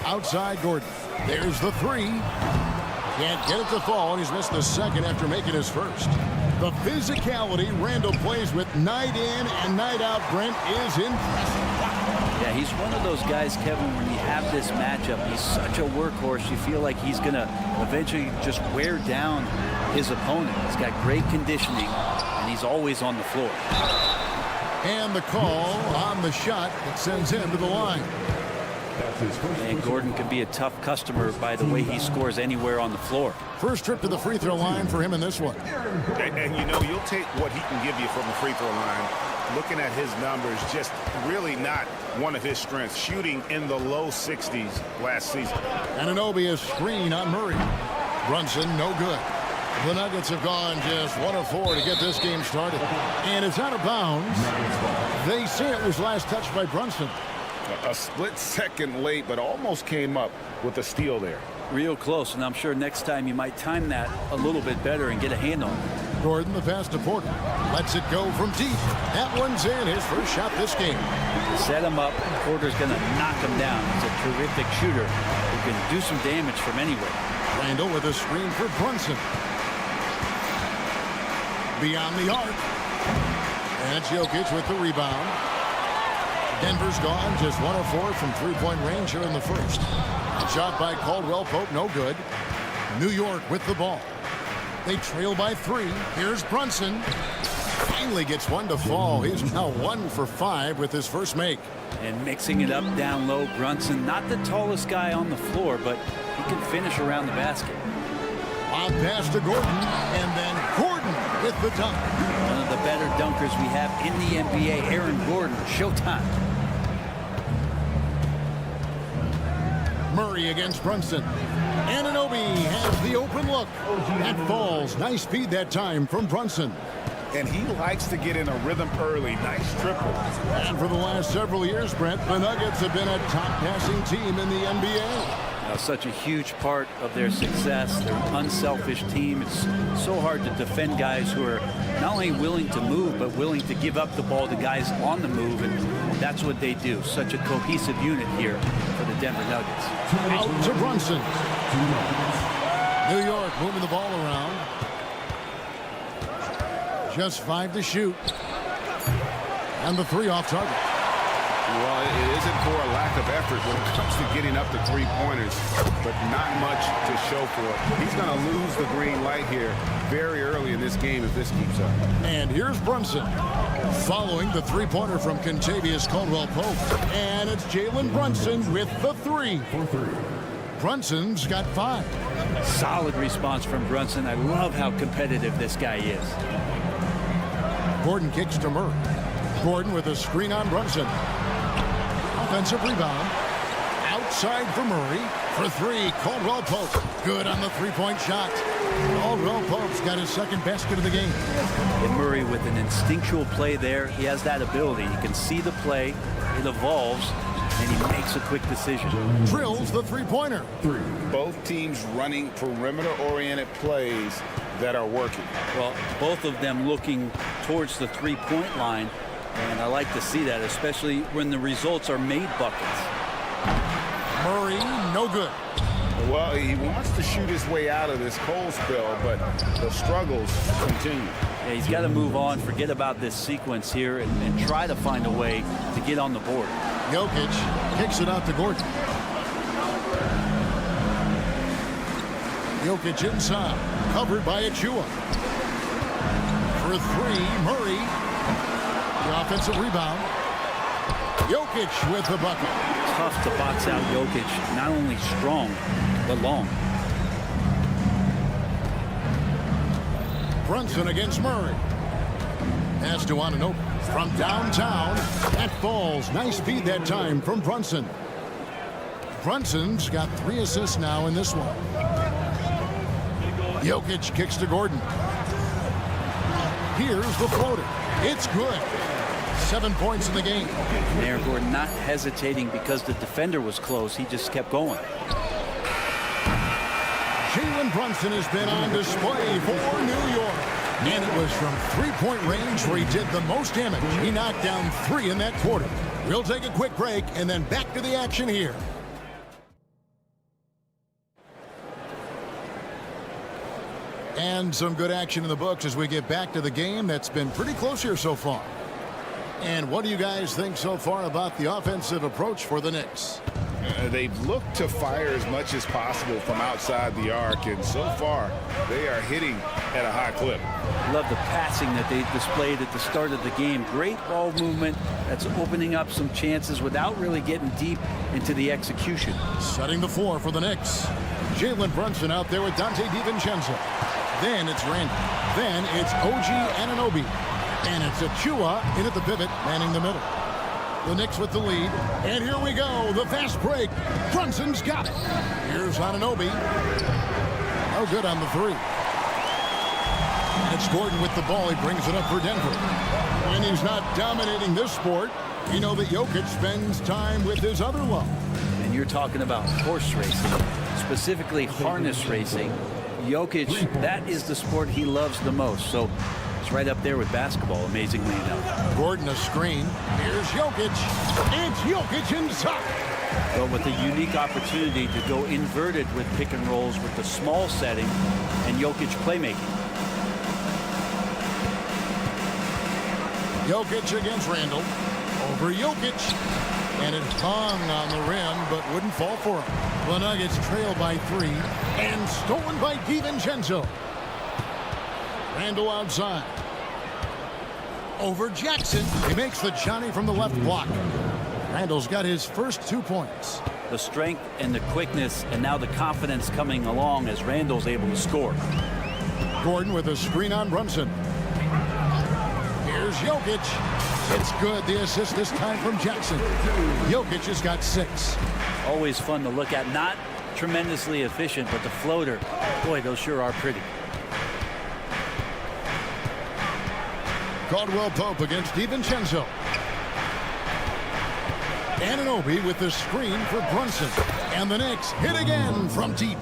Outside Gordon. There's the 3. Can't get it to fall, and he's missed the second after making his first. The physicality Randall plays with night in and night out, Brent, is impressive. Yeah, he's one of those guys, Kevin, when you have this matchup, he's such a workhorse. You feel like he's going to eventually just wear down his opponent. He's got great conditioning, and he's always on the floor. And the call on the shot that sends him to the line. And Gordon can be a tough customer by the way he scores anywhere on the floor. First trip to the free throw line for him in this one. And you know, you'll take what he can give you from the free throw line. Looking at his numbers, just really not one of his strengths. Shooting in the low 60s last season. Anunoby is screen on Murray. Brunson, no good. The Nuggets have gone just 1 of 4 to get this game started. And it's out of bounds. They say it was last touched by Brunson. A split second late, but almost came up with a steal there. Real close, and I'm sure next time you might time that a little bit better and get a hand on it. Gordon the pass to Porter. Lets it go from deep. That one's in. His first shot this game. Set him up. Porter's going to knock him down. He's a terrific shooter who can do some damage from anywhere. Randall with a screen for Brunson. Beyond the arc. And it's Jokic with the rebound. Denver's gone just 1 of 4 from 3-point range here in the first. Shot by Caldwell Pope, no good. New York with the ball. They trail by 3. Here's Brunson. Finally gets one to fall. He's now 1 for 5 with his first make. And mixing it up down low, Brunson, not the tallest guy on the floor, but he can finish around the basket. On pass to Gordon, and then Gordon with the dunk. One of the better dunkers we have in the NBA, Aaron Gordon. Showtime. Murray against Brunson. Anunoby has the open look. That falls. Nice speed that time from Brunson. And he likes to get in a rhythm early. Nice triple. And for the last several years, Brent, the Nuggets have been a top passing team in the NBA. Such a huge part of their success. They're an unselfish team. It's so hard to defend guys who are not only willing to move, but willing to give up the ball to guys on the move, and that's what they do. Such a cohesive unit here for the Denver Nuggets. Out to Brunson. New York moving the ball around. Just 5 to shoot. And the 3 off target. Well, it isn't for a lack of effort when it comes to getting up to 3-pointers, but not much to show for it. He's going to lose the green light here very early in this game if this keeps up. And here's Brunson following the 3-pointer from Kentavious Caldwell-Pope. And it's Jalen Brunson with the 3. Brunson's got 5. Solid response from Brunson. I love how competitive this guy is. Gordon kicks to Murray. Gordon with a screen on Brunson. Offensive rebound. Outside for Murray. For 3, Caldwell Pope. Good on the 3-point shot. Caldwell Pope's got his second basket of the game. And Murray with an instinctual play there. He has that ability. He can see the play. It evolves. And he makes a quick decision. Drills the 3-pointer. Both teams running perimeter-oriented plays that are working. Well, both of them looking towards the 3-point line. And I like to see that, especially when the results are made buckets. Murray, no good. Well, he wants to shoot his way out of this cold spell, but the struggles continue. Yeah, he's got to move on, forget about this sequence here, and try to find a way to get on the board. Jokic kicks it out to Gordon. Jokic inside, covered by Achua. For three, Murray. The offensive rebound. Jokic with the bucket. Tough to box out Jokic. Not only strong, but long. Brunson against Murray. Pass to Anunoby from downtown. That falls. Nice feed that time from Brunson. Brunson's got 3 assists now in this one. Jokic kicks to Gordon. Here's the floater. It's good. 7 points in the game. There, Gordon not hesitating because the defender was close. He just kept going. Jalen Brunson has been on display for New York. And it was from three-point range where he did the most damage. He knocked down 3 in that quarter. We'll take a quick break and then back to the action here. And some good action in the books as we get back to the game that's been pretty close here so far. And what do you guys think so far about the offensive approach for the Knicks? They've looked to fire as much as possible from outside the arc, and so far they are hitting at a high clip. Love the passing that they displayed at the start of the game. Great ball movement that's opening up some chances without really getting deep into the execution. Setting the floor for the Knicks. Jalen Brunson out there with Dante DiVincenzo. Then it's Randall. Then it's OG Anunoby. And it's Achua in at the pivot, manning the middle. The Knicks with the lead. And here we go. The fast break. Brunson's got it. Here's Anunoby. No good on the 3. And it's Gordon with the ball. He brings it up for Denver. When he's not dominating this sport, you know that Jokic spends time with his other love. And you're talking about horse racing, specifically harness racing. Jokic, that is the sport he loves the most. So it's right up there with basketball, amazingly enough. Gordon a screen. Here's Jokic. It's Jokic inside. But with a unique opportunity to go inverted with pick and rolls with the small setting and Jokic playmaking. Jokic against Randall. Over Jokic. And it hung on the rim, but wouldn't fall for him. The Nuggets trail by 3. And stolen by DiVincenzo. Randall outside. Over Jackson. He makes the Johnny from the left block. Randall's got his first 2 points. The strength and the quickness and now the confidence coming along as Randall's able to score. Gordon with a screen on Brunson. Here's Jokic. It's good. The assist this time from Jackson. Jokic has got 6. Always fun to look at. Not tremendously efficient, but the floater, boy, those sure are pretty. Caldwell Pope against DiVincenzo. Anunoby with the screen for Brunson. And the Knicks hit again from deep.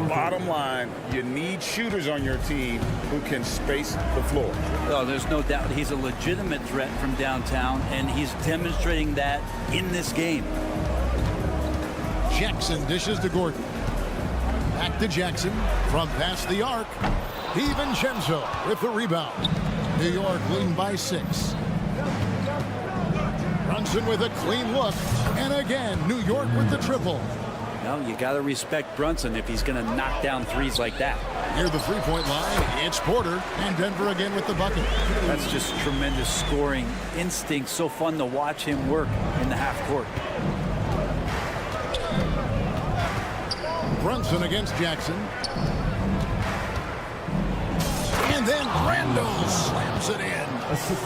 Bottom line, you need shooters on your team who can space the floor. Oh, there's no doubt he's a legitimate threat from downtown, and he's demonstrating that in this game. Jackson dishes to Gordon. Back to Jackson from past the arc. DiVincenzo with the rebound. New York leading by 6. Brunson with a clean look. And again, New York with the triple. Well, you got to respect Brunson if he's going to knock down threes like that. Near the three-point line, it's Porter, and Denver again with the bucket. That's just tremendous scoring instinct. So fun to watch him work in the half court. Brunson against Jackson. And then Randall slams it in.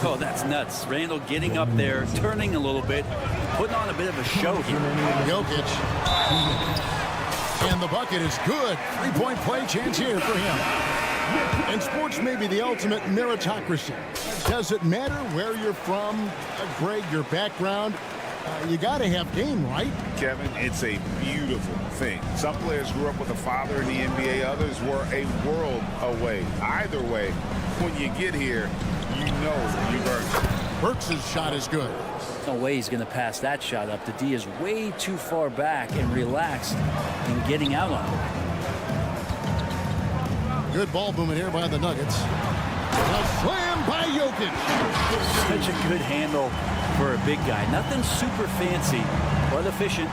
Oh, that's nuts. Randall getting up there, turning a little bit, putting on a bit of a show here. Jokic. And the bucket is good. Three-point play chance here for him. And sports may be the ultimate meritocracy. Does it matter where you're from, Greg, your background? You got to have game, right? Kevin, it's a beautiful thing. Some players grew up with a father in the NBA. Others were a world away. Either way, when you get here, you know you've earned it. Burks' shot is good. No way he's going to pass that shot up. The D is way too far back and relaxed in getting out on it. Good ball movement here by the Nuggets. A slam by Jokic. Such a good handle for a big guy. Nothing super fancy, but efficient.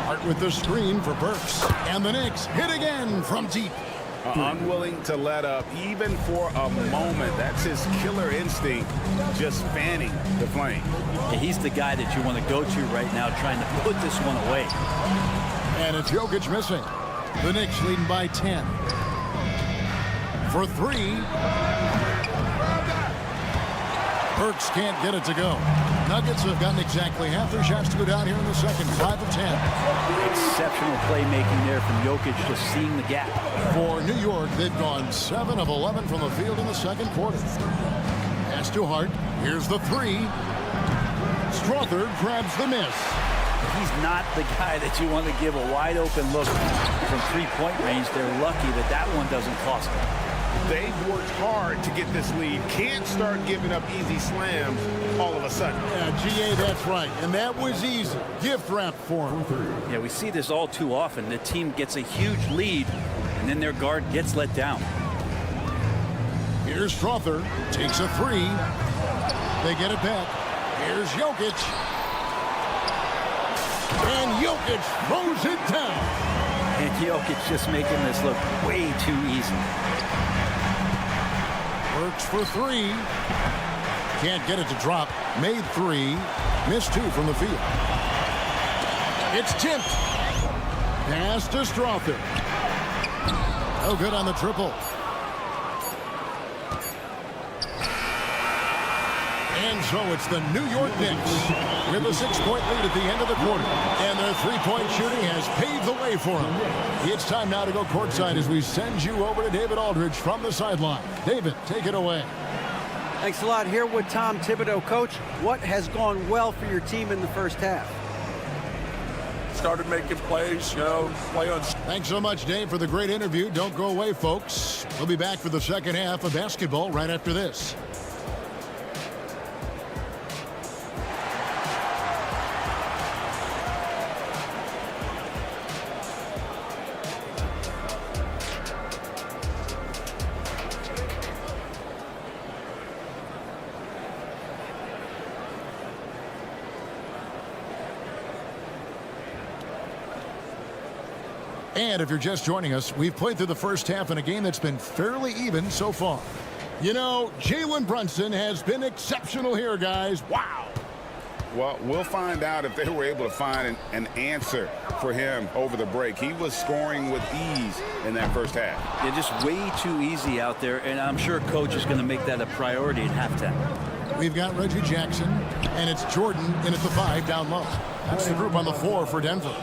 Hart with the screen for Burks. And the Knicks hit again from deep. Unwilling to let up even for a moment. That's his killer instinct, just fanning the flame. Yeah, he's the guy that you want to go to right now, trying to put this one away. And it's Jokic missing. The Knicks leading by 10. For 3. Burks can't get it to go. Nuggets have gotten exactly half their shots to go down here in the second. 5 of 10. Exceptional playmaking there from Jokic, just seeing the gap. For New York, they've gone 7 of 11 from the field in the second quarter. Pass to Hart. Here's the 3. Strother grabs the miss. He's not the guy that you want to give a wide open look from three-point range. They're lucky that that one doesn't cost them. They've worked hard to get this lead. Can't start giving up easy slams all of a sudden. Yeah, GA, that's right. And that was easy. Gift wrap for him. Yeah, we see this all too often. The team gets a huge lead, and then their guard gets let down. Here's Strother. Takes a 3. They get it back. Here's Jokic. And Jokic throws it down. And Jokic just making this look way too easy. Works for 3. Can't get it to drop. Made 3. Missed 2 from the field. It's tipped. Pass to Strother. No good on the triple. And so it's the New York Knicks with a 6-point lead at the end of the quarter. And their three-point shooting has paved the way for them. It's time now to go courtside as we send you over to David Aldridge from the sideline. David, take it away. Thanks a lot. Here with Tom Thibodeau. Coach, what has gone well for your team in the first half? Started making plays, play on. Thanks so much, Dave, for the great interview. Don't go away, folks. We'll be back for the second half of basketball right after this. And if you're just joining us, we've played through the first half in a game that's been fairly even so far. You know, Jalen Brunson has been exceptional here, guys. Wow. Well, we'll find out if they were able to find an answer for him over the break. He was scoring with ease in that first half. Yeah, just way too easy out there, and I'm sure Coach is going to make that a priority at halftime. We've got Reggie Jackson, and it's Jordan in at the 5 down low. That's the group on the floor for Denver.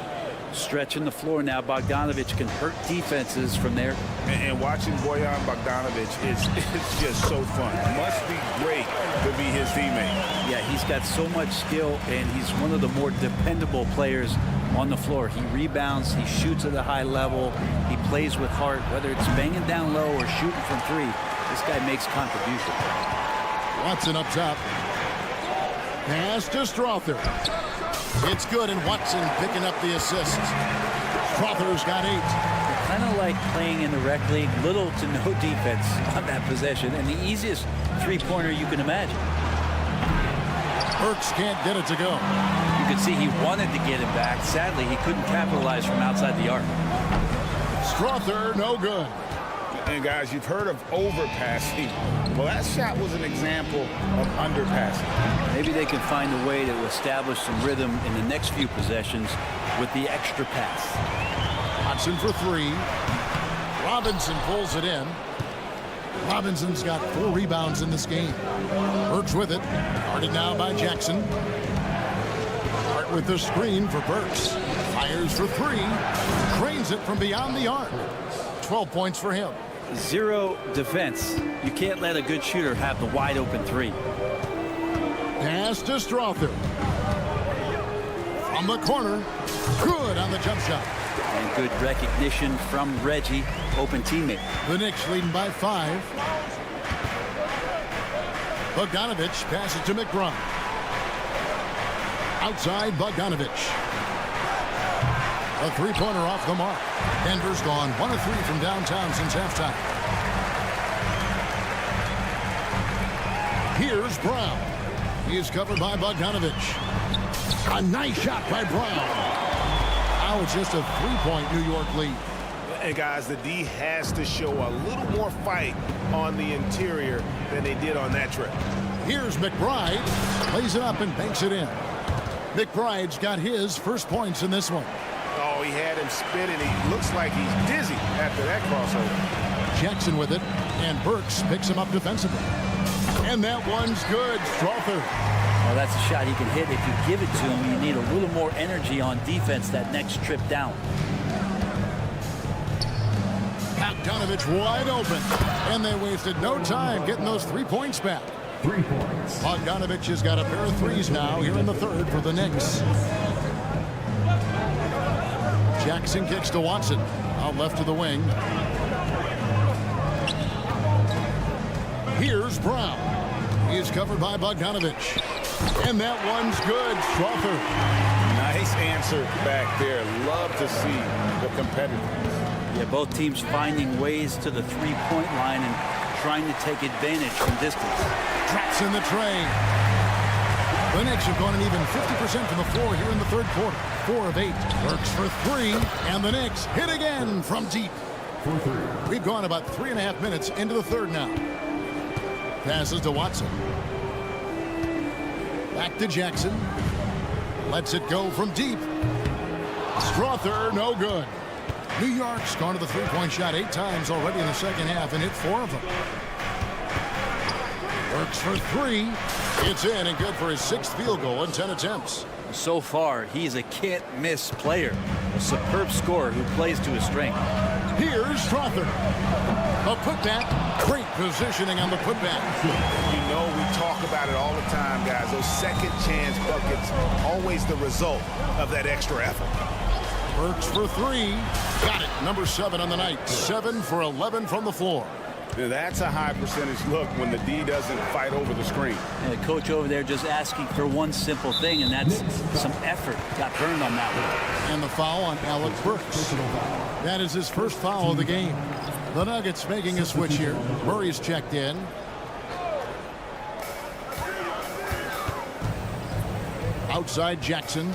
Stretching the floor now. Bogdanovich can hurt defenses from there. And watching Bojan Bogdanovich is just so fun. Must be great to be his teammate. Yeah, he's got so much skill, and he's one of the more dependable players on the floor. He rebounds, he shoots at a high level, he plays with heart, whether it's banging down low or shooting from 3. This guy makes contribution. Watson up top. Pass to Strother. It's good, and Watson picking up the assist. Strother's got 8. Kind of like playing in the rec league, little to no defense on that possession, and the easiest three-pointer you can imagine. Burks can't get it to go. You could see he wanted to get it back. Sadly, he couldn't capitalize from outside the arc. Strother, no good. And guys, you've heard of overpassing. Well, that shot was an example of underpassing. Maybe they can find a way to establish some rhythm in the next few possessions with the extra pass. Watson for 3. Robinson pulls it in. Robinson's got 4 rebounds in this game. Burks with it. Guarded now by Jackson. Hart with the screen for Burks. Fires for 3. Drains it from beyond the arc. 12 points for him. 0 defense. You can't let a good shooter have the wide open 3. Pass to Strother. From the corner. Good on the jump shot. And good recognition from Reggie, open teammate. The Knicks leading by 5. Bogdanovich passes to McBride. Outside Bogdanovich. A three-pointer off the mark. Denver's gone 1 of 3 from downtown since halftime. Here's Brown. He's covered by Bogdanovich. A nice shot by Brown. Now it's just a three-point New York lead. And guys, the D has to show a little more fight on the interior than they did on that trip. Here's McBride. Plays it up and banks it in. McBride's got his first points in this one. Oh, he had him spinning. He looks like he's dizzy after that crossover. Jackson with it, and Burks picks him up defensively. And that one's good. Strother. Well, that's a shot he can hit. If you give it to him, you need a little more energy on defense that next trip down. Bogdanovich wide open. And they wasted no time getting those 3 points back. 3 points. Bogdanovich has got a pair of threes now here in the third for the Knicks. Jackson kicks to Watson. Out left to the wing. Here's Brown. He is covered by Bogdanovich. And that one's good. Strother. Nice answer back there. Love to see the competitiveness. Yeah, both teams finding ways to the three-point line and trying to take advantage from distance. Traps in the train. The Knicks have gone an even 50% from the floor here in the third quarter. 4 of 8. Works for 3. And the Knicks hit again from deep. For 3. We've gone about 3.5 minutes into the third now. Passes to Watson. Back to Jackson. Lets it go from deep. Strother, no good. New York's gone to the three-point shot 8 times already in the second half and hit 4 of them. Works for 3. It's in and good for his 6th field goal in 10 attempts. So far, he's a can't-miss player. A superb scorer who plays to his strength. Here's Strother. A putback. Great positioning on the putback. You know, we talk about it all the time, guys. Those second chance buckets, always the result of that extra effort. Burks for 3. Got it. Number 7 on the night. 7 for 11 from the floor. Now, that's a high percentage look when the D doesn't fight over the screen. And the coach over there just asking for one simple thing, and that's some effort. Got burned on that one. And the foul on Alec Burks. That is his first foul of the game. The Nuggets making a switch here. Murray's checked in. Outside Jackson.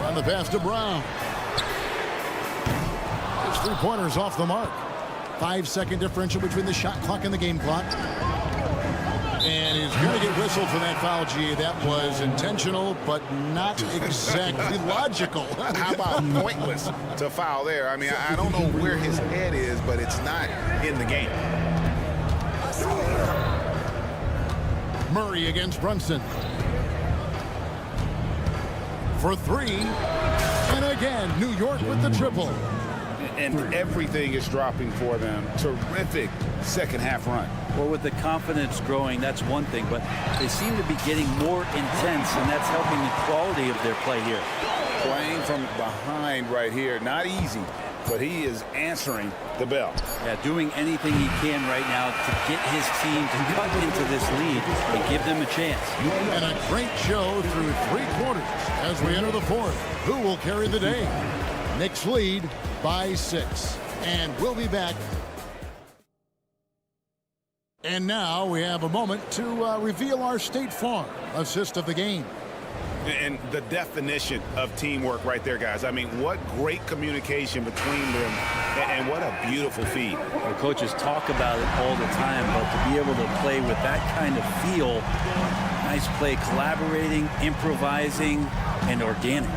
On the pass to Brown. His three-pointer's off the mark. 5-second differential between the shot clock and the game clock. And he's going to get whistled for that foul, G. That was intentional, but not exactly logical. How about pointless to foul there? I mean, I don't know where his head is, but it's not in the game. Murray against Brunson. For 3. And again, New York with the triple. And everything is dropping for them. Terrific second half run. Well, with the confidence growing, that's one thing, but they seem to be getting more intense, and that's helping the quality of their play here. Playing from behind right here, not easy, but he is answering the bell. Yeah, doing anything he can right now to get his team to cut into this lead and give them a chance. And a great show through 3 quarters as we enter the fourth. Who will carry the day? Knicks lead by 6. And we'll be back. And now we have a moment to reveal our State Farm assist of the game. And the definition of teamwork right there, guys. I mean, what great communication between them, and what a beautiful feed. The coaches talk about it all the time, but to be able to play with that kind of feel, nice play, collaborating, improvising, and organic.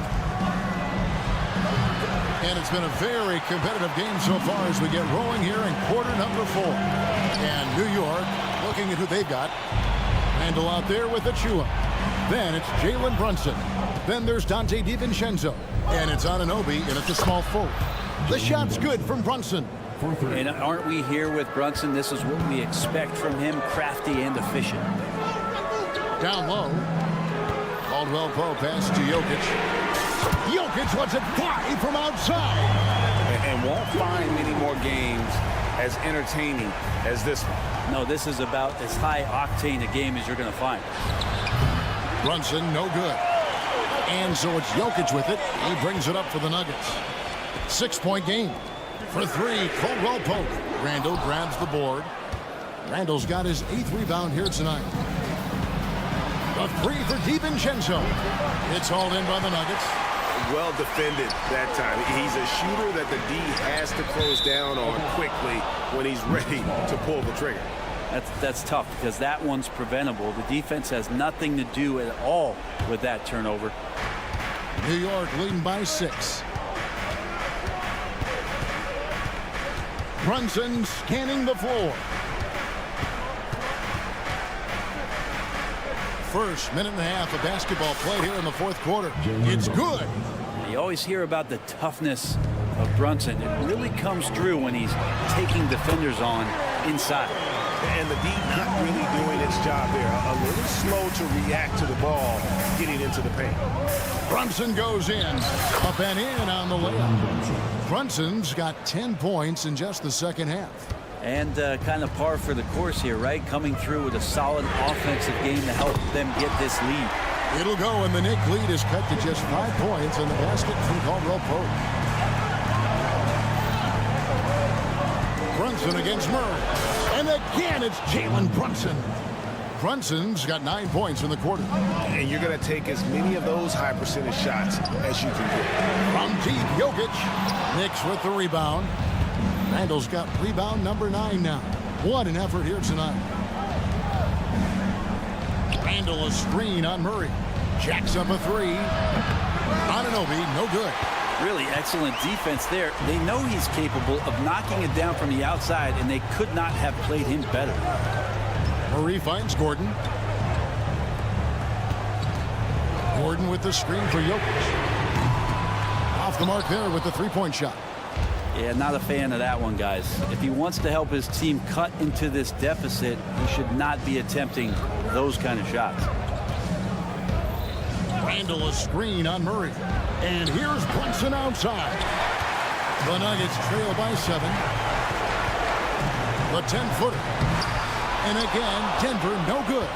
And it's been a very competitive game so far as we get rolling here in quarter number 4. And New York looking at who they've got. Randall out there with Achua. Then it's Jalen Brunson. Then there's Dante DiVincenzo. And it's Anunoby in at the small forward. The shot's good from Brunson. And aren't we here with Brunson? This is what we expect from him, crafty and efficient. Down low. Caldwell Pope pass to Jokic. Jokic lets it fly from outside. And won't find many more games as entertaining as this one. No, this is about as high-octane a game as you're going to find. Brunson, no good. And so it's Jokic with it. He brings it up for the Nuggets. 6-point game. For three, Caldwell Pope. Randall grabs the board. Randall's got his 8th rebound here tonight. The three for DiVincenzo. It's hauled in by the Nuggets. Well defended that time. He's a shooter that the D has to close down on quickly when he's ready to pull the trigger. That's tough because that one's preventable. The defense has nothing to do at all with that turnover. New York leading by 6. Brunson scanning the floor. First minute and a half of basketball played here in the 4th quarter. It's good. You always hear about the toughness of Brunson. It really comes through when he's taking defenders on inside. And the D not really doing its job there. A little slow to react to the ball getting into the paint. Brunson goes in. Up and in on the layup. Brunson's got 10 points in just the second half. And kind of par for the course here, right? Coming through with a solid offensive game to help them get this lead. It'll go, and the Knicks lead is cut to just 5 points in the basket from Caldwell Pope. Brunson against Murray. And again, it's Jalen Brunson. Brunson's got 9 points in the quarter. And you're going to take as many of those high percentage shots as you can get. From deep, Jokic. Knicks with the rebound. Randall's got rebound number 9 now. What an effort here tonight. Randall a screen on Murray. Jacks up a 3. Anunoby, no good. Really excellent defense there. They know he's capable of knocking it down from the outside, and they could not have played him better. Murray finds Gordon. Gordon with the screen for Jokic. Off the mark there with the 3-point shot. Yeah, not a fan of that one, guys. If he wants to help his team cut into this deficit, he should not be attempting those kind of shots. Randall a screen on Murray. And here's Brunson outside. The Nuggets trail by 7. The 10-footer. And again, Denver no good.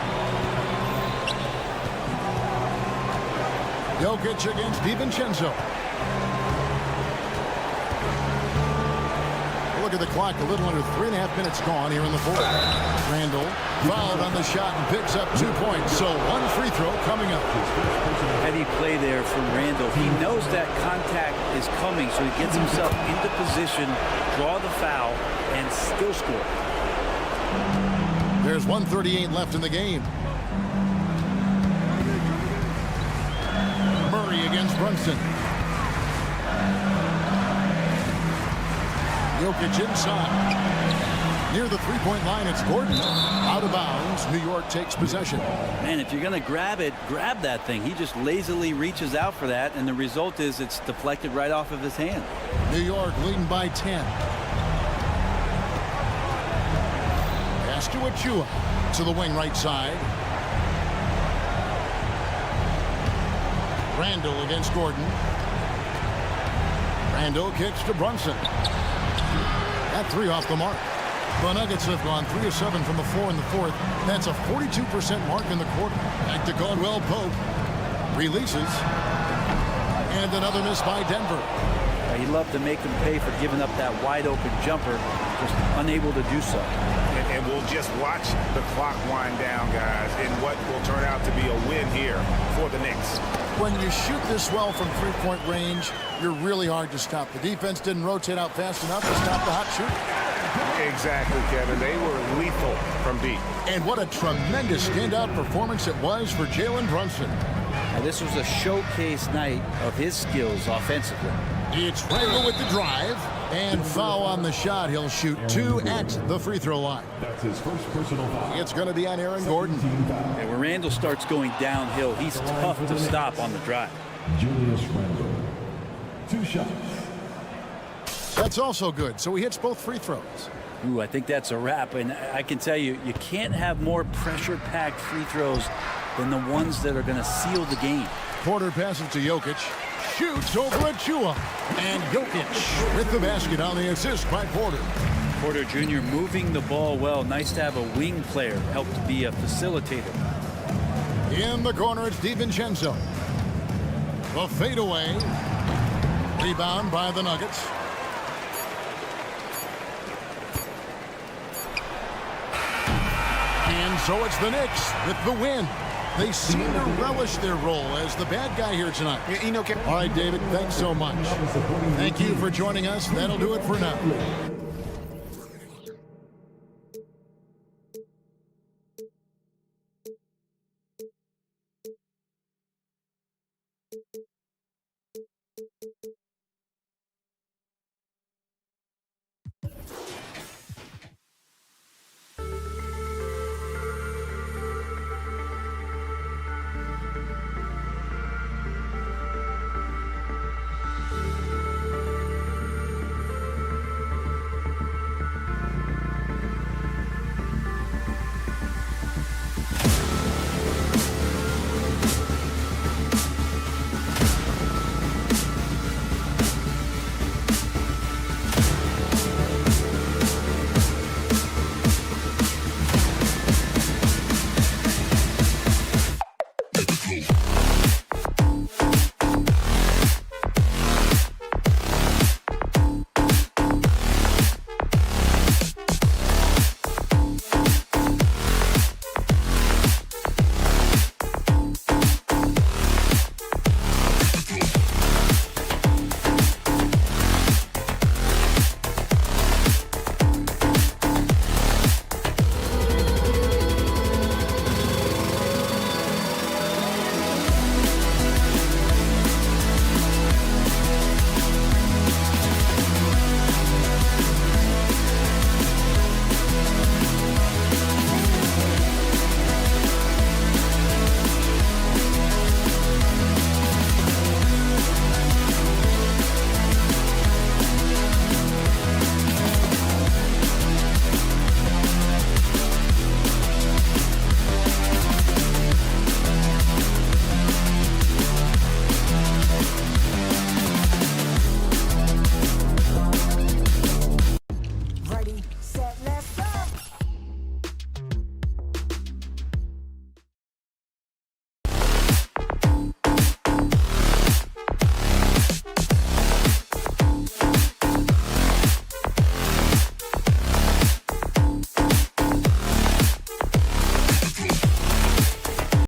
Jokic against DiVincenzo. Look at the clock, a little under 3.5 minutes gone here in the 4th. Randall fouled on the shot and picks up 2 points. So 1 free throw coming up. Heavy play there from Randall. He knows that contact is coming, so he gets himself into position, draw the foul, and still score. There's 1:38 left in the game. Murray against Brunson. Jokic inside. Near the 3-point line, it's Gordon. Out of bounds. New York takes possession. Man, if you're going to grab it, grab that thing. He just lazily reaches out for that, and the result is it's deflected right off of his hand. New York leading by 10. Pass to Achua. To the wing right side. Randall against Gordon. Randall kicks to Brunson. That 3 off the mark. The Nuggets have gone 3 of 7 from the floor in the 4th. That's a 42% mark in the quarter. Back to Caldwell Pope. Releases. And another miss by Denver. He'd love to make them pay for giving up that wide open jumper. Just unable to do so. And we'll just watch the clock wind down, guys, in what will turn out to be a win here for the Knicks. When you shoot this well from 3-point range, you're really hard to stop. The defense didn't rotate out fast enough to stop the hot shooting. Exactly, Kevin. They were lethal from deep. And what a tremendous standout performance it was for Jalen Brunson. Now, this was a showcase night of his skills offensively. It's Randall with the drive. And foul on the shot. He'll shoot 2 at the free throw line. That's his first personal foul. It's going to be on Aaron Gordon. And when Randall starts going downhill, he's tough to stop on the drive. Julius Randall. 2 shots. That's also good. So he hits both free throws. Ooh, I think that's a wrap. And I can tell you, you can't have more pressure-packed free throws than the ones that are going to seal the game. Porter passes to Jokic. Shoots over Achua. And Jokic with the basket on the assist by Porter. Porter Jr. moving the ball well. Nice to have a wing player help to be a facilitator. In the corner, it's DiVincenzo. The fadeaway. Rebound by the Nuggets. And so it's the Knicks with the win. They seem to relish their role as the bad guy here tonight. All right, David, thanks so much. Thank you for joining us. That'll do it for now.